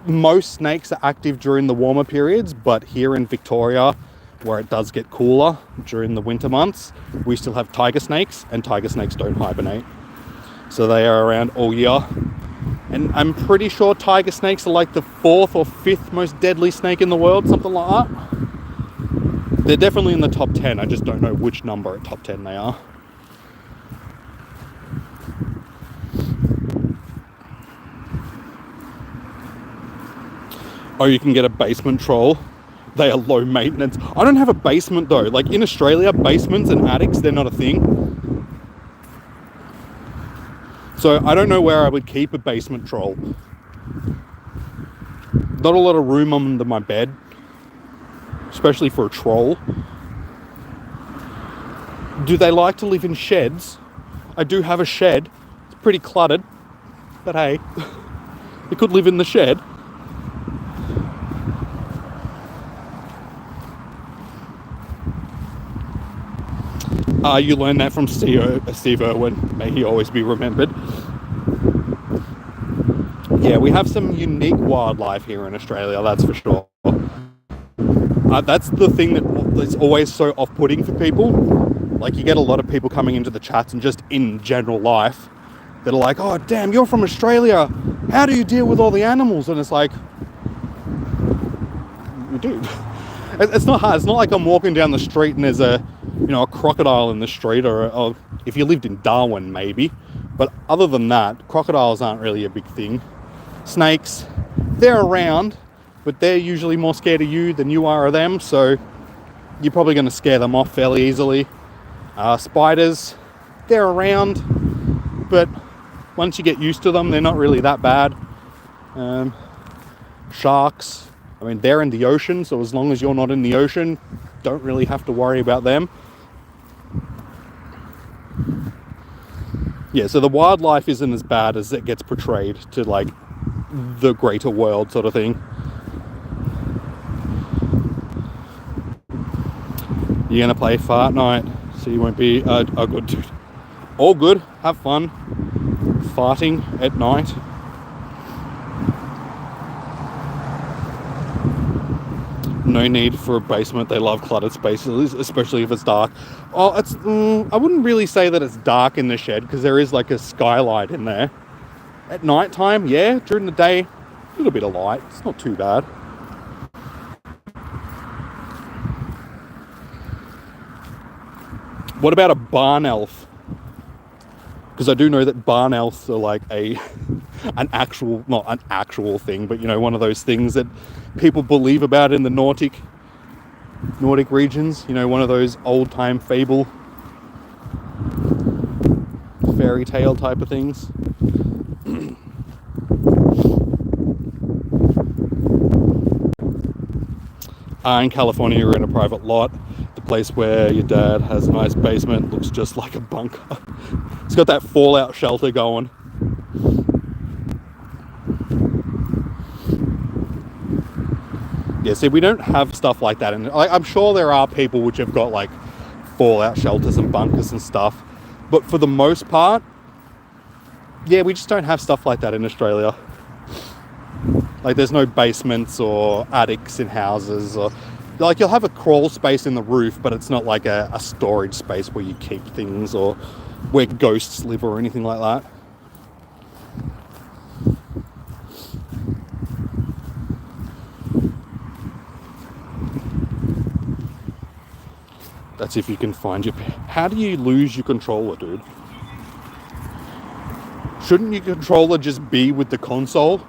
Most snakes are active during the warmer periods, but here in Victoria, where it does get cooler during the winter months, we still have tiger snakes, and tiger snakes don't hibernate. So they are around all year. And I'm pretty sure tiger snakes are like the 4th or 5th most deadly snake in the world, something like that. They're definitely in the top 10. I just don't know which number at top 10 they are. Oh, you can get a basement troll. They are low maintenance. I don't have a basement though. Like in Australia, basements and attics, they're not a thing. So I don't know where I would keep a basement troll. Not a lot of room under my bed, especially for a troll. Do they like to live in sheds? I do have a shed. It's pretty cluttered, but hey, it could live in the shed. You learned that from Steve Irwin. May he always be remembered. Yeah, we have some unique wildlife here in Australia, that's for sure. That's the thing that is always so off-putting for people. Like, you get a lot of people coming into the chats and just in general life that are like, oh, damn, you're from Australia. How do you deal with all the animals? And it's like, we do. It's not hard. It's not like I'm walking down the street and there's a crocodile in the street, or if you lived in Darwin, maybe. But other than that, crocodiles aren't really a big thing. Snakes, they're around, but they're usually more scared of you than you are of them, so you're probably going to scare them off fairly easily. Spiders, they're around, but once you get used to them, they're not really that bad. Sharks, I mean, they're in the ocean, so as long as you're not in the ocean, don't really have to worry about them. Yeah, so the wildlife isn't as bad as it gets portrayed to, like, the greater world sort of thing. You're gonna play Fart Night, so you won't be a good dude. All good, have fun farting at night. No need for a basement. They love cluttered spaces, especially if it's dark. Oh, I wouldn't really say that it's dark in the shed, because there is like a skylight in there. At night time, yeah. During the day, a little bit of light. It's not too bad. What about a barn elf? Because I do know that barn elves are like not an actual thing, but one of those things that people believe about in the Nordic regions. One of those old time fable, fairy tale type of things. In California, you're in a private lot. The place where your dad has a nice basement looks just like a bunker. It's got that fallout shelter going. Yeah, see, we don't have stuff like that. And I'm sure there are people which have got like fallout shelters and bunkers and stuff. But for the most part, yeah, we just don't have stuff like that in Australia. Like, there's no basements or attics in houses, or like, you'll have a crawl space in the roof, but it's not like a storage space where you keep things or where ghosts live or anything like that. That's if you can find your... How do you lose your controller, dude? Shouldn't your controller just be with the console?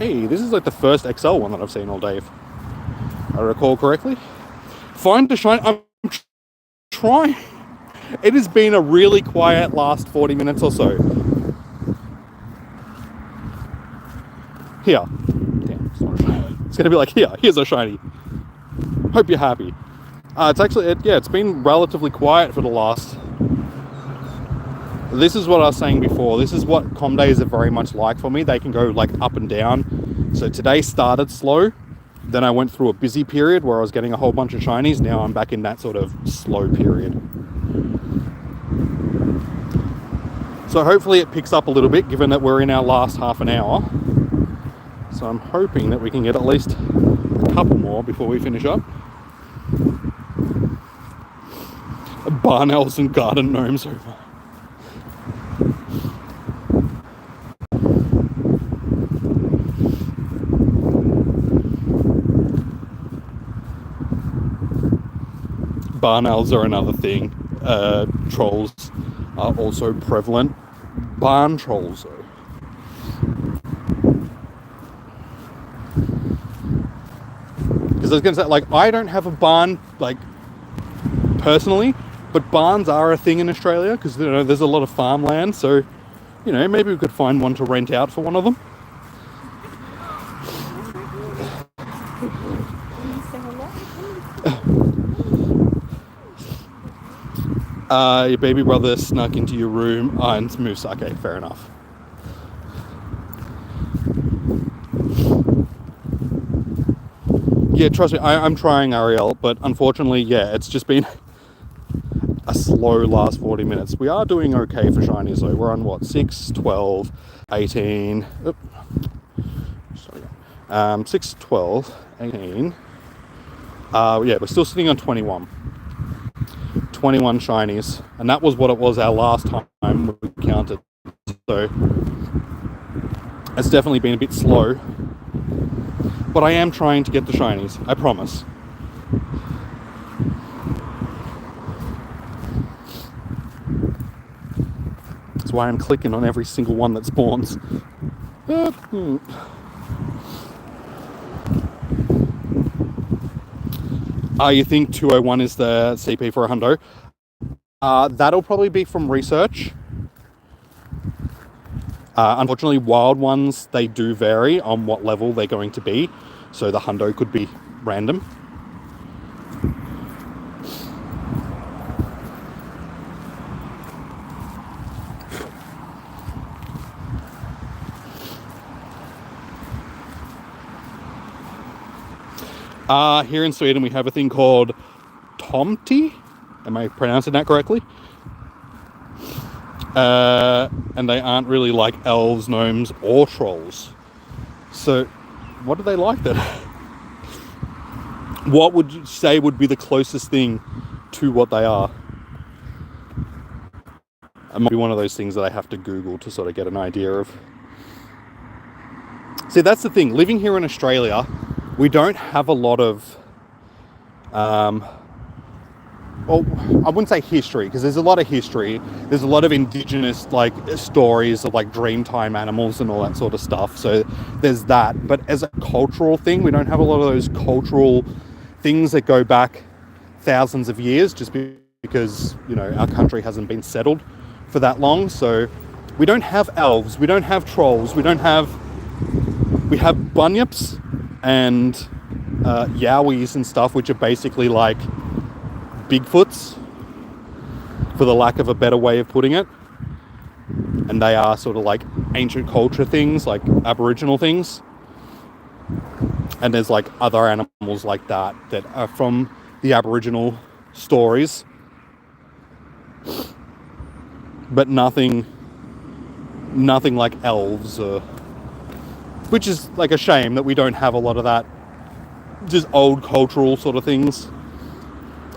Hey, this is like the first XL one that I've seen all day, if I recall correctly. Find a shiny. I'm trying. It has been a really quiet last 40 minutes or so. Here. Damn, it's not a shiny. It's going to be like, here's a shiny. Hope you're happy. It's actually, it's been relatively quiet for the last... This is what I was saying before. This is what com days are very much like for me. They can go like up and down. So today started slow. Then I went through a busy period where I was getting a whole bunch of shinies. Now I'm back in that sort of slow period. So hopefully it picks up a little bit, given that we're in our last half an hour. So I'm hoping that we can get at least a couple more before we finish up. Barn elves and garden gnomes over. Barn elves are another thing. Trolls are also prevalent. Barn trolls, though. Because I was going to say, like, I don't have a barn, like, personally, but barns are a thing in Australia because, you know, there's a lot of farmland. So, you know, maybe we could find one to rent out for one of them. Your baby brother snuck into your room and moves. Okay, fair enough. Yeah, trust me, I'm trying, Ariel, but unfortunately, yeah, it's just been a slow last 40 minutes. We are doing okay for shinies though. We're on what, 6, 12, 18. Sorry. 6, 12, 18. Yeah, we're still sitting on 21. 21 shinies, and that was what it was our last time we counted. So it's definitely been a bit slow, but I am trying to get the shinies, I promise. That's why I'm clicking on every single one that spawns. You think 201 is the CP for a hundo? That'll probably be from research. Unfortunately, wild ones, they do vary on what level they're going to be. So the hundo could be random. Here in Sweden, we have a thing called tomte. Am I pronouncing that correctly? And they aren't really like elves, gnomes, or trolls. So, what do they like then? What would you say would be the closest thing to what they are? It might be one of those things that I have to Google to sort of get an idea of. See, that's the thing. Living here in Australia, we don't have a lot of... well, I wouldn't say history, because there's a lot of history. There's a lot of indigenous like stories of like Dreamtime animals and all that sort of stuff. So there's that. But as a cultural thing, we don't have a lot of those cultural things that go back thousands of years, just because, you know, our country hasn't been settled for that long. So we don't have elves, we don't have trolls, we have bunyips and yowies and stuff, which are basically like Bigfoots, for the lack of a better way of putting it. And they are sort of like ancient culture things, like Aboriginal things. And there's like other animals like that that are from the Aboriginal stories. But nothing like elves, which is like a shame that we don't have a lot of that. Just old cultural sort of things.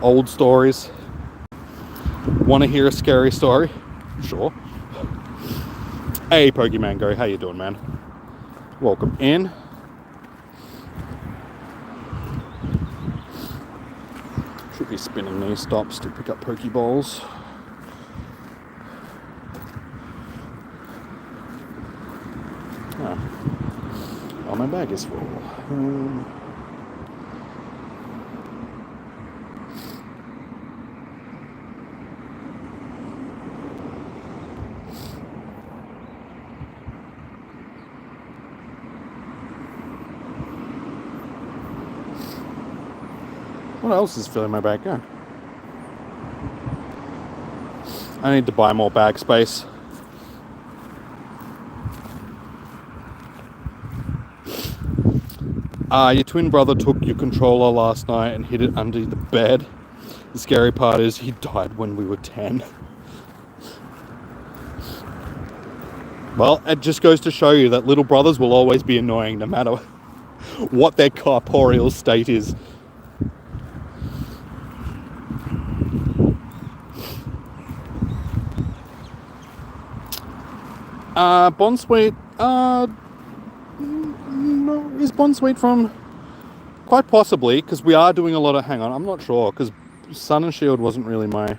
Old stories. Want to hear a scary story? Sure. Hey, Pokemango, how you doing, man? Welcome in. Should be spinning these stops to pick up Pokeballs. Oh, my bag is full. What else is filling my bag? Yeah. I need to buy more bag space. Your twin brother took your controller last night and hid it under the bed. The scary part is he died when we were 10. Well, it just goes to show you that little brothers will always be annoying no matter what their corporeal state is. Bonsweet, no, is Bonsweet from? Quite possibly, because we are doing a lot of, hang on, I'm not sure, because Sun and Shield wasn't really my,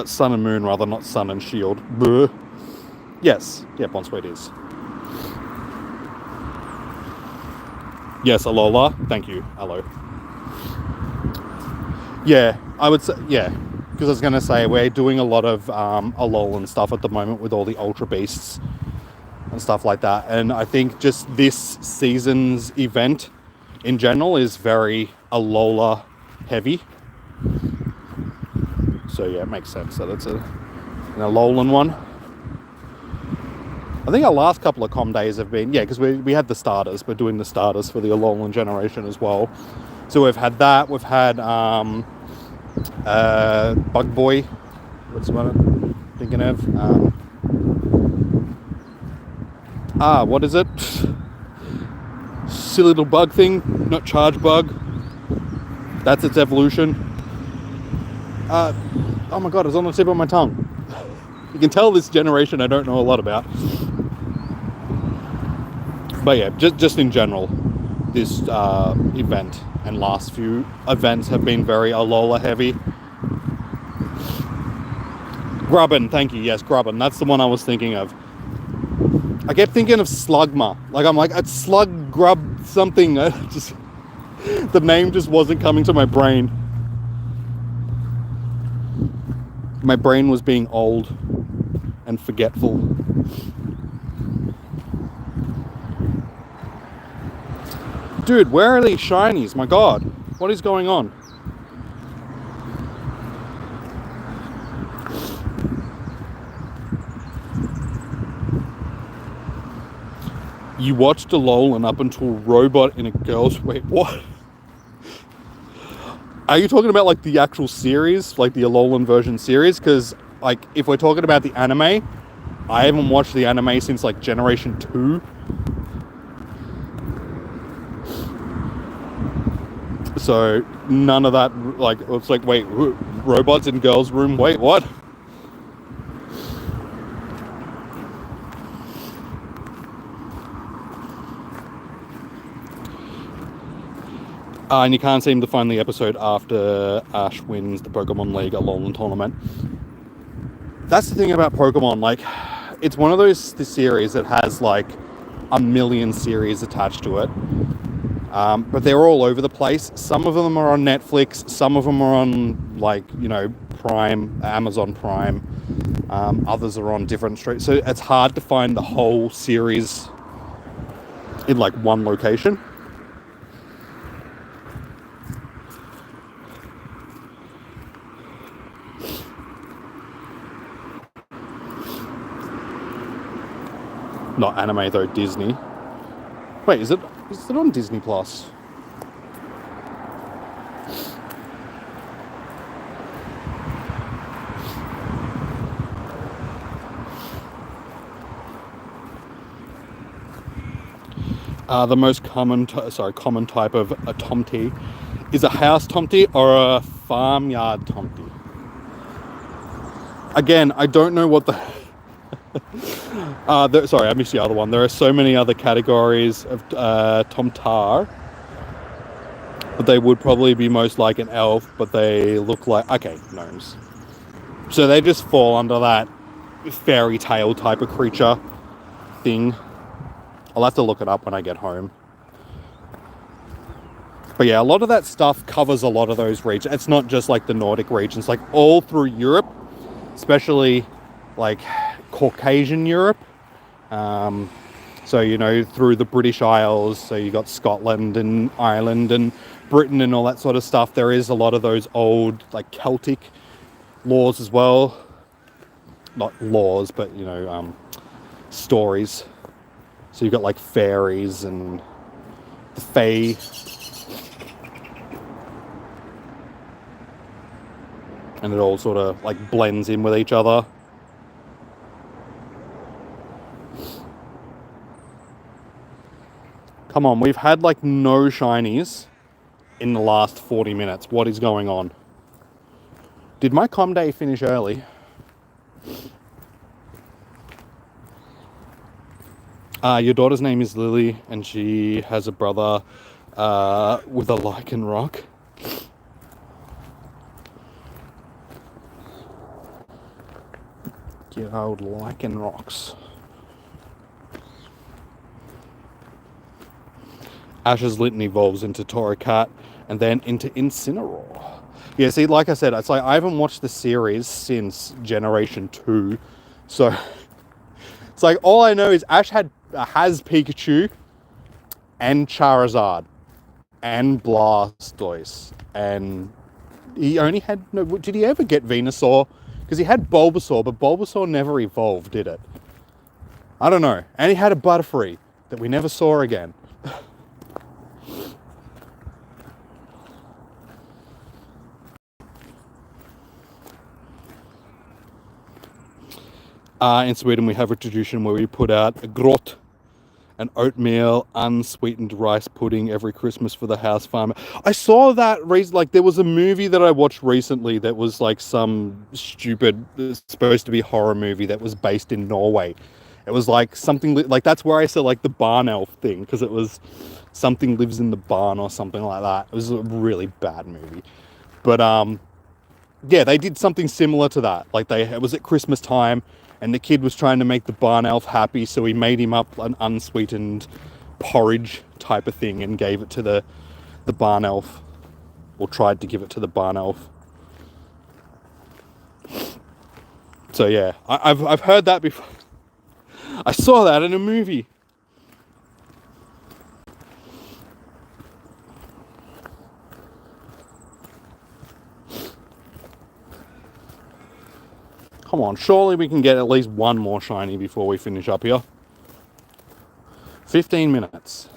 Sun and Moon rather, not Sun and Shield. Bleh. Yes, yeah, Bonsweet is. Yes, Alola, thank you, hello. Yeah, I would say, yeah. Because I was going to say, we're doing a lot of Alolan stuff at the moment with all the Ultra Beasts and stuff like that. And I think just this season's event in general is very Alola heavy. So yeah, it makes sense that it's an Alolan one. I think our last couple of com days have been, yeah, because we had the starters. We're doing the starters for the Alolan generation as well. So we've had that. We've had... Bug Boy, what's the one I'm thinking of? What is it? Silly little bug thing, not Charge Bug. That's its evolution. Oh my god, it's on the tip of my tongue. You can tell this generation I don't know a lot about. But yeah, just in general, this event and last few events have been very Alola heavy. Grubbin, thank you. Yes, Grubbin. That's the one I was thinking of. I kept thinking of Slugma. I'm like, it's Slug Grub something. The name just wasn't coming to my brain. My brain was being old and forgetful. Dude, where are these shinies? My god. What is going on? You watched Alolan up until Robot in a girl's... Wait, what? Are you talking about, like, the actual series? Like, the Alolan version series? Because, like, if we're talking about the anime, I haven't watched the anime since, like, Generation 2. So, none of that, like, it's like, wait, robots in girls' room? Wait, what? And you can't seem to find the episode after Ash wins the Pokemon League Alolan tournament. That's the thing about Pokemon, like, it's one of those series that has, like, a million series attached to it. But they're all over the place. Some of them are on Netflix, some of them are on, like, you know, Prime, Amazon Prime. Others are on different streets. So it's hard to find the whole series in, like, one location. Not anime though, Disney. Wait, is it on Disney Plus? The most common type of a tomty is a house tomty or a farmyard tomty. Again, I don't know what the sorry, I missed the other one. There are so many other categories of Tomtar, but they would probably be most like an elf, but they look like, okay, gnomes. So they just fall under that fairy tale type of creature thing. I'll have to look it up when I get home. But yeah, a lot of that stuff covers a lot of those regions. It's not just like the Nordic regions, like all through Europe, especially like Caucasian Europe. So, you know, through the British Isles, so you got Scotland and Ireland and Britain and all that sort of stuff. There is a lot of those old like Celtic laws as well. Not laws, but, you know, stories. So you've got like fairies and the fae. And it all sort of like blends in with each other. Come on, we've had like no shinies in the last 40 minutes. What is going on? Did my comm day finish early? Your daughter's name is Lily, and she has a brother with a lichen rock. Get old lichen rocks. Ash's Litany evolves into Torracat and then into Incineroar. Yeah, see, like I said, it's like I haven't watched the series since Generation 2. So it's like all I know is Ash has Pikachu and Charizard and Blastoise, and he only had no. Did he ever get Venusaur? Because he had Bulbasaur, but Bulbasaur never evolved, did it? I don't know. And he had a Butterfree that we never saw again. In Sweden, we have a tradition where we put out a grot, an oatmeal, unsweetened rice pudding every Christmas for the house farmer. I saw that, like, there was a movie that I watched recently that was like some stupid, supposed to be horror movie that was based in Norway. It was like something, like, that's where I saw like the barn elf thing, because it was something lives in the barn or something like that. It was a really bad movie. But yeah, they did something similar to that. Like, it was at Christmas time, and the kid was trying to make the barn elf happy, so he made him up an unsweetened porridge type of thing and gave it to the barn elf, or tried to give it to the barn elf. So yeah, I've heard that before. I saw that in a movie. Come on, surely we can get at least one more shiny before we finish up here. 15 minutes.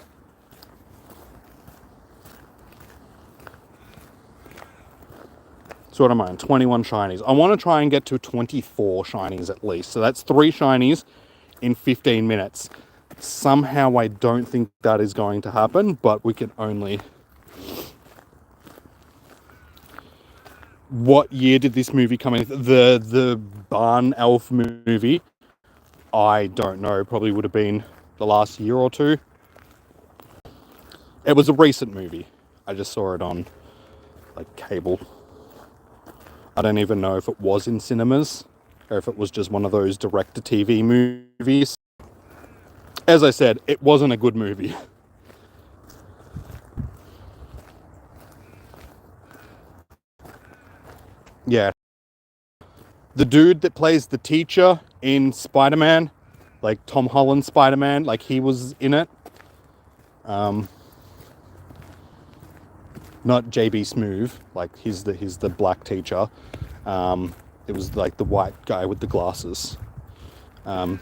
So what am I on? 21 shinies. I want to try and get to 24 shinies at least. So that's 3 shinies in 15 minutes. Somehow I don't think that is going to happen, but we can only... What year did this movie come in? The Barn Elf movie, I don't know. Probably would have been the last year or two. It was a recent movie. I just saw it on like cable. I don't even know if it was in cinemas or if it was just one of those direct-to-TV movies. As I said, it wasn't a good movie. Yeah. The dude that plays the teacher in Spider-Man, like Tom Holland Spider-Man, like he was in it. Not JB Smoove, like he's the black teacher. It was like the white guy with the glasses. Yeah,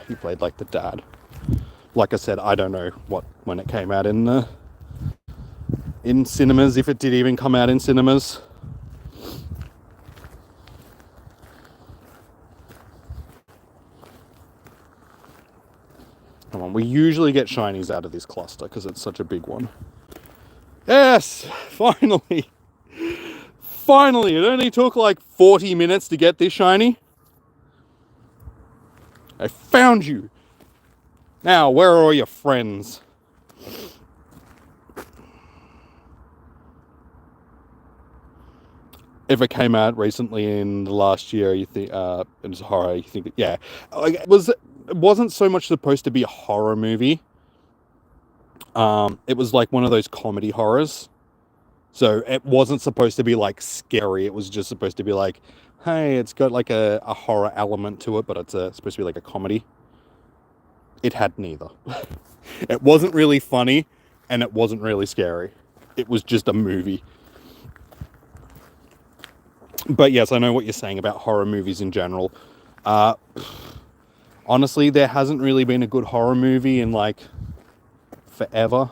he played like the dad. Like I said, I don't know when it came out in cinemas, if it did even come out in cinemas. Come on, we usually get shinies out of this cluster because it's such a big one. Yes, finally. Finally, it only took like 40 minutes to get this shiny. I found you. Now, where are all your friends? if it came out recently in the last year, you think it was horror, you think, yeah, like it wasn't so much supposed to be a horror movie. It was like one of those comedy horrors. So it wasn't supposed to be like scary. It was just supposed to be like, hey, it's got like a horror element to it, but it's supposed to be like a comedy. It had neither. It wasn't really funny, and it wasn't really scary. It was just a movie. But yes, I know what you're saying about horror movies in general. Honestly, there hasn't really been a good horror movie in like forever.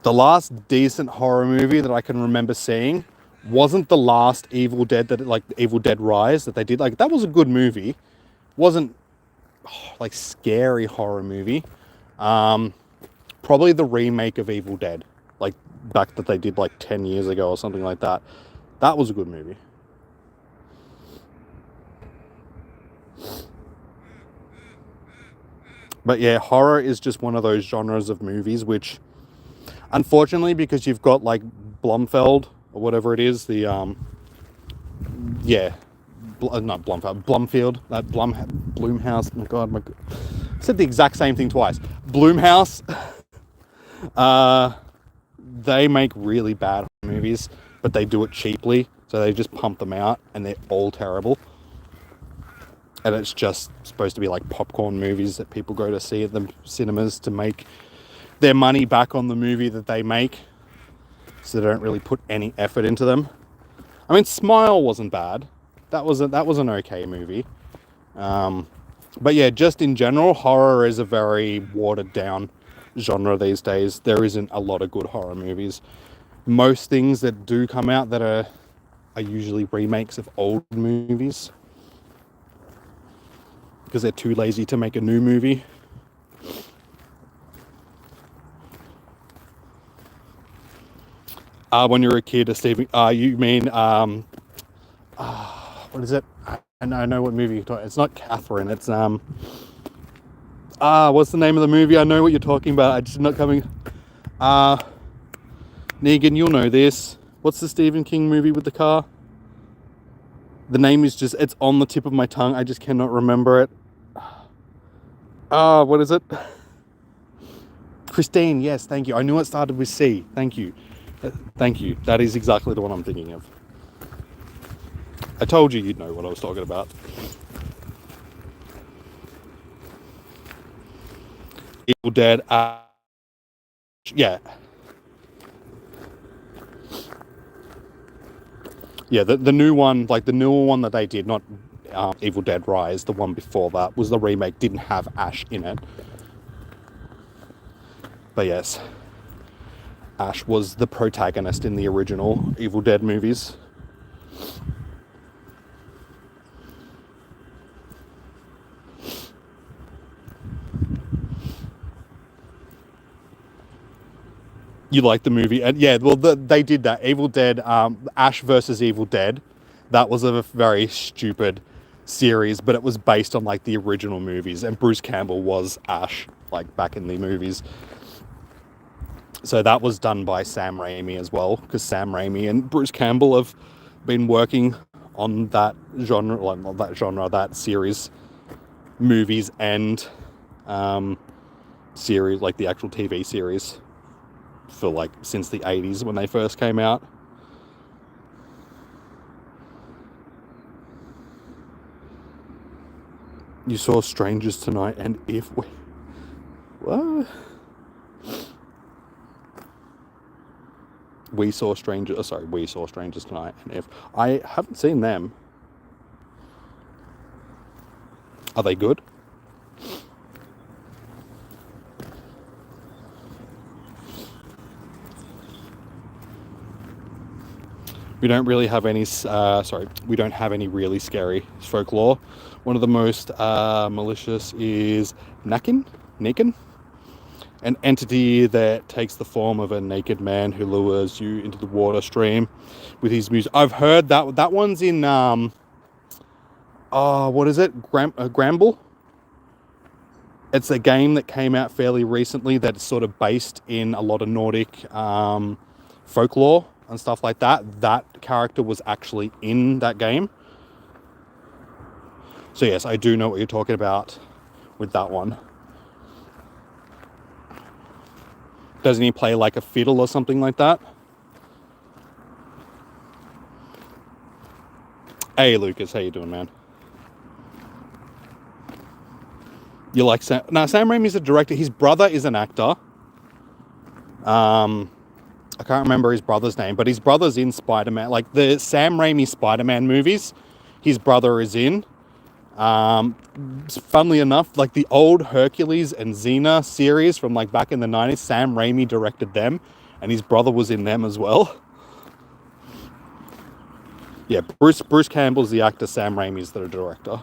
The last decent horror movie that I can remember seeing wasn't the last Evil Dead, Evil Dead Rise that they did. Like, that was a good movie. Wasn't like scary horror movie. Probably the remake of Evil Dead, like back that they did like 10 years ago or something like that. That was a good movie. But yeah, horror is just one of those genres of movies which, unfortunately, because you've got like Blumfeld or whatever it is, the not Blumfeld, Blumfield, that Blumhouse. Oh God, I said the exact same thing twice. Blumhouse. They make really bad movies, but they do it cheaply, so they just pump them out, and they're all terrible. And it's just supposed to be like popcorn movies that people go to see at the cinemas to make their money back on the movie that they make, so they don't really put any effort into them. I mean, Smile wasn't bad. That was an okay movie. But yeah, just in general, horror is a very watered down genre these days. There isn't a lot of good horror movies. Most things that do come out that are usually remakes of old movies, because they're too lazy to make a new movie. When you're a kid, Stephen, you mean, what is it? I know what movie you're talking. It's not Catherine. It's what's the name of the movie? I know what you're talking about. I'm just not coming. Negan, you'll know this. What's the Stephen King movie with the car? The name is just, it's on the tip of my tongue. I just cannot remember it. What is it? Christine, yes, thank you. I knew it started with C. Thank you. Thank you. That is exactly the one I'm thinking of. I told you you'd know what I was talking about. Evil Dead. Yeah. Yeah, the new one, like the newer one that they did, not Evil Dead Rise, the one before that, was the remake, didn't have Ash in it. But yes, Ash was the protagonist in the original Evil Dead movies. You like the movie? And yeah, well, they did that. Evil Dead, Ash versus Evil Dead. That was a very stupid series, but it was based on like the original movies, and Bruce Campbell was Ash, like back in the movies. So that was done by Sam Raimi as well, because Sam Raimi and Bruce Campbell have been working on that genre, like not that genre, that series, movies and series, like the actual TV series, for like since the 80s when they first came out. You saw Strangers Tonight, and if we... What? We saw Strangers Tonight, and if... I haven't seen them. Are they good? We don't really have any, we don't have any really scary folklore. One of the most malicious is Nakin, an entity that takes the form of a naked man who lures you into the water stream with his music. I've heard that one's in, what is it? Gramble? It's a game that came out fairly recently that's sort of based in a lot of Nordic folklore. and stuff like that, that character was actually in that game. So yes, I do know what you're talking about with that one. Doesn't he play like a fiddle or something like that? Hey Lucas, how you doing, man? You like Sam? No, Sam Raimi's a director. His brother is an actor. I can't remember his brother's name, but his brother's in Spider-Man. Like the Sam Raimi Spider-Man movies, his brother is in. Funnily enough, like the old Hercules and Xena series from like back in the 90s, Sam Raimi directed them, and his brother was in them as well. Yeah, Bruce Campbell's the actor, Sam Raimi's the director.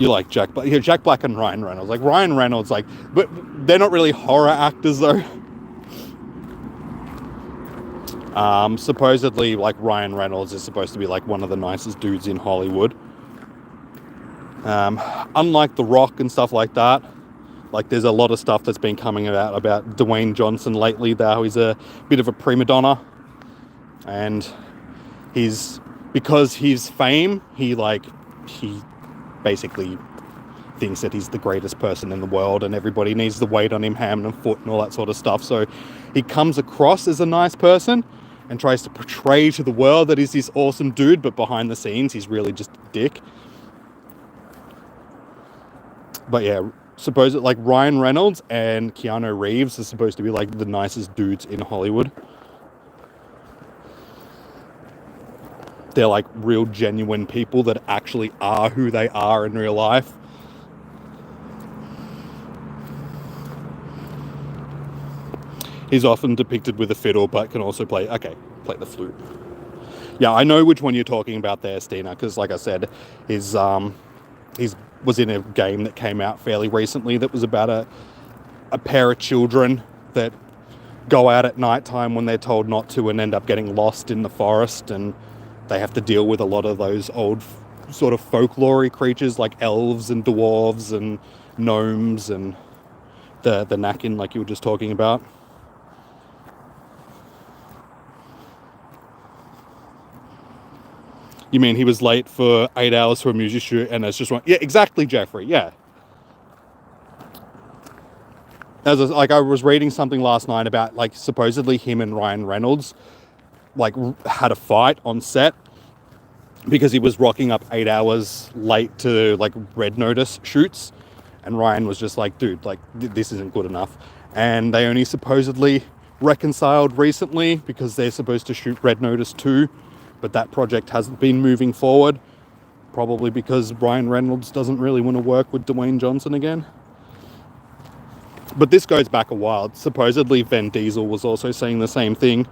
You like Jack Black? Yeah, Jack Black and Ryan Reynolds. Like Ryan Reynolds, like, but they're not really horror actors though. Supposedly, like Ryan Reynolds is supposed to be like one of the nicest dudes in Hollywood. Unlike The Rock and stuff like that, like there's a lot of stuff that's been coming about Dwayne Johnson lately. That he's a bit of a prima donna, and because his fame, he basically thinks that he's the greatest person in the world and everybody needs to wait on him hand and foot and all that sort of stuff. So he comes across as a nice person and tries to portray to the world that he's this awesome dude, but behind the scenes he's really just a dick. But yeah, supposedly like Ryan Reynolds and Keanu Reeves are supposed to be like the nicest dudes in Hollywood. They're like real genuine people that actually are who they are in real life. He's often depicted with a fiddle, but can also play the flute. Yeah, I know which one you're talking about there, Stina, because like I said, he's was in a game that came out fairly recently that was about a pair of children that go out at night time when they're told not to and end up getting lost in the forest, and they have to deal with a lot of those old sort of folklore creatures like elves and dwarves and gnomes and the Nakin like you were just talking about. You mean he was late for 8 hours for a music shoot and it's just one? Yeah, exactly, Jeffrey. Yeah. I was reading something last night about like supposedly him and Ryan Reynolds like had a fight on set because he was rocking up 8 hours late to like Red Notice shoots, and Ryan was just like, dude, like this isn't good enough. And they only supposedly reconciled recently because they're supposed to shoot Red Notice 2, but that project hasn't been moving forward, probably because Ryan Reynolds doesn't really want to work with Dwayne Johnson again. But this goes back a while. Supposedly Vin Diesel was also saying the same thing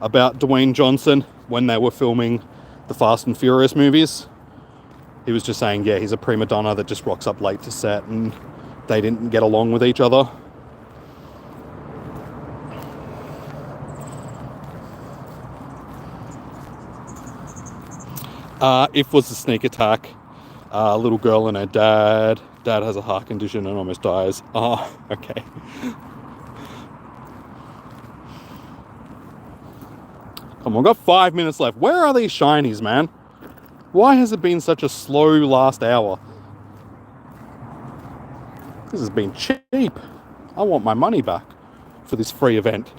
about Dwayne Johnson when they were filming the Fast and Furious movies. He was just saying, yeah, he's a prima donna that just rocks up late to set and they didn't get along with each other. If was a sneak attack. A little girl and her dad. Dad has a heart condition and almost dies. Oh, okay. Come on, we've got 5 minutes left. Where are these shinies, man? Why has it been such a slow last hour? This has been cheap. I want my money back for this free event.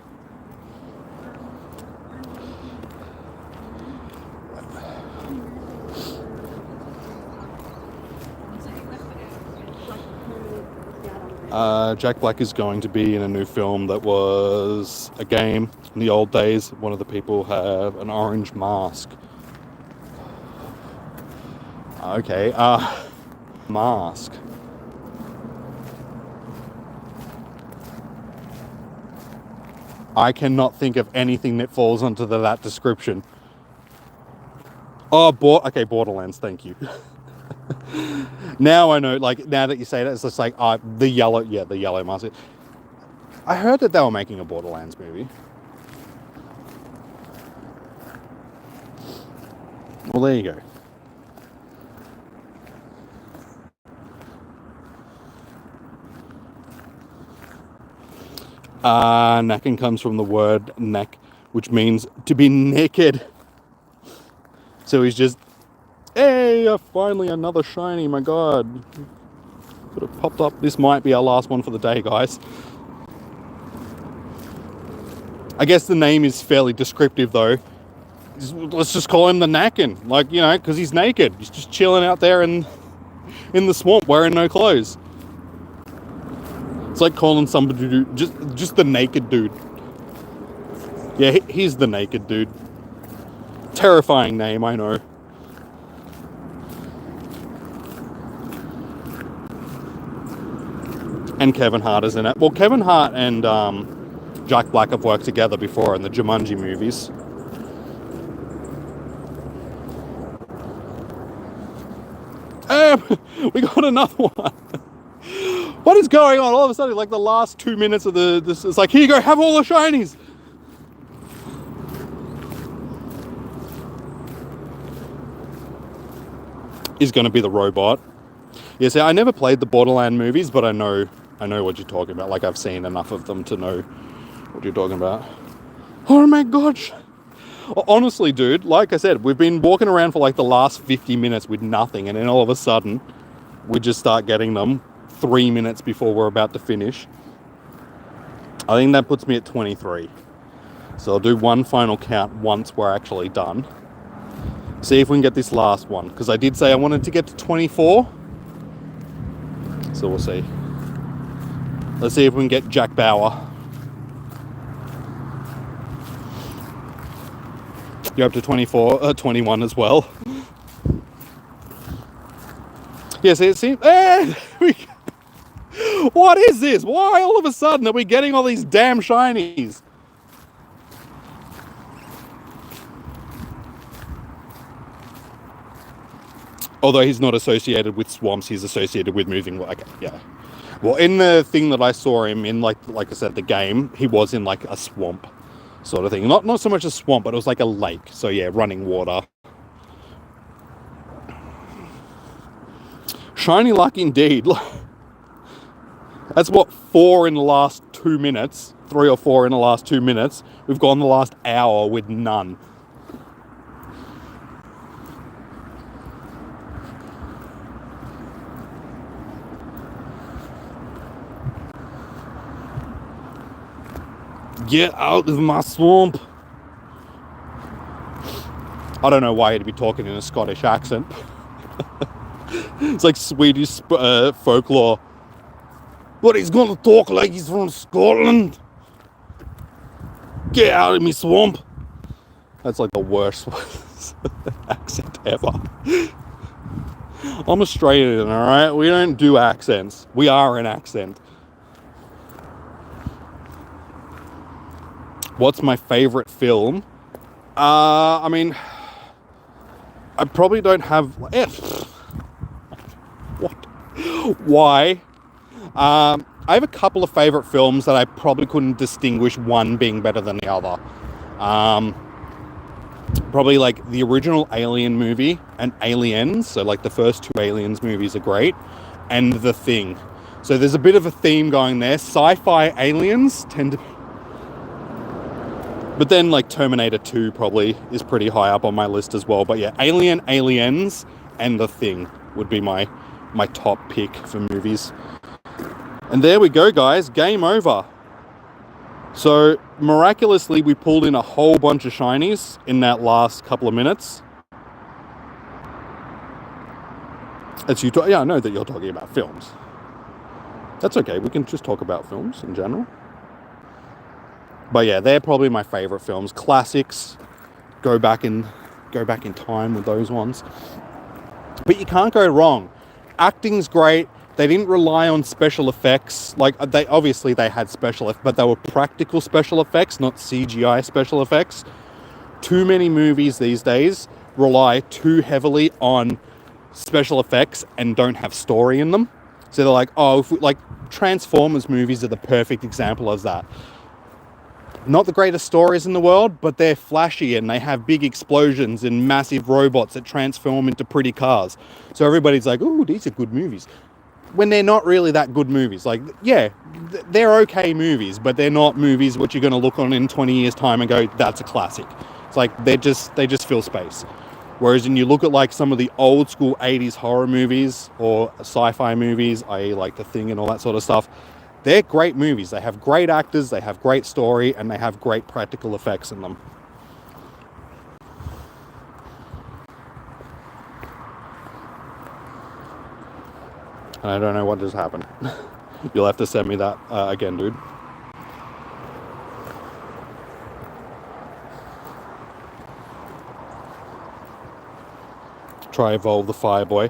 Jack Black is going to be in a new film that was a game. In the old days, one of the people had an orange mask. Okay, mask. I cannot think of anything that falls into that description. Oh, okay, Borderlands, thank you. Now I know, like, now that you say that, it's just like, the yellow mask. I heard that they were making a Borderlands movie. Well, there you go. Nacken comes from the word neck, which means to be naked. So he's just, hey, finally another shiny, my god. Could have popped up. This might be our last one for the day, guys. I guess the name is fairly descriptive, though. Let's just call him the Nacken, like, you know, because he's naked. He's just chilling out there in the swamp wearing no clothes. It's like calling somebody just the naked dude. Yeah, he's the naked dude. Terrifying name, I know. And Kevin Hart is in it. Well, Kevin Hart and Jack Black have worked together before in the Jumanji movies. We got another one. What is going on? All of a sudden, like the last 2 minutes of this, it's like, here you go, have all the shinies. Is going to be the robot. Yeah, see, I never played the Borderland movies, but I know what you're talking about. Like, I've seen enough of them to know what you're talking about. Oh my gosh. Honestly, dude, like I said, we've been walking around for like the last 50 minutes with nothing, and then all of a sudden, we just start getting them 3 minutes before we're about to finish. I think that puts me at 23. So I'll do one final count once we're actually done. See if we can get this last one, because I did say I wanted to get to 24. So we'll see. Let's see if we can get Jack Bauer. You're up to 21 as well. Yeah, see, what is this? Why all of a sudden are we getting all these damn shinies? Although he's not associated with swamps, he's associated with moving. Okay, yeah. Well, in the thing that I saw him in, like I said, the game, he was in like a swamp sort of thing. Not so much a swamp, but it was like a lake. So yeah, running water. Shiny luck indeed. That's what, 4 in the last 2 minutes. 3 or 4 in the last 2 minutes. We've gone the last hour with none. Get out of my swamp. I don't know why he'd be talking in a Scottish accent. It's like Swedish folklore. But he's gonna talk like he's from Scotland. Get out of me swamp. That's like the worst accent ever. I'm Australian, alright? We don't do accents. We are an accent. What's my favorite film? I mean, I probably don't have... What? Why? I have a couple of favorite films that I probably couldn't distinguish one being better than the other. Probably like the original Alien movie and Aliens. So like the first 2 Aliens movies are great. And The Thing. So there's a bit of a theme going there. Sci-fi aliens tend to... But then like Terminator 2 probably is pretty high up on my list as well. But yeah, Alien, Aliens, and The Thing would be my top pick for movies. And there we go, guys. Game over. So miraculously, we pulled in a whole bunch of shinies in that last couple of minutes. Yeah, I know that you're talking about films. That's okay. We can just talk about films in general. But yeah, they're probably my favorite films. Classics. Go back in time with those ones. But you can't go wrong. Acting's great. They didn't rely on special effects. Like, they had special effects, but they were practical special effects, not CGI special effects. Too many movies these days rely too heavily on special effects and don't have story in them. So they're like, like Transformers movies are the perfect example of that. not the greatest stories in the world, but they're flashy and they have big explosions and massive robots that transform into pretty cars. So everybody's like, "Ooh, these are good movies." When they're not really that good movies. Like, yeah, they're okay movies, but they're not movies which you're going to look on in 20 years time and go, "That's a classic." It's like they just fill space. Whereas when you look at like some of the old school 80s horror movies or sci-fi movies, i.e. like The Thing and all that sort of stuff, they're great movies. They have great actors, they have great story, and they have great practical effects in them. And I don't know what just happened. You'll have to send me that again, dude. Try evolve the Fireboy.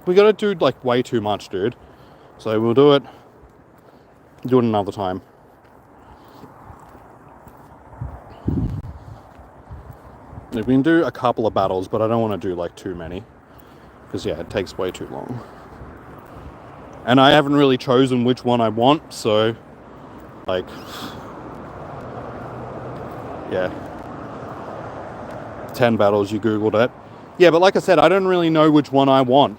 We gotta do like way too much, dude. So we'll do it another time. We can do a couple of battles, but I don't want to do like too many. Because yeah, it takes way too long. And I haven't really chosen which one I want, so like yeah. 10 battles, you googled it. Yeah, but like I said, I don't really know which one I want.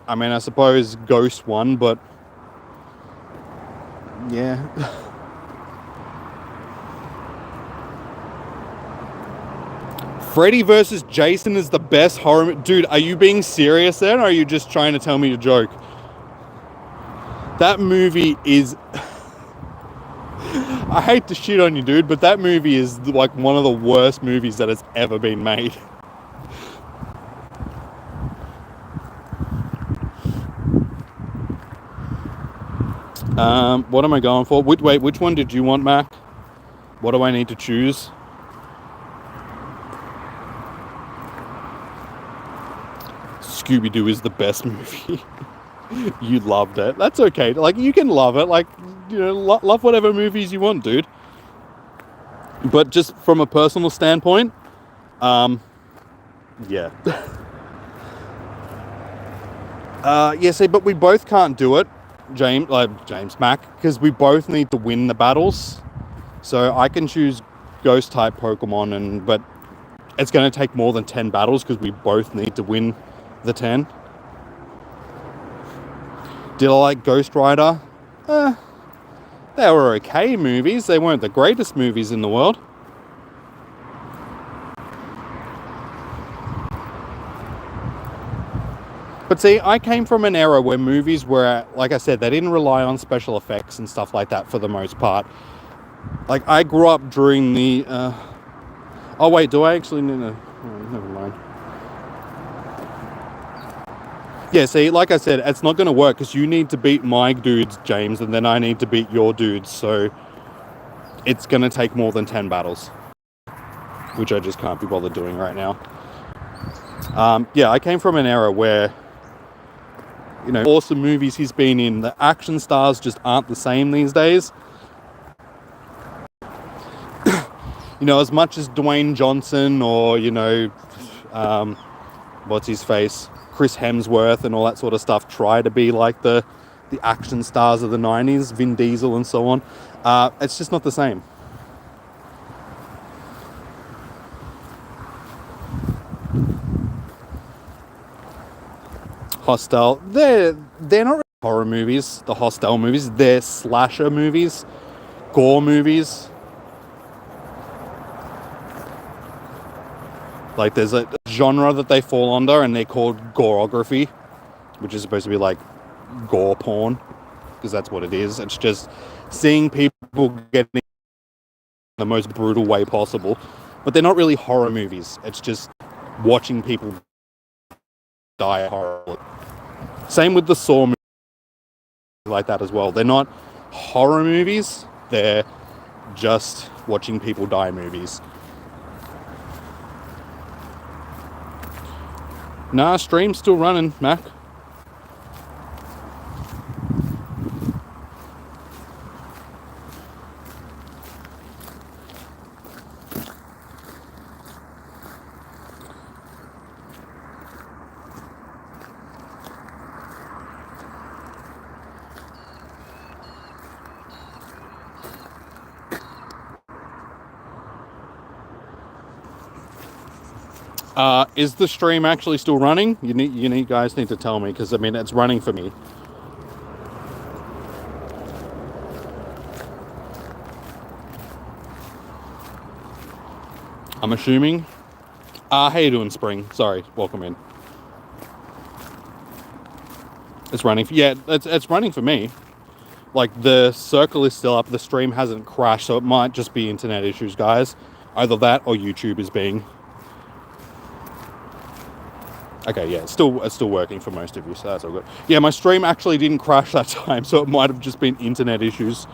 I mean, I suppose Ghost won, but yeah. Freddy versus Jason is the best horror... Dude, are you being serious then, or are you just trying to tell me a joke? That movie is... I hate to shit on you, dude, but that movie is like one of the worst movies that has ever been made. What am I going for? Wait, which one did you want, Mac? What do I need to choose? Scooby-Doo is the best movie. You loved it. That's okay. Like, you can love it. Like, you know, love whatever movies you want, dude. But just from a personal standpoint, yeah. Yeah, see, but we both can't do it, James Mac, because we both need to win the battles. So I can choose ghost-type Pokemon, but it's going to take more than 10 battles because we both need to win the 10. Did I like Ghost Rider? They were okay movies. They weren't the greatest movies in the world. But see, I came from an era where movies were, like I said, they didn't rely on special effects and stuff like that for the most part. Like, I grew up during the... Oh, wait, do I actually need to... Oh, never mind. Yeah, see, like I said, it's not going to work because you need to beat my dudes, James, and then I need to beat your dudes, so it's going to take more than 10 battles, which I just can't be bothered doing right now. Yeah, I came from an era where, you know, awesome movies he's been in, the action stars just aren't the same these days. You know, as much as Dwayne Johnson or, you know, what's his face, Chris Hemsworth and all that sort of stuff try to be like the action stars of the 90s, Vin Diesel and so on. It's just not the same. Hostel, they're not really horror movies, the Hostel movies. They're slasher movies, gore movies. Like, there's a genre that they fall under, and they're called goreography, which is supposed to be like gore porn, because that's what it is. It's just seeing people getting the most brutal way possible. But they're not really horror movies. It's just watching people die horribly. Same with the Saw movies, like that as well. They're not horror movies. They're just watching people die movies. Nah, stream's still running, Mac. Is the stream actually still running? You guys need to tell me, because I mean it's running for me. I'm assuming. How you doing, Spring? Sorry, welcome in. It's running. Yeah, it's running for me. Like, the circle is still up. The stream hasn't crashed, so it might just be internet issues, guys. Either that or YouTube is being... Okay, yeah, it's still working for most of you, so that's all good. Yeah, my stream actually didn't crash that time, so it might have just been internet issues.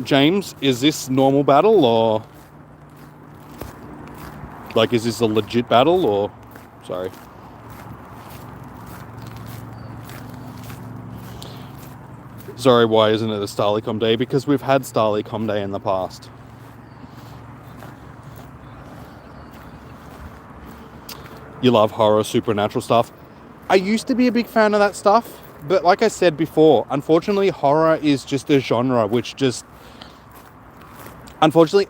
James, is this normal battle, or... Like, is this a legit battle, or... Sorry. Sorry, why isn't it a Starlycom Day? Because we've had Starlycom Day in the past. You love horror, supernatural stuff. I used to be a big fan of that stuff, but like I said before, unfortunately, horror is just a genre which just... Unfortunately,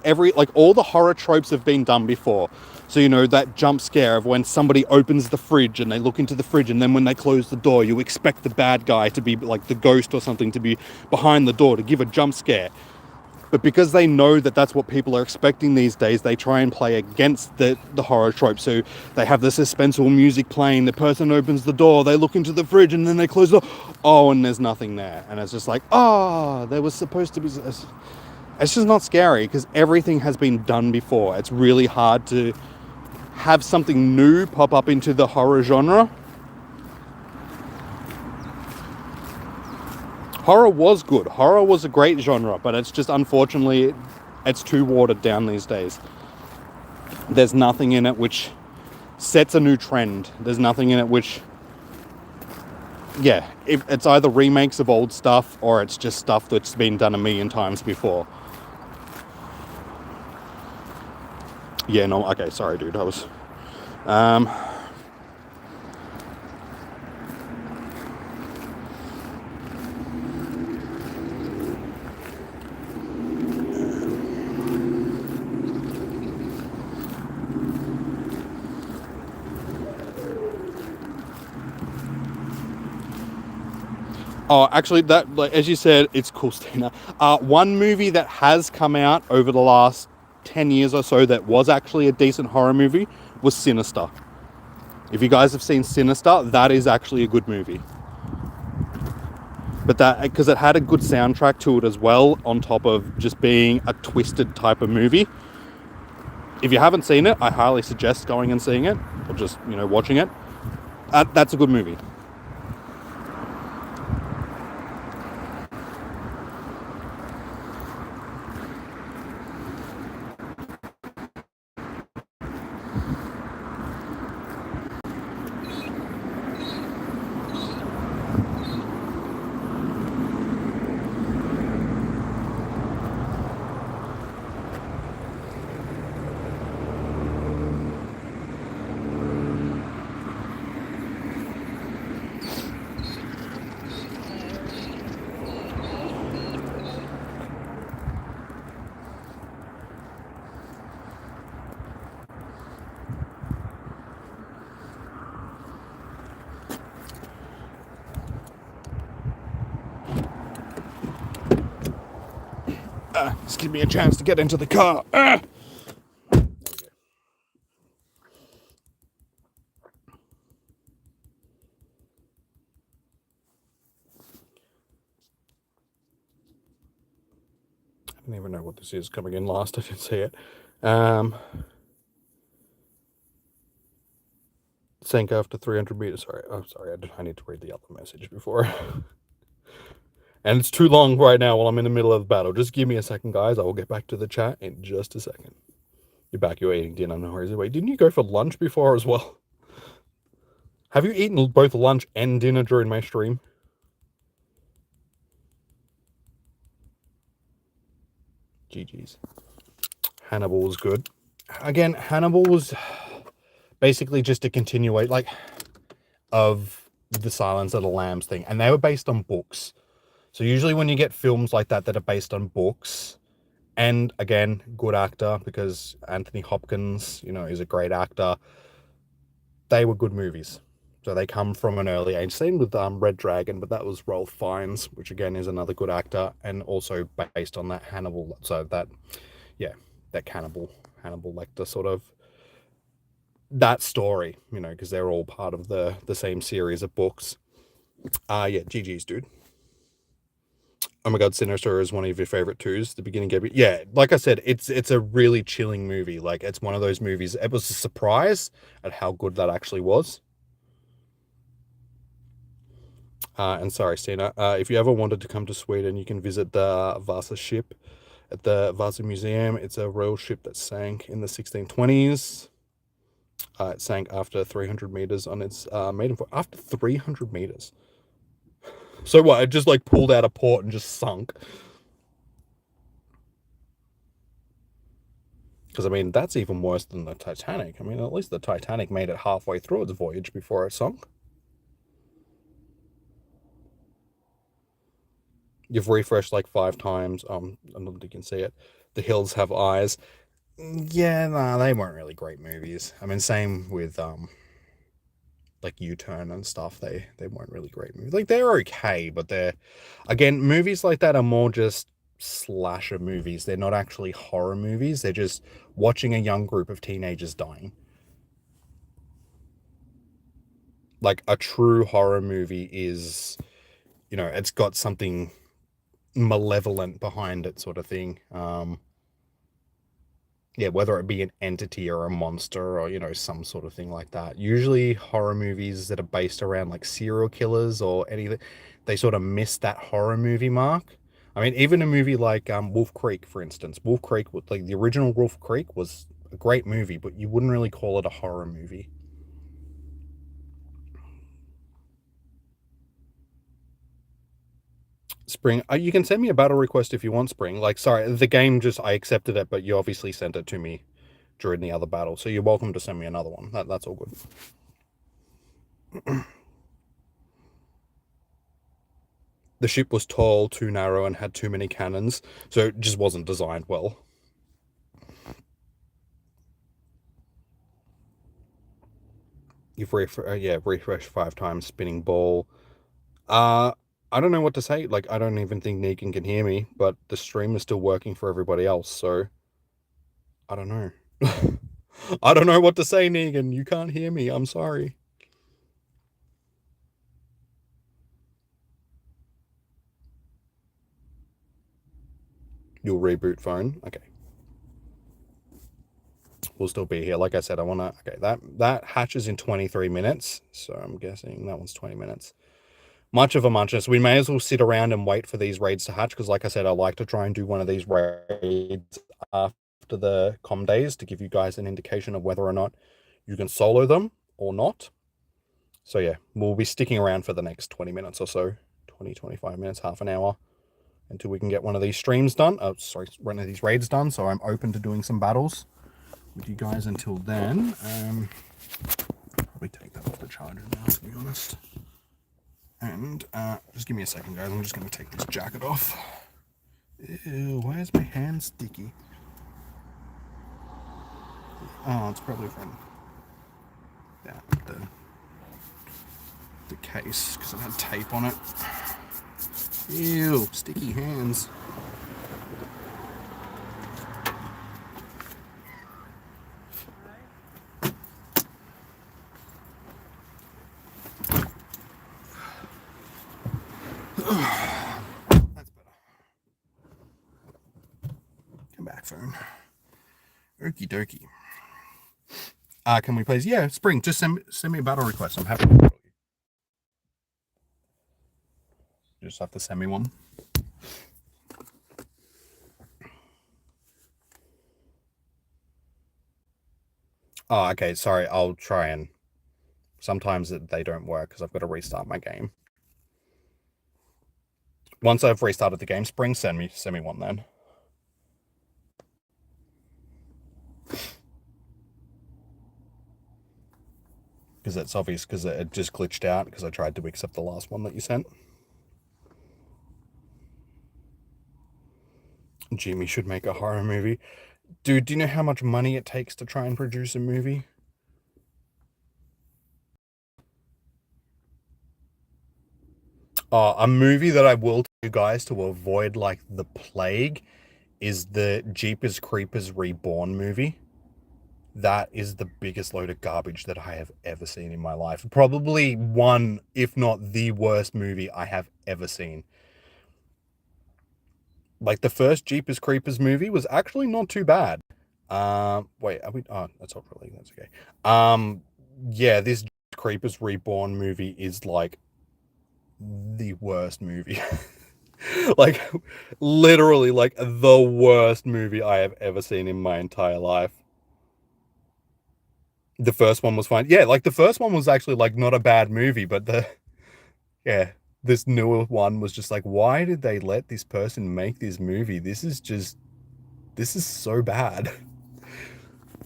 all the horror tropes have been done before. So, you know, that jump scare of when somebody opens the fridge and they look into the fridge, and then when they close the door, you expect the bad guy to be, like the ghost or something, to be behind the door to give a jump scare. But because they know that that's what people are expecting these days, they try and play against the horror trope. So they have the suspenseful music playing, the person opens the door, they look into the fridge, and then they close the door. Oh, and there's nothing there. And it's just like, oh, there was supposed to be... It's just not scary, because everything has been done before. It's really hard to have something new pop up into the horror genre. Horror was good. Horror was a great genre, but it's just, unfortunately, it's too watered down these days. There's nothing in it which sets a new trend. There's nothing in it which... Yeah, it's either remakes of old stuff, or it's just stuff that's been done a million times before. Yeah, no, okay, sorry, dude, I was... Oh, actually, that, like, as you said, it's cool, Stina. One movie that has come out over the last 10 years or so that was actually a decent horror movie was Sinister. If you guys have seen Sinister, that is actually a good movie. But that, because it had a good soundtrack to it as well, on top of just being a twisted type of movie. If you haven't seen it, I highly suggest going and seeing it, or just, you know, watching it. That's a good movie. Just give me a chance to get into the car. There we go. I don't even know what this is coming in last. I didn't see it. Sank after 300 meters. Sorry. Oh, sorry. I need to read the other message before. And it's too long right now while I'm in the middle of the battle. Just give me a second, guys. I will get back to the chat in just a second. You're back. You're eating dinner. No worries. Wait, didn't you go for lunch before as well? Have you eaten both lunch and dinner during my stream? GG's. Hannibal was good. Again, Hannibal was basically just a continuation, like, of the Silence of the Lambs thing. And they were based on books. So usually when you get films like that that are based on books, And again, good actor, because Anthony Hopkins, is a great actor. They were good movies. So they come from an early age. Same with Red Dragon, but that was Ralph Fiennes, which again is another good actor, and also based on that Hannibal. So that, yeah, that Hannibal Lecter sort of that story, because they're all part of the same series of books. Yeah, GG's, dude. Oh my god, Sinister is one of your favorite twos. The beginning gave me, yeah, like I said, it's a really chilling movie. Like it's one of those movies. It was a surprise at how good that actually was. And sorry, Stina, if you ever wanted to come to Sweden, you can visit the Vasa ship at the Vasa Museum. It's a royal ship that sank in the 1620s. It sank after 300 meters on its maiden voyage. After 300 meters. So what? It just like pulled out of port and just sunk. Because I mean, that's even worse than the Titanic. I mean, at least the Titanic made it halfway through its voyage before it sunk. You've refreshed like 5 times. I don't think you can see it. The Hills Have Eyes. Yeah, nah, they weren't really great movies. I mean, same with like U-Turn and stuff. They weren't really great movies. Like they're okay, but they're again movies like that are more just slasher movies. They're not actually horror movies. They're just watching a young group of teenagers dying. Like a true horror movie is, it's got something malevolent behind it, sort of thing. Yeah, whether it be an entity or a monster or, some sort of thing like that. Usually horror movies that are based around like serial killers or anything, they sort of miss that horror movie mark. I mean, even a movie like Wolf Creek, for instance. Wolf Creek, like the original Wolf Creek was a great movie, but you wouldn't really call it a horror movie. Spring, you can send me a battle request if you want, Spring. Like, sorry, the game just, I accepted it, but you obviously sent it to me during the other battle, so you're welcome to send me another one. That's all good. The ship was tall, too narrow, and had too many cannons, so it just wasn't designed well. You've refreshed 5 times, spinning ball. Uh, I don't know what to say. Like, I don't even think Negan can hear me, but the stream is still working for everybody else, so I don't know. I don't know what to say, Negan. You can't hear me. I'm sorry. You'll reboot phone. Okay. We'll still be here. Like I said, I want to. Okay, that hatches in 23 minutes, so I'm guessing that one's 20 minutes. Much of a muchness. We may as well sit around and wait for these raids to hatch because, like I said, I like to try and do one of these raids after the com days to give you guys an indication of whether or not you can solo them or not. So yeah, we'll be sticking around for the next 20 minutes or so, 20, 25 minutes, half an hour, until we can get one of these streams done. Oh, sorry, one of these raids done. So I'm open to doing some battles with you guys until then. Probably take that off the charger now, to be honest. And just give me a second, guys. I'm just going to take this jacket off. Ew, why is my hand sticky? Oh, it's probably from the case, because it had tape on it. Ew, sticky hands. That's better. Come back, phone. Okie dokie. Can we please? Yeah, Spring, just send me a battle request. I'm happy to battle you. You just have to send me one. Oh, okay. Sorry. I'll try and. Sometimes they don't work because I've got to restart my game. Once I've restarted the game, Spring, send me one then. Because it's obvious because it just glitched out because I tried to accept the last one that you sent. Jimmy should make a horror movie. Dude, do you know how much money it takes to try and produce a movie? A movie that I will tell you guys to avoid like the plague is the Jeepers Creepers Reborn movie. That is the biggest load of garbage that I have ever seen in my life. Probably one, if not the worst movie I have ever seen. Like the first Jeepers Creepers movie was actually not too bad. Wait, are we? Oh, that's Ultra League. That's okay. Yeah, this Creepers Reborn movie is like the worst movie. Like literally like the worst movie I have ever seen in my entire life. The first one was fine. Yeah, like the first one was actually like not a bad movie, but yeah, this newer one was just like, why did they let this person make this movie? This is so bad.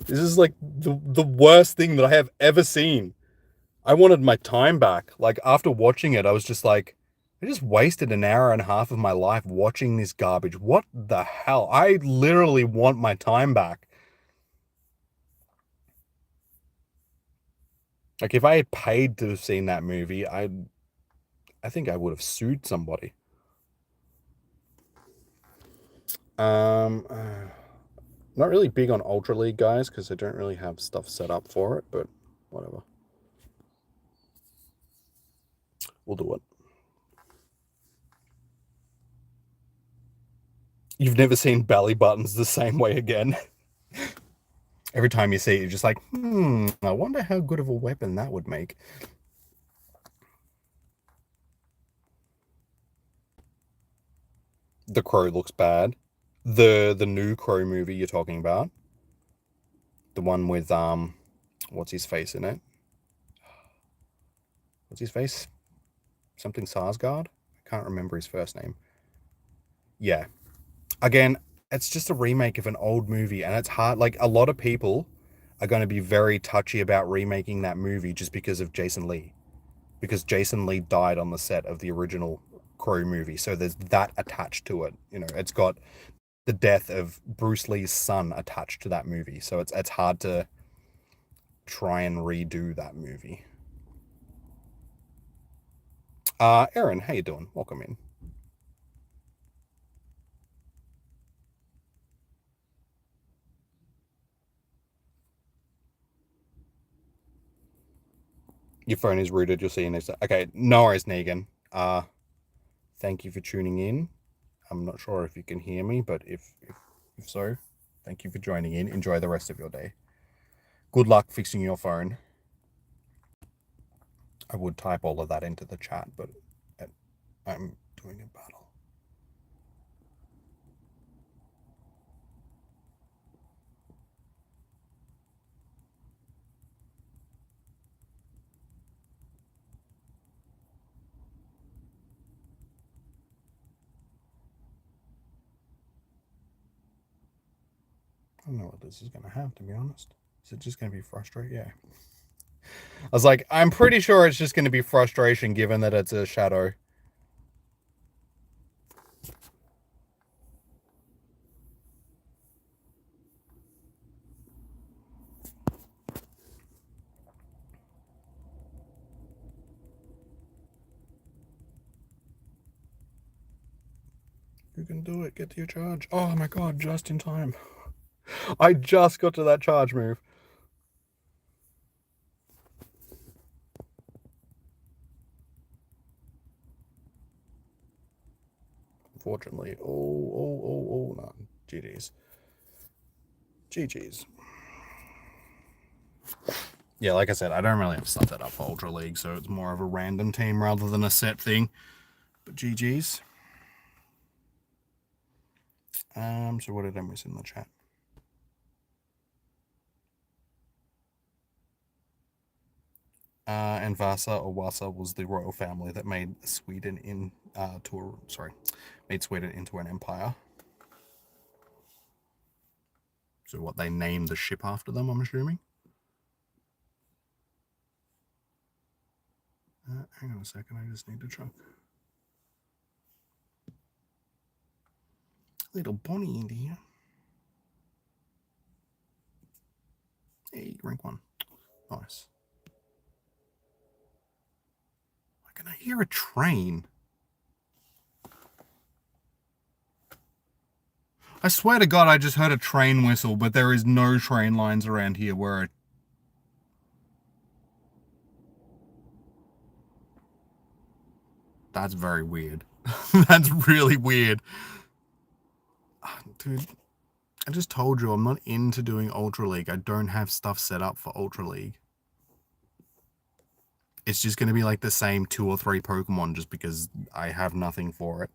This is like the worst thing that I have ever seen. I wanted my time back. Like after watching it, I was just like, I just wasted an hour and a half of my life watching this garbage. What the hell? I literally want my time back. Like if I had paid to have seen that movie, I think I would have sued somebody. Um, uh, Not really big on Ultra League, guys, because I don't really have stuff set up for it, but whatever. We'll do it. You've never seen belly buttons the same way again. Every time you see it, you're just like, I wonder how good of a weapon that would make. The Crow looks bad. The new Crow movie you're talking about, the one with what's his face in it? What's his face? Something Sarsgaard? I can't remember his first name. Yeah. Again, it's just a remake of an old movie, and it's hard. Like a lot of people are going to be very touchy about remaking that movie just because of Jason Lee, because Jason Lee died on the set of the original Crow movie, so there's that attached to it. You know, it's got the death of Bruce Lee's son attached to that movie, so it's hard to try and redo that movie. Aaron, how you doing? Welcome in. Your phone is rooted. You'll see you next time. Okay, no worries, Negan. Thank you for tuning in. I'm not sure if you can hear me, but if so, thank you for joining in. Enjoy the rest of your day. Good luck fixing your phone. I would type all of that into the chat, but I'm doing a battle. I don't know what this is going to have, to be honest. Is it just going to be frustrating? Yeah. I was like, I'm pretty sure it's just going to be frustration given that it's a shadow. You can do it. Get to your charge. Oh my god, just in time. I just got to that charge move. Unfortunately. Oh, no. GG's. GG's. Yeah, like I said, I don't really have stuff set up for Ultra League, so it's more of a random team rather than a set thing. But GG's. So what did I miss in the chat? And Vasa or Wasa was the royal family that made Sweden made Sweden into an empire. So what, they named the ship after them, I'm assuming? Hang on a second, I just need to check. little Bonnie in here. Hey, rank 1. Nice. Why can I hear a train? I swear to God, I just heard a train whistle, but there is no train lines around here where That's very weird. That's really weird. Dude, I just told you I'm not into doing Ultra League. I don't have stuff set up for Ultra League. It's just going to be like the same 2 or 3 Pokemon just because I have nothing for it.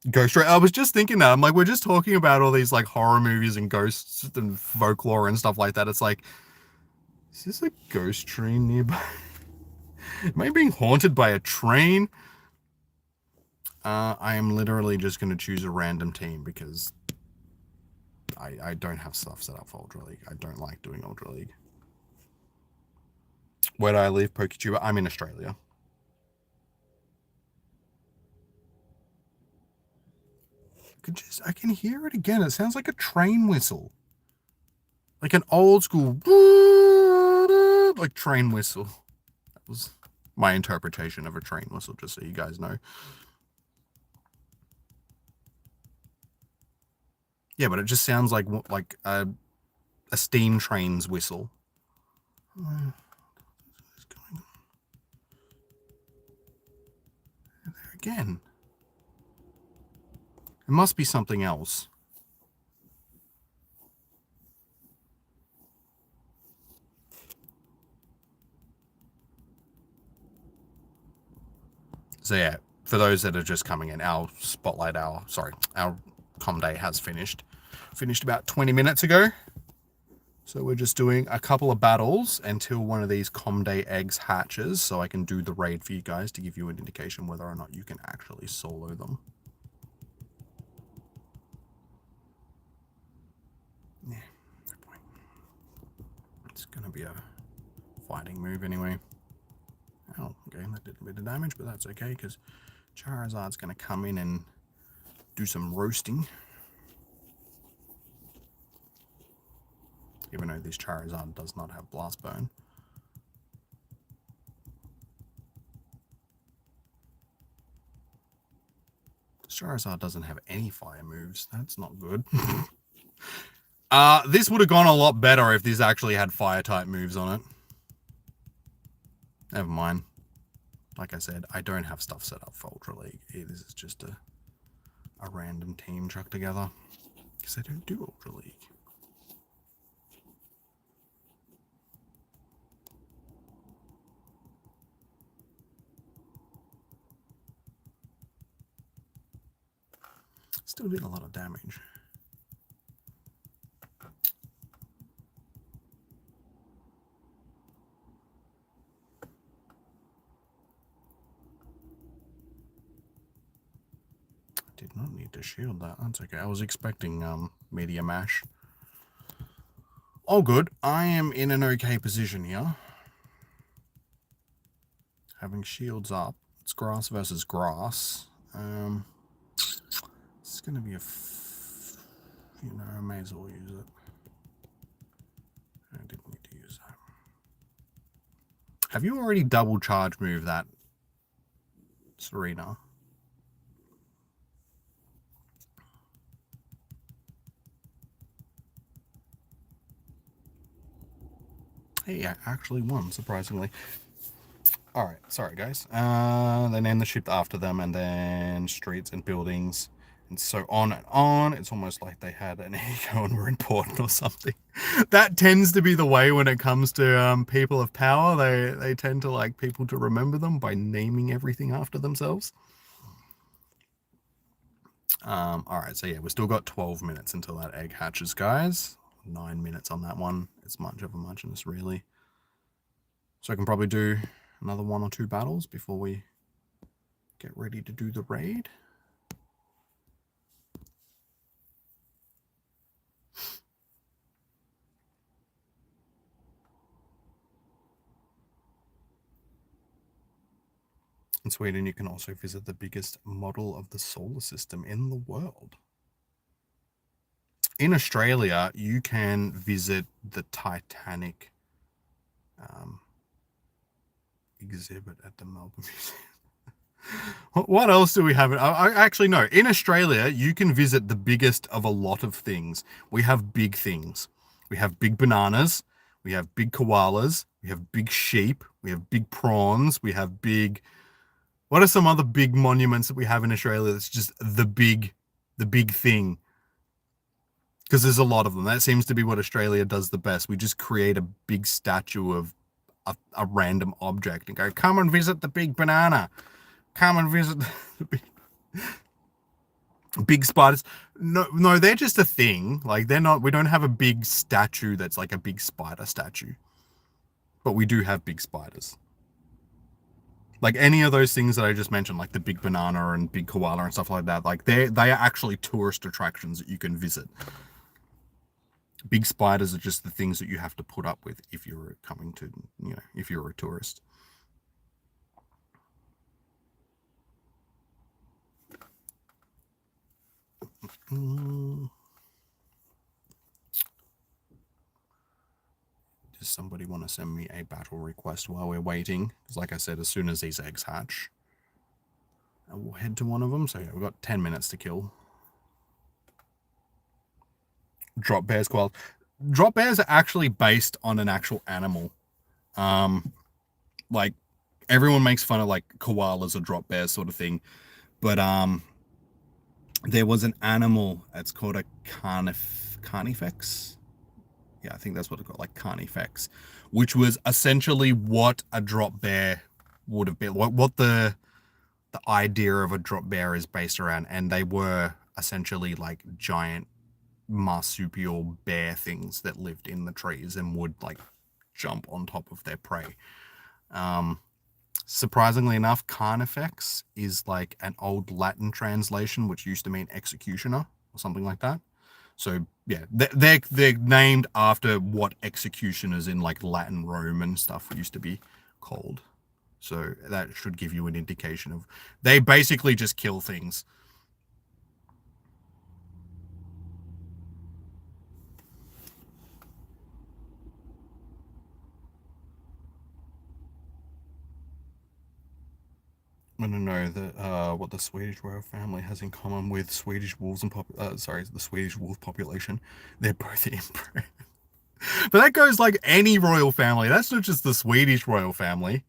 Ghost Train. I was just thinking that. I'm like, we're just talking about all these like horror movies and ghosts and folklore and stuff like that. It's like, is this a ghost train nearby? Am I being haunted by a train? I am literally just going to choose a random team because I don't have stuff set up for Ultra League. I don't like doing Ultra League. Where do I live, PokeTuber? I'm in Australia. I can hear it again. It sounds like a train whistle. Like an old school like train whistle. That was my interpretation of a train whistle, just so you guys know. Yeah, but it just sounds like a steam train's whistle. There again. It must be something else. So yeah, for those that are just coming in, our com day has finished about 20 minutes ago. So we're just doing a couple of battles until one of these com day eggs hatches, so I can do the raid for you guys to give you an indication whether or not you can actually solo them. Yeah, no point. It's gonna be a fighting move anyway. Oh, okay, that did a bit of damage, but that's okay because Charizard's going to come in and do some roasting. Even though this Charizard does not have Blast Burn. This Charizard doesn't have any fire moves. That's not good. This would have gone a lot better if this actually had fire-type moves on it. Never mind. Like I said, I don't have stuff set up for Ultra League. This is just a random team chucked together. Because I don't do Ultra League. Still did a lot of damage. Did not need to shield that. That's okay. I was expecting Media Mash. All good. I am in an okay position here. Having shields up. It's grass versus grass. It's going to be I may as well use it. I didn't need to use that. Have you already double charge moved that, Serena? Hey, I actually won, surprisingly. Alright, sorry guys. They named the ship after them, and then streets and buildings, and so on and on. It's almost like they had an ego and were important or something. That tends to be the way when it comes to people of power. They tend to like people to remember them by naming everything after themselves. Alright, so yeah, we've still got 12 minutes until that egg hatches, guys. 9 minutes on that one. It's much of a muchness, really. So I can probably do another 1 or 2 battles before we get ready to do the raid. In Sweden, you can also visit the biggest model of the solar system in the world. in Australia, you can visit the Titanic exhibit at the Melbourne Museum. What else do we have? Actually, no. In Australia, you can visit the biggest of a lot of things. We have big things. We have big bananas. We have big koalas. We have big sheep. We have big prawns. We have big. What are some other big monuments that we have in Australia? That's just the big thing. Because there's a lot of them. That seems to be what Australia does the best. We just create a big statue of a random object and go, come and visit the big banana. Come and visit the big spiders. No, they're just a thing. Like, they're not, we don't have a big statue that's like a big spider statue. But we do have big spiders. Like any of those things that I just mentioned, like the big banana and big koala and stuff like that, like they are actually tourist attractions that you can visit. Big spiders are just the things that you have to put up with if you're coming to, if you're a tourist. Does somebody want to send me a battle request while we're waiting? Because like I said, as soon as these eggs hatch, I will head to one of them. So yeah, we've got 10 minutes to kill. Drop bears, koalas. Drop bears are actually based on an actual animal. Like everyone makes fun of like koalas or drop bears sort of thing, but there was an animal that's called a carnifex. Yeah, I think that's what it's called, like carnifex, which was essentially what a drop bear would have been. What the idea of a drop bear is based around, and they were essentially like giant marsupial bear things that lived in the trees and would like jump on top of their prey. Surprisingly enough, carnifex is like an old Latin translation which used to mean executioner or something like that. So yeah, they're named after what executioners in like Latin Rome and stuff used to be called. So that should give you an indication of, they basically just kill things. I don't know what the Swedish royal family has in common with Swedish wolves and the Swedish wolf population. They're both inbred. But that goes like any royal family. That's not just the Swedish royal family,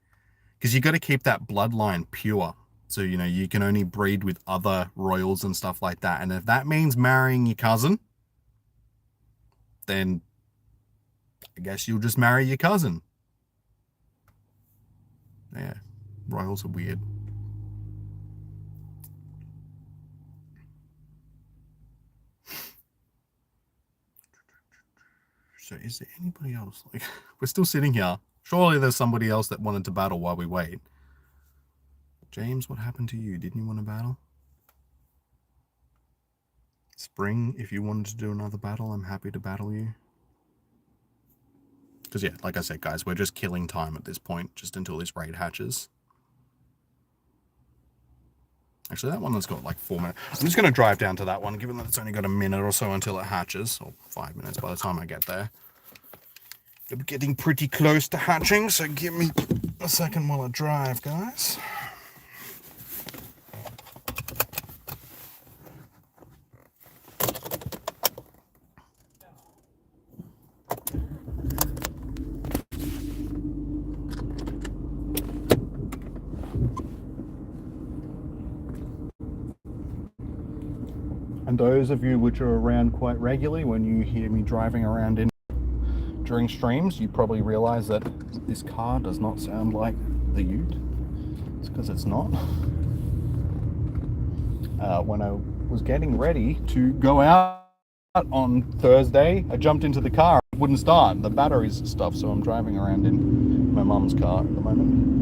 because you got to keep that bloodline pure. So you can only breed with other royals and stuff like that. And if that means marrying your cousin, then I guess you'll just marry your cousin. Yeah, royals are weird. So is there anybody else? Like, we're still sitting here. Surely there's somebody else that wanted to battle while we wait. James, what happened to you? Didn't you want to battle? Spring, if you wanted to do another battle, I'm happy to battle you. Because yeah, like I said, guys, we're just killing time at this point, just until this raid hatches. Actually, that one has got like 4 minutes. I'm just going to drive down to that one, given that it's only got a minute or so until it hatches, or 5 minutes by the time I get there. I'm getting pretty close to hatching, so give me a second while I drive, guys. And those of you which are around quite regularly, when you hear me driving around during streams, you probably realize that this car does not sound like the Ute. It's because it's not. When I was getting ready to go out on Thursday, I jumped into the car. It wouldn't start, the batteries and stuff, so I'm driving around in my mum's car at the moment.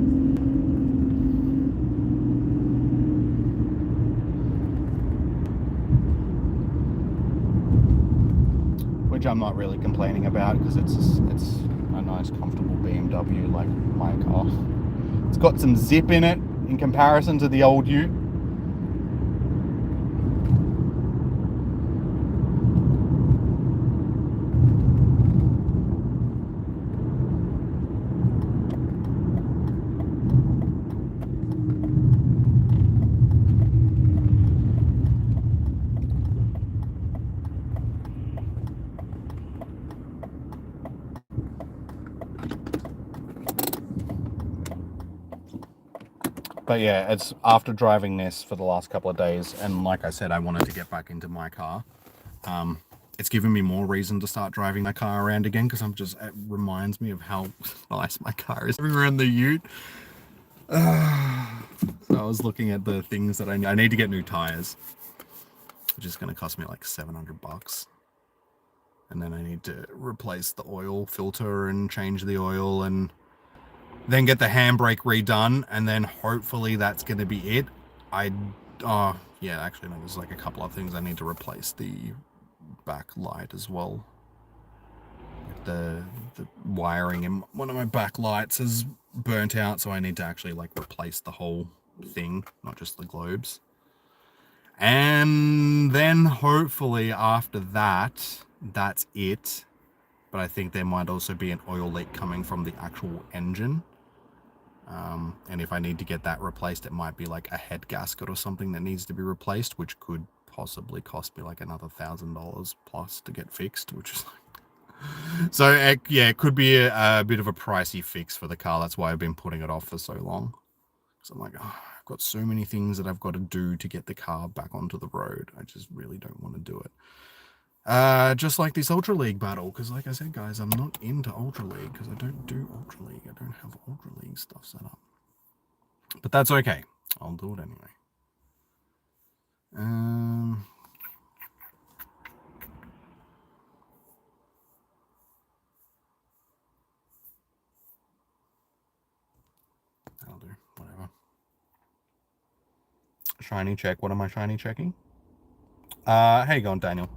Which I'm not really complaining about, because it's a nice comfortable BMW like my car. It's got some zip in it in comparison to the old Ute. But yeah, it's after driving this for the last couple of days, and like I said, I wanted to get back into my car. It's given me more reason to start driving my car around again, because it reminds me of how nice my car is everywhere in the ute. So I was looking at the things that I need to get new tires, which is going to cost me like $700. And then I need to replace the oil filter and change the oil, and then get the handbrake redone, and then hopefully that's going to be it. Yeah, actually no, there's like a couple of things I need to replace. The backlight as well. The wiring in one of my backlights is burnt out, so I need to actually like replace the whole thing, not just the globes. And then hopefully after that, that's it. But I think there might also be an oil leak coming from the actual engine. And if I need to get that replaced, it might be like a head gasket or something that needs to be replaced, which could possibly cost me like another $1,000 plus to get fixed, which is like... So yeah, it could be a bit of a pricey fix for the car. That's why I've been putting it off for so long. So I'm like, oh, I've got so many things that I've got to do to get the car back onto the road. I just really don't want to do it. Just like this Ultra League battle, because like I said, guys, I'm not into Ultra League because I don't do Ultra League. I don't have Ultra League stuff set up. But that's okay. I'll do it anyway. That'll do. Whatever. Shiny check. What am I shiny checking? How you going, Daniel?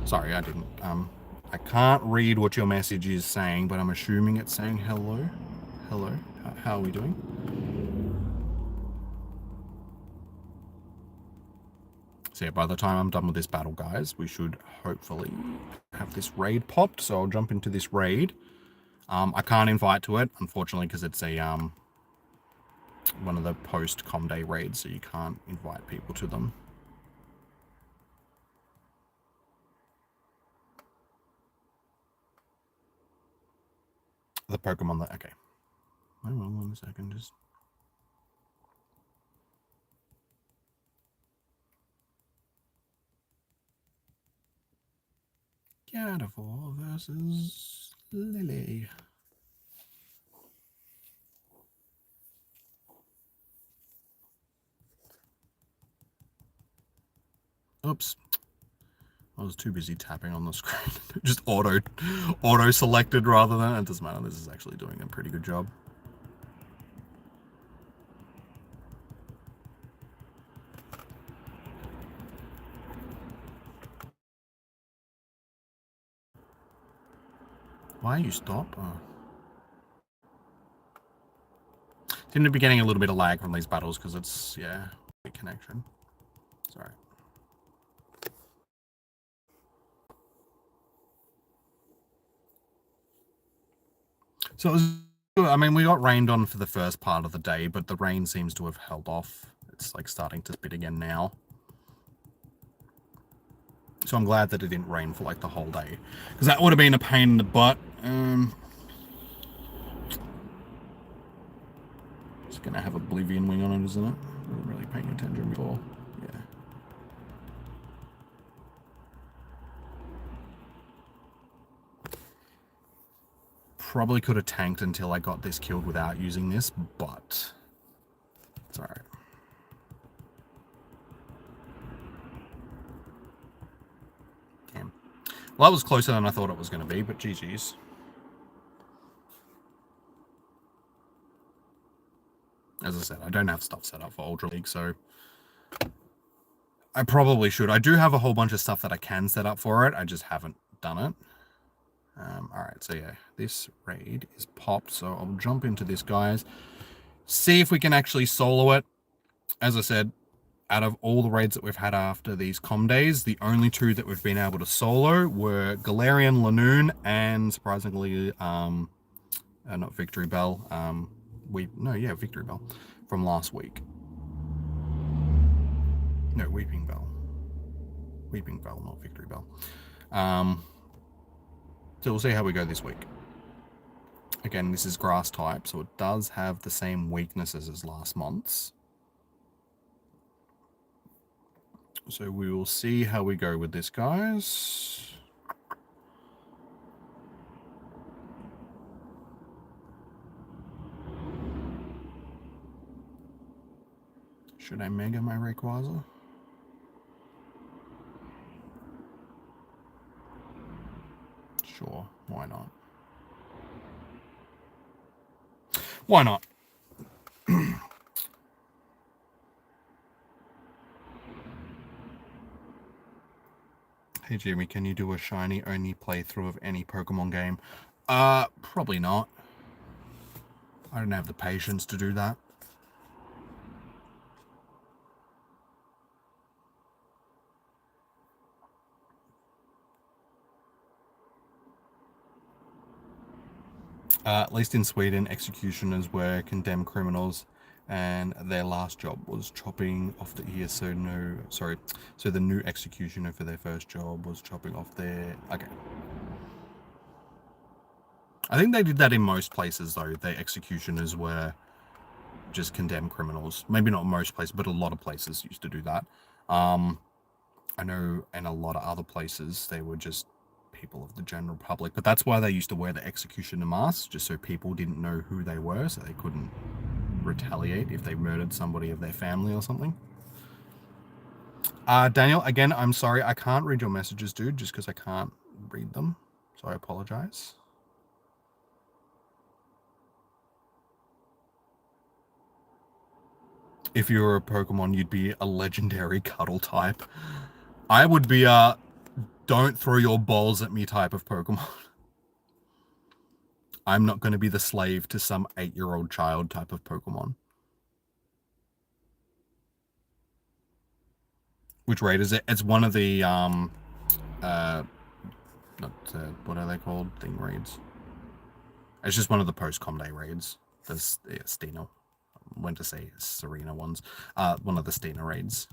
Sorry, I didn't. I can't read what your message is saying, but I'm assuming it's saying hello. Hello. How are we doing? So yeah, by the time I'm done with this battle, guys, we should hopefully have this raid popped. So I'll jump into this raid. I can't invite to it, unfortunately, because it's a one of the post-com day raids, so you can't invite people to them. The Pokemon that... Okay. Hang on 1 second, just... Gardevoir versus Lily. Oops. I was too busy tapping on the screen. Just auto selected rather than... It doesn't matter, this is actually doing a pretty good job. Why you stop? Oh. Seem to be getting a little bit of lag from these battles because it's, yeah, weak connection. Sorry. So it was, I mean, we got rained on for the first part of the day, but the rain seems to have held off. It's like starting to spit again now. So I'm glad that it didn't rain for like the whole day, because that would have been a pain in the butt. It's gonna have Oblivion Wing on it, isn't it? I wasn't really paying attention before. Yeah. Probably could have tanked until I got this killed without using this, but it's alright. Damn. Well, that was closer than I thought it was going to be, but GG's. As I said, I don't have stuff set up for Ultra League, so I probably should. I do have a whole bunch of stuff that I can set up for it. I just haven't done it. Alright, so yeah, this raid is popped, so I'll jump into this, guys. See if we can actually solo it. As I said, out of all the raids that we've had after these com days, the only two that we've been able to solo were Galarian Lanoon and, surprisingly, not Victory Bell. Victory Bell from last week. No, Weeping Bell. Weeping Bell, not Victory Bell. So we'll see how we go this week. Again, this is grass type, so it does have the same weaknesses as last month's. So we will see how we go with this, guys. Should I mega my Rayquaza? Sure, why not? Why not? Hey Jimmy, can you do a shiny only playthrough of any Pokemon game? Probably not. I don't have the patience to do that. At least in Sweden, executioners were condemned criminals, and their last job was chopping off the ears. So so the new executioner for their first job was chopping off their. Okay. I think they did that in most places, though. The executioners were just condemned criminals. Maybe not most places, but a lot of places used to do that. I know in a lot of other places, they were just people of the general public. But that's why they used to wear the executioner masks, just so people didn't know who they were, so they couldn't retaliate if they murdered somebody of their family or something. Daniel, again, I'm sorry. I can't read your messages, dude, just because I can't read them. So I apologize. If you were a Pokemon, you'd be a legendary cuddle type. I would be a don't throw your balls at me type of Pokemon. I'm not going to be the slave to some 8-year-old child type of Pokemon. Which raid is it? It's one of the, what are they called? Thing raids. It's just one of the post-com day raids. There's Stina. I went to say Serena ones. One of the Stina raids.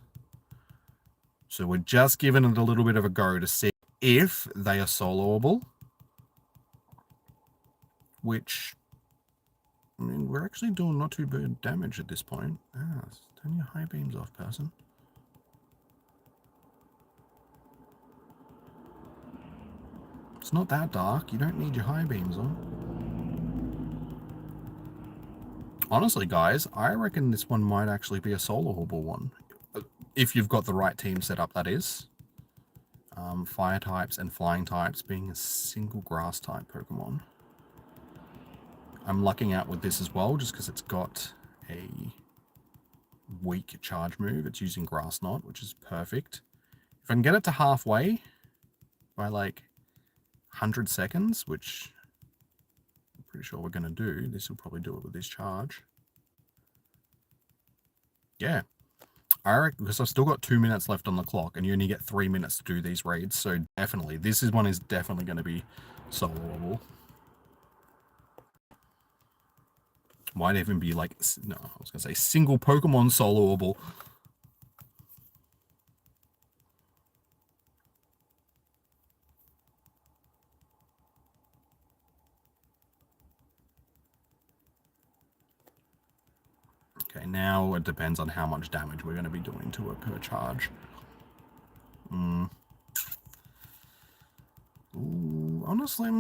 So we're just giving it a little bit of a go to see if they are soloable. Which, I mean, we're actually doing not too bad damage at this point. Turn your high beams off, person. It's not that dark. You don't need your high beams on. Honestly, guys, I reckon this one might actually be a soloable one. If you've got the right team set up, that is. Fire types and flying types being a single grass type Pokemon. I'm lucking out with this as well, just because it's got a weak charge move. It's using Grass Knot, which is perfect. If I can get it to halfway by like 100 seconds, which I'm pretty sure we're going to do, this will probably do it with this charge. Yeah. I reckon, because I've still got 2 minutes left on the clock, and you only get 3 minutes to do these raids, so definitely, one is definitely going to be soloable. Might even be like, no, I was going to say single Pokemon soloable. Okay, now it depends on how much damage we're going to be doing to it per charge. Ooh, honestly,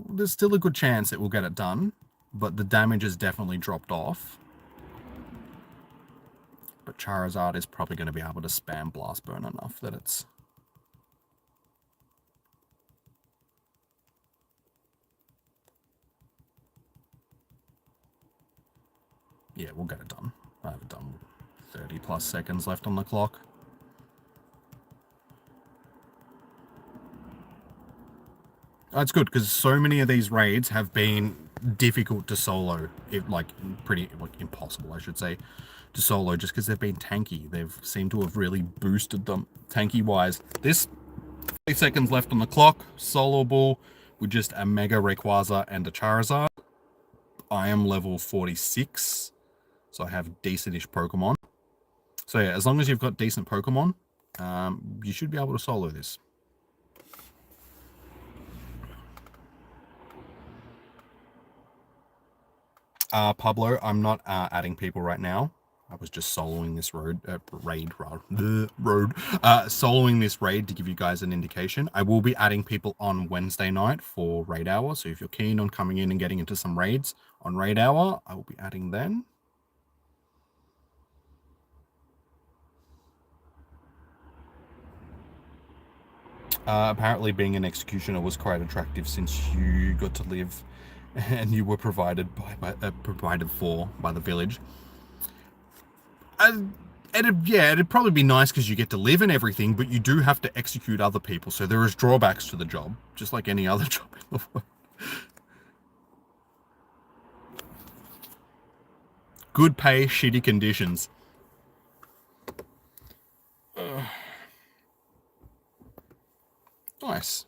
there's still a good chance it will get it done, but the damage has definitely dropped off. But Charizard is probably going to be able to spam Blast Burn enough that it's... Yeah, we'll get it done. I have it done with 30 plus seconds left on the clock. That's good, because so many of these raids have been difficult to solo. Pretty impossible, I should say, to solo, just because they've been tanky. They've seemed to have really boosted them tanky-wise. This 30 seconds left on the clock, soloable with just a Mega Rayquaza and a Charizard. I am level 46, so I have decent-ish Pokemon. So yeah, as long as you've got decent Pokemon, you should be able to solo this. Pablo, I'm not adding people right now. I was just soloing this soloing this raid to give you guys an indication. I will be adding people on Wednesday night for raid hour. So if you're keen on coming in and getting into some raids on raid hour, I will be adding then. Apparently being an executioner was quite attractive since you got to live and you were provided for by the village. It'd probably be nice because you get to live and everything, but you do have to execute other people, so there is drawbacks to the job, just like any other job in the world. Good pay, shitty conditions. Nice.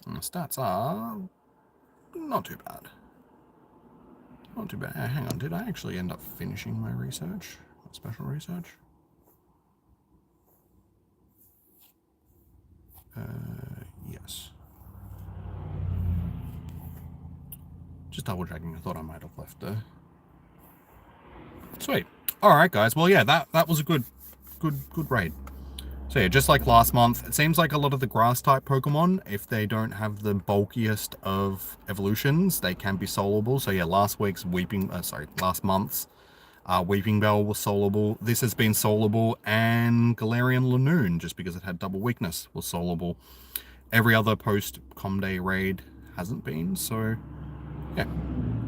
And the stats are not too bad. Not too bad. Hang on, did I actually end up finishing my research? My special research? Yes. Just double checking. I thought I might have left there. Sweet. All right, guys. Well, yeah, that was a good raid. So yeah, just like last month, it seems like a lot of the grass type Pokemon, if they don't have the bulkiest of evolutions, they can be soloable. So yeah, last month's Weeping Bell was soloable. This has been soloable, and Galarian Lanoon, just because it had double weakness, was soloable. Every other post Comday raid hasn't been. So yeah,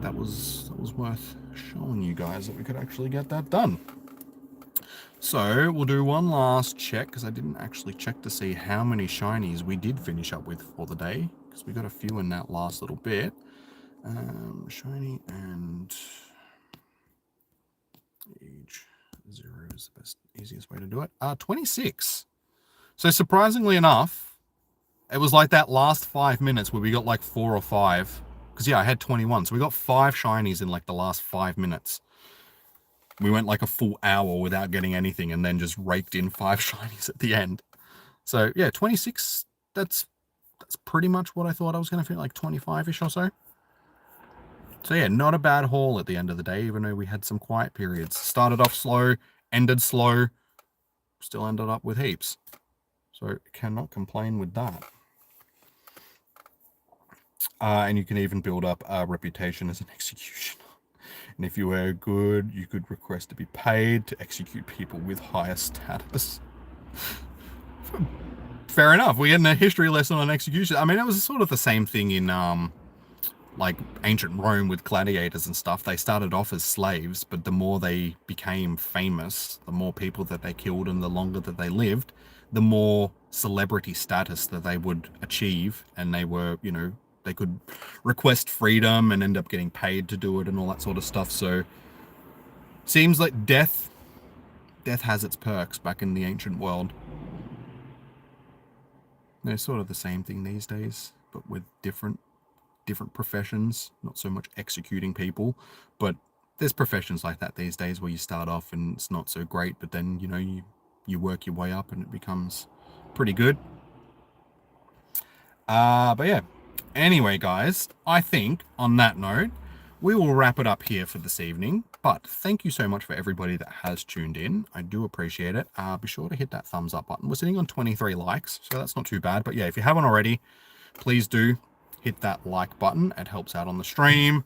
that was worth showing you guys that we could actually get that done. So we'll do one last check, because I didn't actually check to see how many shinies we did finish up with for the day, because we got a few in that last little bit. Shiny and age 0 is the easiest way to do it. 26. So surprisingly enough, it was like that last 5 minutes where we got like 4 or 5. Because yeah, I had 21, so we got 5 shinies in like the last 5 minutes. We went like a full hour without getting anything, and then just raked in 5 shinies at the end. So yeah, 26, that's pretty much what I thought I was going to feel, like 25-ish or so. So yeah, not a bad haul at the end of the day, even though we had some quiet periods. Started off slow, ended slow, still ended up with heaps. So cannot complain with that. And you can even build up a reputation as an executioner. And if you were good, you could request to be paid to execute people with higher status. Fair enough. We had a history lesson on execution. I mean, it was sort of the same thing in like ancient Rome with gladiators and stuff. They started off as slaves, but the more they became famous, the more people that they killed and the longer that they lived, the more celebrity status that they would achieve. And they were, you know, they could request freedom and end up getting paid to do it and all that sort of stuff. So seems like death has its perks back in the ancient world. They're sort of the same thing these days, but with different professions, not so much executing people, but there's professions like that these days where you start off and it's not so great, but then, you know, you work your way up and it becomes pretty good. But yeah. Anyway, guys, I think on that note, we will wrap it up here for this evening. But thank you so much for everybody that has tuned in. I do appreciate it. Be sure to hit that thumbs up button. We're sitting on 23 likes, so that's not too bad. But yeah, if you haven't already, please do hit that like button. It helps out on the stream.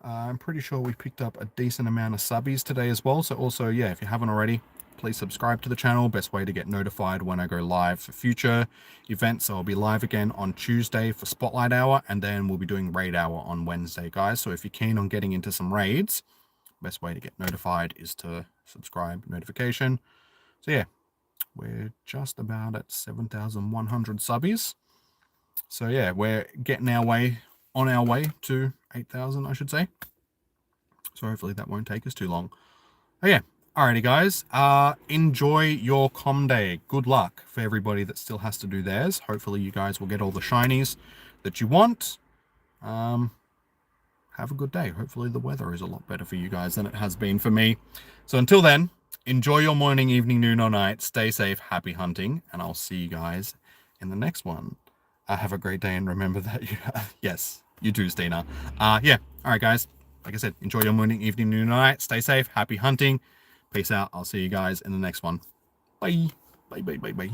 I'm pretty sure we picked up a decent amount of subbies today as well. So also, yeah, if you haven't already, please subscribe to the channel. Best way to get notified when I go live for future events. So I'll be live again on Tuesday for Spotlight Hour, and then we'll be doing Raid Hour on Wednesday, guys. So if you're keen on getting into some raids, best way to get notified is to subscribe, notification. So yeah, we're just about at 7,100 subbies. So yeah, we're getting on our way to 8,000, I should say. So hopefully that won't take us too long. Oh yeah. Alrighty, guys. Enjoy your com day. Good luck for everybody that still has to do theirs. Hopefully you guys will get all the shinies that you want. Have a good day. Hopefully the weather is a lot better for you guys than it has been for me. So until then, enjoy your morning, evening, noon, or night. Stay safe. Happy hunting. And I'll see you guys in the next one. Have a great day, and remember that you have, yes, You too, Stina. Yeah. All right, guys. Like I said, enjoy your morning, evening, noon, night. Stay safe. Happy hunting. Peace out. I'll see you guys in the next one. Bye. Bye, bye, bye, bye.